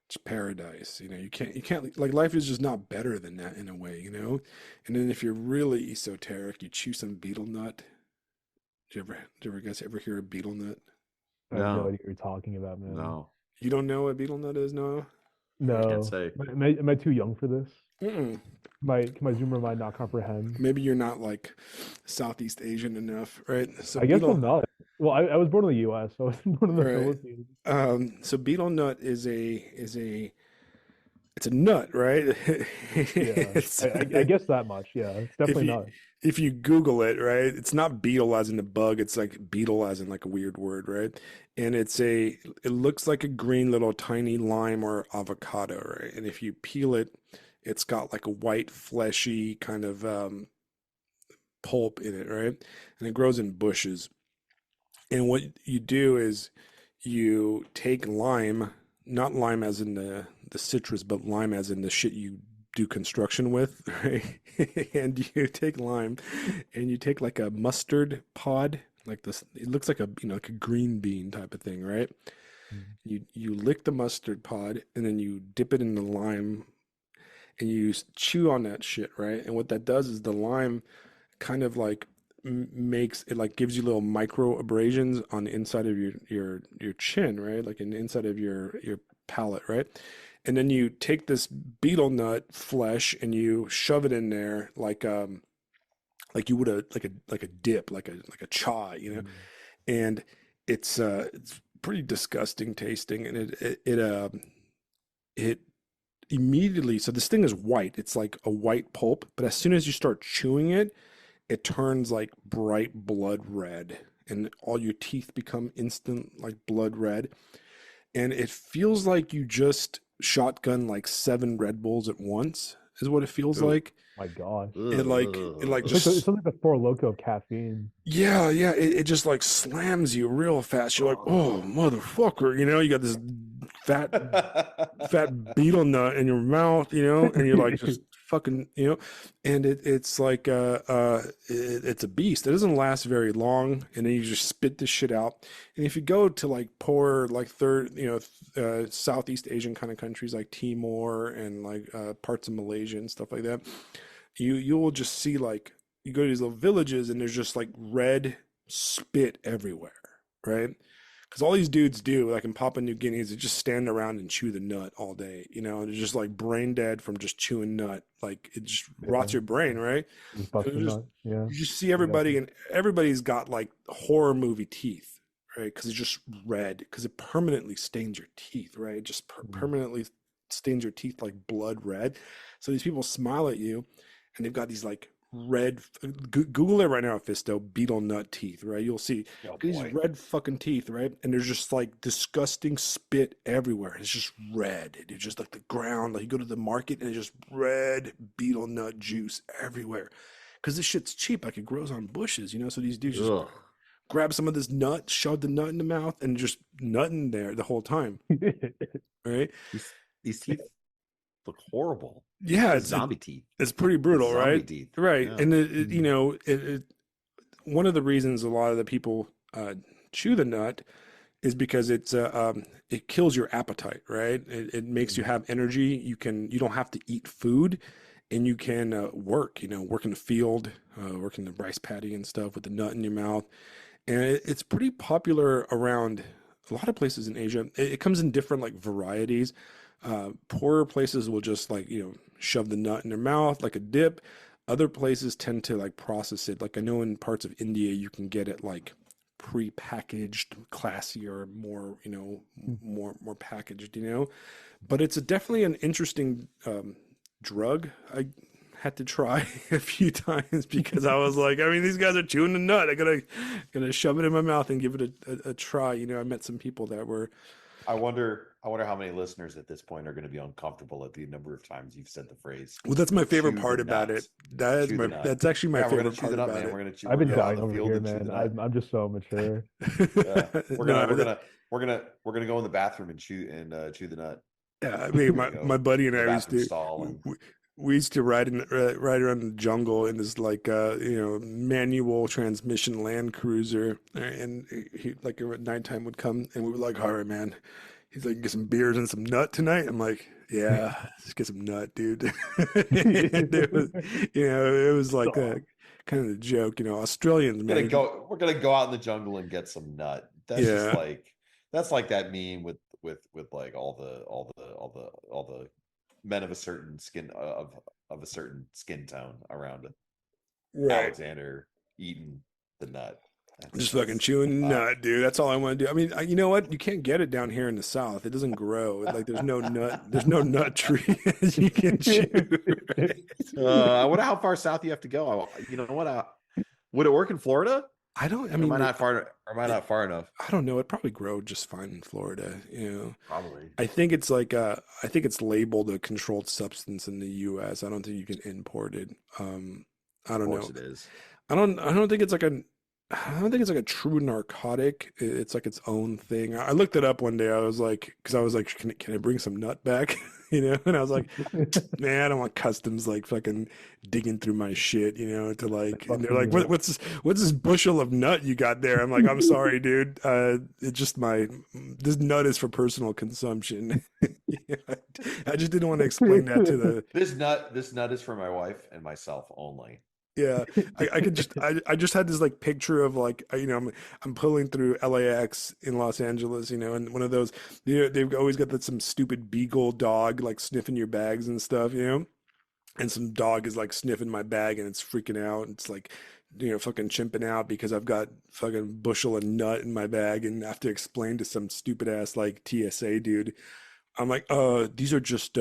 just paradise. You can't like life is just not better than that in a way, you know? And then if you're really esoteric, you chew some betel nut. Did you ever guys ever hear of betel nut? I have no No, idea what you're talking about, man. no, You don't know what betel nut is, no? can't No. say. Am I too young for this? Mm-mm. Can my Zoomer mind not comprehend? Maybe you're not like Southeast Asian enough, right? So I guess I'm betel, not. Well, I was born in the US, so I wasn't born in the right? Philippines. So betel nut it's a nut, right? Yeah. It's I guess that much. Yeah. It's if definitely you not. if you Google it, right, it's not beetle as in the bug. It's like beetle as in like a weird word, right? And it looks like a green little tiny lime or avocado, right? And if you peel it, it's got like a white fleshy kind of pulp in it, right? And it grows in bushes. And what you do is you take lime, not lime as in the citrus, but lime as in the shit you do construction with, right? And you take lime and you take like a mustard pod, like this, it looks like like a green bean type of thing, right? Mm. You lick the mustard pod and then you dip it in the lime and you chew on that shit, right? And what that does is the lime kind of like makes it like gives you little micro abrasions on the inside of your chin, right? Like in the inside of your palate, right? And then you take this betel nut flesh and you shove it in there like you would a dip, like a chaw, Mm. and it's pretty disgusting tasting, and it immediately, so this thing is white, it's like a white pulp, but as soon as you start chewing it, it turns like bright blood red, and all your teeth become instant like blood red, and it feels like you just shotgun like 7 Red Bulls at once is what it feels Ooh. like. My gosh. It like It's just like the Four Loco of caffeine. yeah, it just like slams you real fast. You're like, oh motherfucker, you got this fat fat beetle nut in your mouth, and you're like just fucking, and it's like it's a beast. It doesn't last very long, and then you just spit this shit out. And if you go to like poor like Southeast Asian kind of countries like Timor and like parts of Malaysia and stuff like that, you will just see like you go to these little villages and there's just like red spit everywhere, right? Because all these dudes do, like in Papua New Guinea, is they just stand around and chew the nut all day. They're just like brain dead from just chewing nut. Like it just rots Yeah. your brain, right? Just And busting nut. Yeah. you just see everybody, Exactly. and everybody's got like horror movie teeth, right? Because it's just red, because it permanently stains your teeth, right? It just Mhm. permanently stains your teeth like blood red. So these people smile at you, and they've got these like red. Google it right now, Phisto. Betel nut teeth, right? You'll see Oh these boy. red fucking teeth, right? And there's just like disgusting spit everywhere. It's just red. It's just like the ground. Like you go to the market and it's just red betel nut juice everywhere. Because this shit's cheap. Like it grows on bushes, So these dudes just Ugh. grab some of this nut, shove the nut in the mouth, and just nutting there the whole time, right? These these teeth look horrible. They're Yeah, kind of zombie teeth. it's pretty Like brutal, zombie right? teeth. Right. Yeah. And Mhm. one of the reasons a lot of the people chew the nut is because it kills your appetite, right? It makes you Mhm. have energy. You don't have to eat food, and you can work. Work in the field, work in the rice paddy and stuff with the nut in your mouth. And it's pretty popular around a lot of places in Asia. It comes in different like varieties. Poorer places will just like shove the nut in their mouth like a dip. Other places tend to like process it. Like I know in parts of India you can get it like pre-packaged, classier, more more packaged. But it's definitely an interesting drug. I had to try a few times because I was like, I mean, these guys are chewing the nut. I gotta shove it in my mouth and give it a try. I met some people that were. I wonder how many listeners at this point are going to be uncomfortable at the number of times you've said the phrase Well, that's my favorite chew the part about nut. it. That is Chew the my. nut. That's actually my Yeah, we're gonna favorite chew the part nut, about man. it. I've We're been gonna go Yeah. out dying in the over field here, and chew the man. nut. I'm just so mature. Yeah. We're gonna No, we're gonna we're gonna go in the bathroom and chew the nut. yeah, I mean, We're gonna my go buddy and to the I used bathroom to stall and we used to ride around the jungle in this like manual transmission Land Cruiser, and he like at nighttime would come and we were like, all right, man. He's like, get some beers and some nut tonight. I'm like, yeah, let's get some nut, dude. And it was, it was like a Stop. kind of a joke, Australians, man. we're gonna go out in the jungle and get some nut. Yeah, That's like that meme with like all the men of a certain skin of a certain skin tone around right. Alexander eating the nut. Just fucking That's chewing nut, dude. That's all I want to do. I mean, you know what? You can't get it down here in the South. It doesn't grow. Like there's no nut tree you can chew. Right? I wonder how far south you have to go. You know what? Would it work in Florida? I don't. I Or am mean, I not far? Or am I it, not far enough? I don't know. It probably grow just fine in Florida. Probably. I think it's like I think it's labeled a controlled substance in the U.S. I don't think you can import it. I Of don't course know. it is. I don't think it's like a I don't think it's like a true narcotic. It's like its own thing. I looked it up one day. I was like, because I was like, can I bring some nut back? And I was like, man, I don't want customs like fucking digging through my shit, to like, and they're Busting like, your nut. what's this bushel of nut you got there? I'm like, I'm sorry, dude. It's just this nut is for personal consumption. Yeah, I just didn't want to explain that to the. This nut is for my wife and myself only. Yeah, I could just I just had this like picture of like I'm pulling through LAX in Los Angeles, and one of those they've always got that some stupid beagle dog like sniffing your bags and stuff, and some dog is like sniffing my bag and it's freaking out. It's like fucking chimping out because I've got fucking bushel of nut in my bag and have to explain to some stupid ass like TSA dude. I'm like, these are just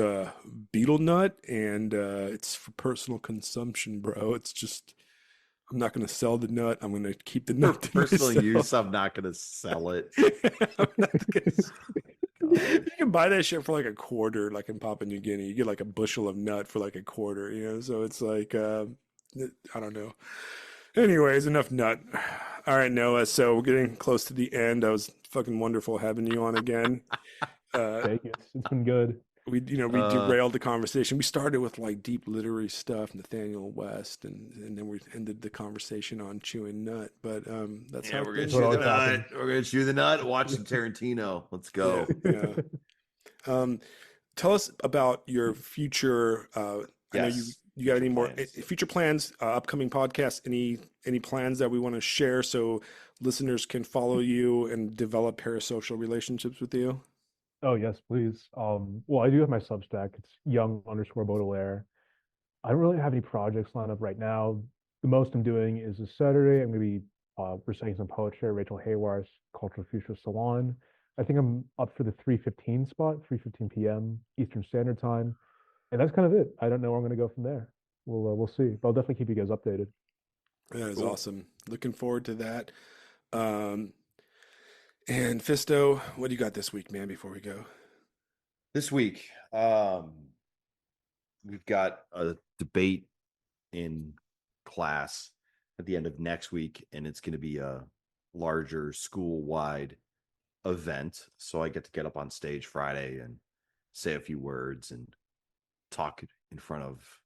betel nut and it's for personal consumption, bro. It's just I'm not gonna sell the nut. I'm gonna keep the For nut to personal myself. use, I'm not going to sell it. I'm not gonna God. You can buy that shit for like a quarter, like in Papua New Guinea. You get like a bushel of nut for like a quarter, So it's like, I don't know. Anyways, enough nut. All right, Noah. So we're getting close to the end. I was fucking wonderful having you on again. Uh, Vegas. It's been good. we Uh, derailed the conversation. We started with like deep literary stuff, Nathaniel West, and then we ended the conversation on chewing nut. But that's yeah, how we're going to That's things what chew the always go. nut. happens. We're going to chew the nut. Watch some Tarantino. Let's Yeah, go. yeah. Um, Tell us about your future. I know Yes. you got Future any more plans. future plans, upcoming podcasts, any plans that we want to share? So listeners can follow you and develop parasocial relationships with you? Oh yes, please. Well, I do have my Substack. It's young_Baudelaire. I don't really have any projects lined up right now. The most I'm doing is this Saturday. I'm going to be reciting some poetry at Rachel Haywarth's Cultural Future Salon. I think I'm up for the 3:15 spot, 3:15 p.m. Eastern Standard Time, and that's kind of it. I don't know where I'm going to go from there. We'll see, but I'll definitely keep you guys updated. That is Cool. awesome. Looking forward to that. Um, and Fisto, what do you got this week, man, before we go? This week, we've got a debate in class at the end of next week, and it's going to be a larger school-wide event. So I get to get up on stage Friday and say a few words and talk in front of,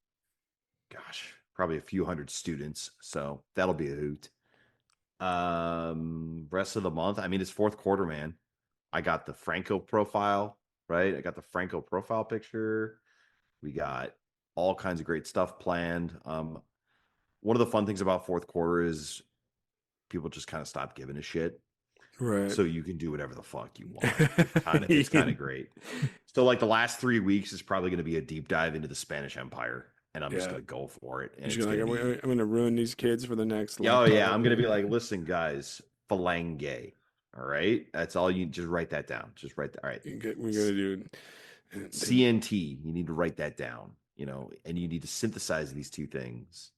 gosh, probably a few hundred students. So that'll be a hoot. Rest of the month, I mean, it's fourth quarter, man. I got the Franco profile, right? I got the Franco profile picture. We got all kinds of great stuff planned. One of the fun things about fourth quarter is people just kind of stop giving a shit. Right. So you can do whatever the fuck you want. It's kind of great. So like the last 3 weeks is probably going to be a deep dive into the Spanish Empire, and I'm just Yeah. going to go for it. And Just it's like, going to I'm going to ruin these kids for the next oh yeah, laptop. I'm going to be like, listen, guys, phalange. All right, that's all you just write that down. Just write that. All right, We're going to do CNT. You need to write that down. And you need to synthesize these two things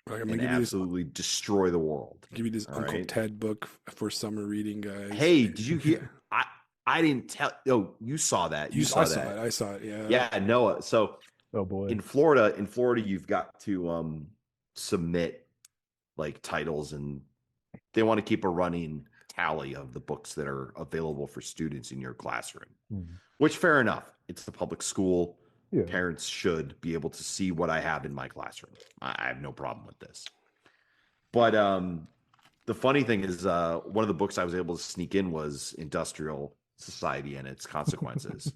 like, I'm and gonna give you this, absolutely destroy the world. give you this All Uncle right? Ted book for summer reading, guys. Hey, did you hear? I didn't tell. Oh, you saw that. You saw I that. saw it. I saw it. Yeah. Yeah, Noah. So Oh boy. in Florida, you've got to submit like titles, and they want to keep a running tally of the books that are available for students in your classroom. Which, fair enough. It's the public school. Yeah. Parents should be able to see what I have in my classroom. I have no problem with this. But the funny thing is, one of the books I was able to sneak in was Industrial Society and Its Consequences,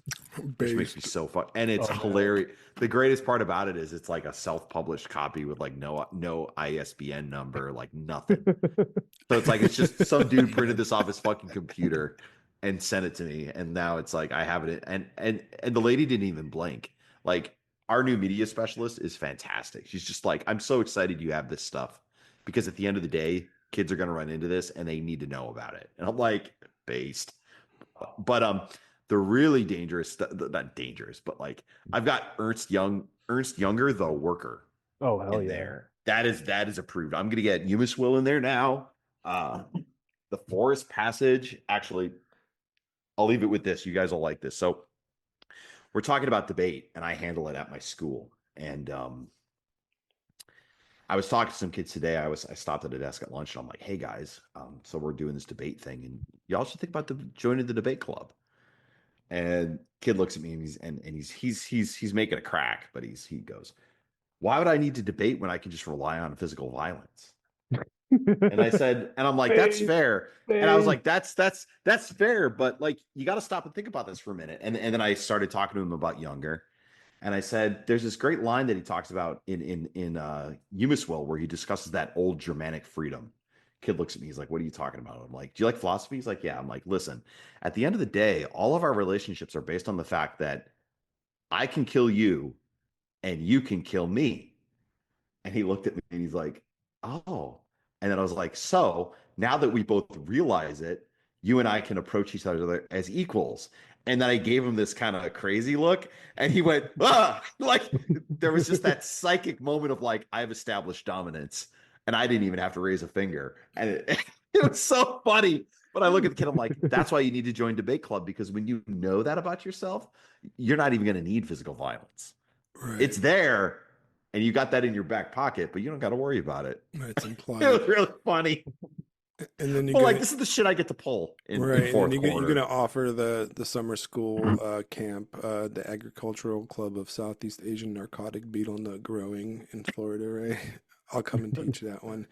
which makes me so fun. And it's hilarious. The greatest part about it is it's like a self-published copy with like no ISBN number, like nothing. So it's like it's just some dude printed this off his fucking computer and sent it to me, and now it's like I have it. And the lady didn't even blink. Like, our new media specialist is fantastic. She's just like, I'm so excited you have this stuff, because at the end of the day, kids are going to run into this and they need to know about it. And I'm like, based. But the really dangerous, not dangerous, but like I've got Ernst Younger, The Worker. Oh hell in yeah. there. That is approved. I'm going to get Umiswill in there now. The Forest Passage. Actually, I'll leave it with this. You guys will like this. So we're talking about debate, and I handle it at my school. And I was talking to some kids today. I stopped at a desk at lunch, and I'm like, "Hey guys, so we're doing this debate thing, and y'all should think about joining the debate club." And kid looks at me, and he's making a crack, but he goes, "Why would I need to debate when I can just rely on physical violence?" And I said, and I'm like, "That's fair." And I was like, that's fair, but like, you got to stop and think about this for a minute. And then I started talking to him about Younger. And I said, there's this great line that he talks about in Umiswill, where he discusses that old Germanic freedom. Kid looks at me. He's like, "What are you talking about?" I'm like, "Do you like philosophy?" He's like, "Yeah." I'm like, "Listen, at the end of the day, all of our relationships are based on the fact that I can kill you and you can kill me." And he looked at me and he's like, "Oh." And then I was like, "So now that we both realize it, you and I can approach each other as equals." And then I gave him this kind of crazy look, and he went, "Ah!" Like, there was just that psychic moment of like, I've established dominance, and I didn't even have to raise a finger. And it was so funny. But I look at the kid, I'm like, that's why you need to join debate club, because when you know that about yourself, you're not even going to need physical violence. Right. It's there, and you got that in your back pocket, but you don't got to worry about it. It's implied. It was really funny. And then like, this is the shit I get to pull in fourth quarter. You're going to offer the summer school camp, the Agricultural Club of Southeast Asian Narcotic Betel Nut Growing in Florida, right? I'll come and teach that one.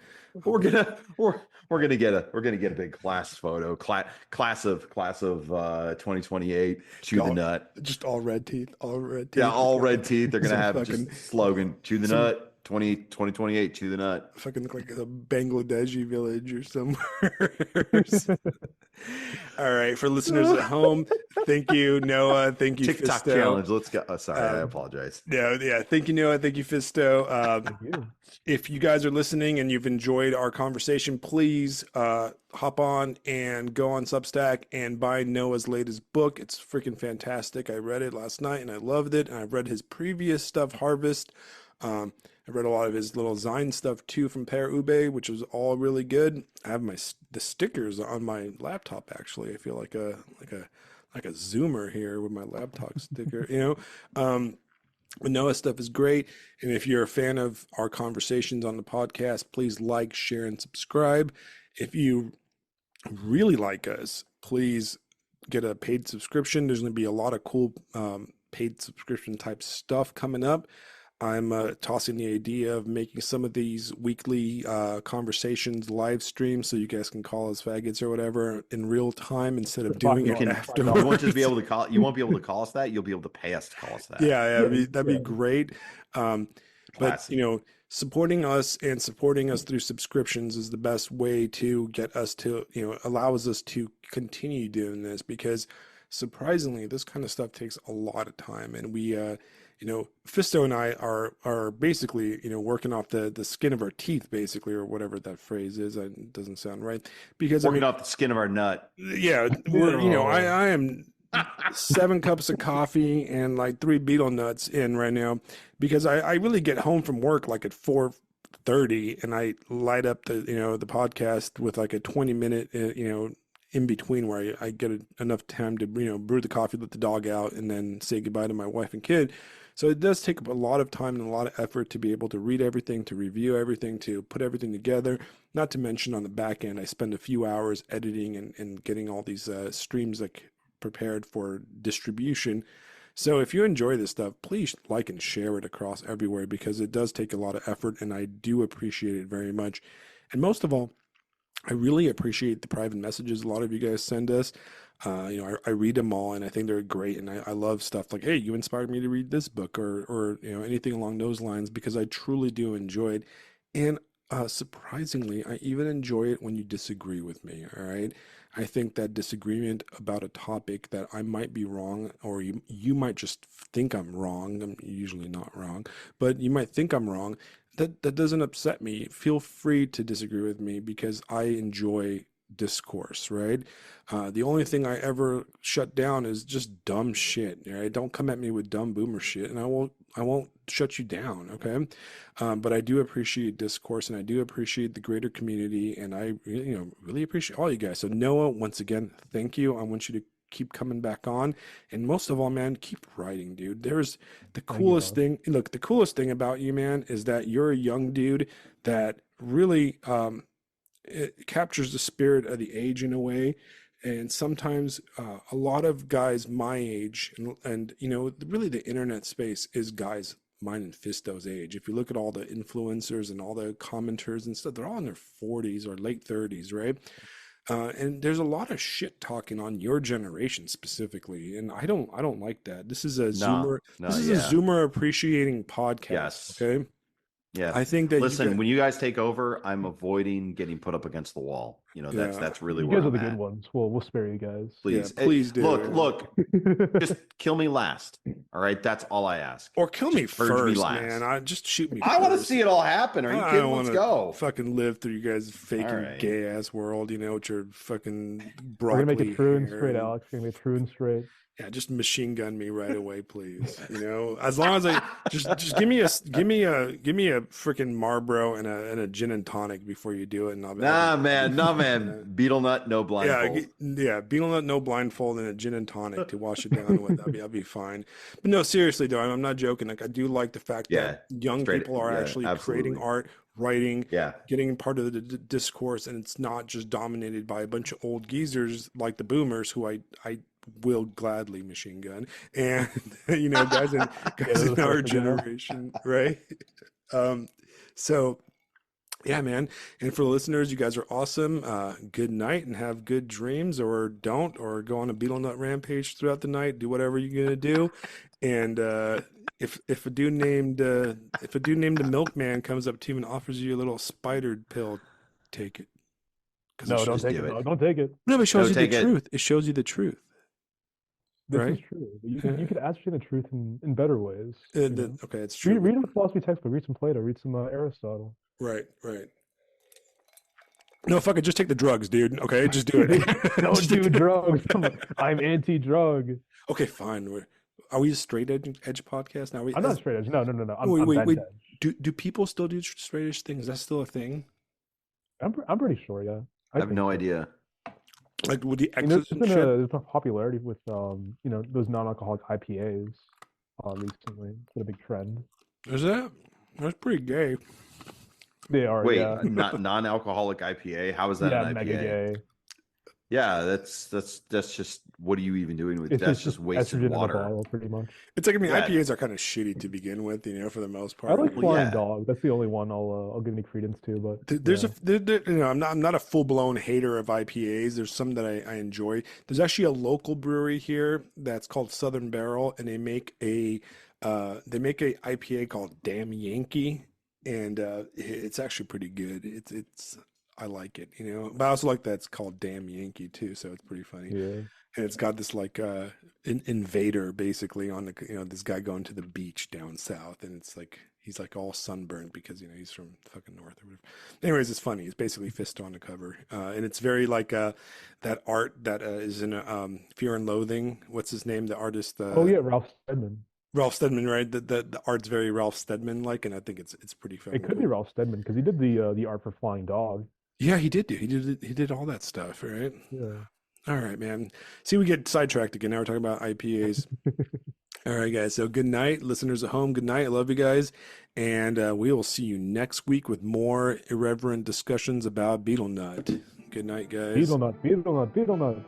We're gonna get a big class photo, class of 2028. Chew the nut. Just all red teeth, all red teeth. Yeah, all red teeth. They're gonna have just slogan: "Chew the nut." 2028, chew the nut. Fucking look like a Bangladeshi village or somewhere. All right, for listeners at home, thank you, Noah. Thank you, TikTok Fisto. challenge. Let's go. Oh, sorry, I apologize. Yeah. Thank you, Noah. Thank you, Fisto. Thank you. If you guys are listening and you've enjoyed our conversation, please hop on and go on Substack and buy Noah's latest book. It's freaking fantastic. I read it last night and I loved it. And I've read his previous stuff, Harvest. I read a lot of his little Zine stuff too from Per Ube, which was all really good. I have the stickers on my laptop actually. I feel like a zoomer here with my laptop sticker, But Noah stuff is great. And if you're a fan of our conversations on the podcast, please like, share, and subscribe. If you really like us, please get a paid subscription. There's going to be a lot of cool paid subscription type stuff coming up. I'm tossing the idea of making some of these weekly conversations live stream so you guys can call us faggots or whatever in real time instead of doing it afterwards. You won't just be able to call. You won't be able to call us that. You'll be able to pay us to call us that. Yeah, that'd be great. But supporting us and supporting us through subscriptions is the best way to get us to, allows us to continue doing this, because surprisingly, this kind of stuff takes a lot of time, and we, Fisto and I are basically, working off the skin of our teeth, basically, or whatever that phrase is. It doesn't sound right, because working off the skin of our nut. Yeah, I am 7 cups of coffee and like 3 betel nuts in right now, because I really get home from work like at 4:30, and I light up the podcast with like a 20-minute in between where I get enough time to brew the coffee, let the dog out, and then say goodbye to my wife and kid. So it does take up a lot of time and a lot of effort to be able to read everything, to review everything, to put everything together. Not to mention on the back end, I spend a few hours editing and getting all these streams like prepared for distribution. So if you enjoy this stuff, please like and share it across everywhere, because it does take a lot of effort, and I do appreciate it very much. And most of all, I really appreciate the private messages a lot of you guys send us. I read them all, and I think they're great. And I love stuff like, hey, you inspired me to read this book, or anything along those lines, because I truly do enjoy it. And surprisingly, I even enjoy it when you disagree with me. All right. I think that disagreement about a topic that I might be wrong, or you might just think I'm wrong. I'm usually not wrong, but you might think I'm wrong. That doesn't upset me. Feel free to disagree with me, because I enjoy discourse, right? The only thing I ever shut down is just dumb shit. Right? Don't come at me with dumb boomer shit, and I won't shut you down. Okay. But I do appreciate discourse, and I do appreciate the greater community, and I really appreciate all you guys. So Noah, once again, thank you. I want you to keep coming back on, and most of all, man, keep writing, dude. There's the coolest thing. Look, the coolest thing about you, man, is that you're a young dude that really it captures the spirit of the age in a way. And sometimes a lot of guys my age, and really the internet space is guys mine and Fisto's age. If you look at all the influencers and all the commenters and stuff, they're all in their 40s or late 30s, right? And there's a lot of shit talking on your generation specifically, and I don't like that. This is a Zoomer. This is a Zoomer appreciating podcast. Yes. Okay. Yeah, I think that when you guys take over, I'm avoiding getting put up against the wall. That's really where you guys I'm are the at. good ones. We'll spare you guys. Please, please do. Look, just kill me last. All right, that's all I ask. Or kill me first, me last. man. I just shoot me. I want to see it all happen. Are you kidding? Let's go. Fucking live through you guys' faking gay ass world. With your fucking broccoli. We're gonna make it true and straight, Alex. We're gonna make it true and straight. Yeah, just machine gun me right away, please. As long as I just give me a freaking Marlboro and a gin and tonic before you do it, and I'll be man. Betel Nut, no blindfold. Yeah, Betel Nut, no blindfold, and a gin and tonic to wash it down with. I'll be fine. But no, seriously though, I'm not joking. Like, I do like the fact that young people are actually creating art, writing, getting part of the discourse, and it's not just dominated by a bunch of old geezers like the boomers who I will gladly machine gun, and guys in our generation, right? So Yeah, man. And for the listeners, you guys are awesome. Good night and have good dreams, or don't, or go on a beetle nut rampage throughout the night. Do whatever you're gonna do. And if a dude named the Milkman comes up to you and offers you a little spider pill, take it because it No, don't shows. Just take do it, it. dog. Don't take it. No, but it No, shows you the take it. truth. It shows you the truth, This is right? true. You could ascertain the truth in better ways. Okay, it's Read, true. read a philosophy textbook, read some Plato, read some Aristotle. Right, right. No, fuck it. Just take the drugs, dude. Okay, just do it. Don't Just do take drugs. I'm anti-drug. Okay, fine. Are we a straight edge podcast now? I'm not straight edge. No. I'm, Wait, I'm wait, bent wait. edge. Do people still do straight edge things? Is that still a thing? I'm pretty sure, yeah. I have think no so. idea. Like with the I mean, there's X's and been shit? there's been popularity with those non-alcoholic IPAs recently. It's been a big trend. Is that? That's pretty gay. They are, Wait, yeah. not non-alcoholic IPA. How is that Yeah, an mega IPA? gay. Yeah, that's just what are you even doing with It's that's just just wasted estrogen in a water. bottle, pretty much. It's like, I mean, Yeah. IPAs are kind of shitty to begin with, for the most I part. like Well, Flying yeah. Dog. That's the only one I'll give any credence to. But There's yeah. I'm not a full blown hater of IPAs. There's some that I enjoy. There's actually a local brewery here that's called Southern Barrel, and they make a IPA called Damn Yankee, and it's actually pretty good. It's I like it, but I also like that it's called Damn Yankee too, so it's pretty funny. Yeah. And it's got this like invader basically on the this guy going to the beach down south, and it's like he's like all sunburned because he's from fucking north or whatever. Anyways, it's funny. It's basically Phisto on the cover, and it's very like that art that is in Fear and Loathing. What's his name? The artist. Oh yeah, Ralph Steadman. Ralph Steadman, right? The art's very Ralph Steadman like, and I think it's pretty It fucking could be cool. Ralph Steadman because he did the art for Flying Dog. Yeah, he did all that stuff, right? Yeah. All right, man. See, we get sidetracked again. Now we're talking about IPAs. All right, guys. So good night, listeners at home. Good night. I love you guys. And we will see you next week with more irreverent discussions about Betel Nut. Good night, guys. Betel Nut, Betel Nut, Betel Nut.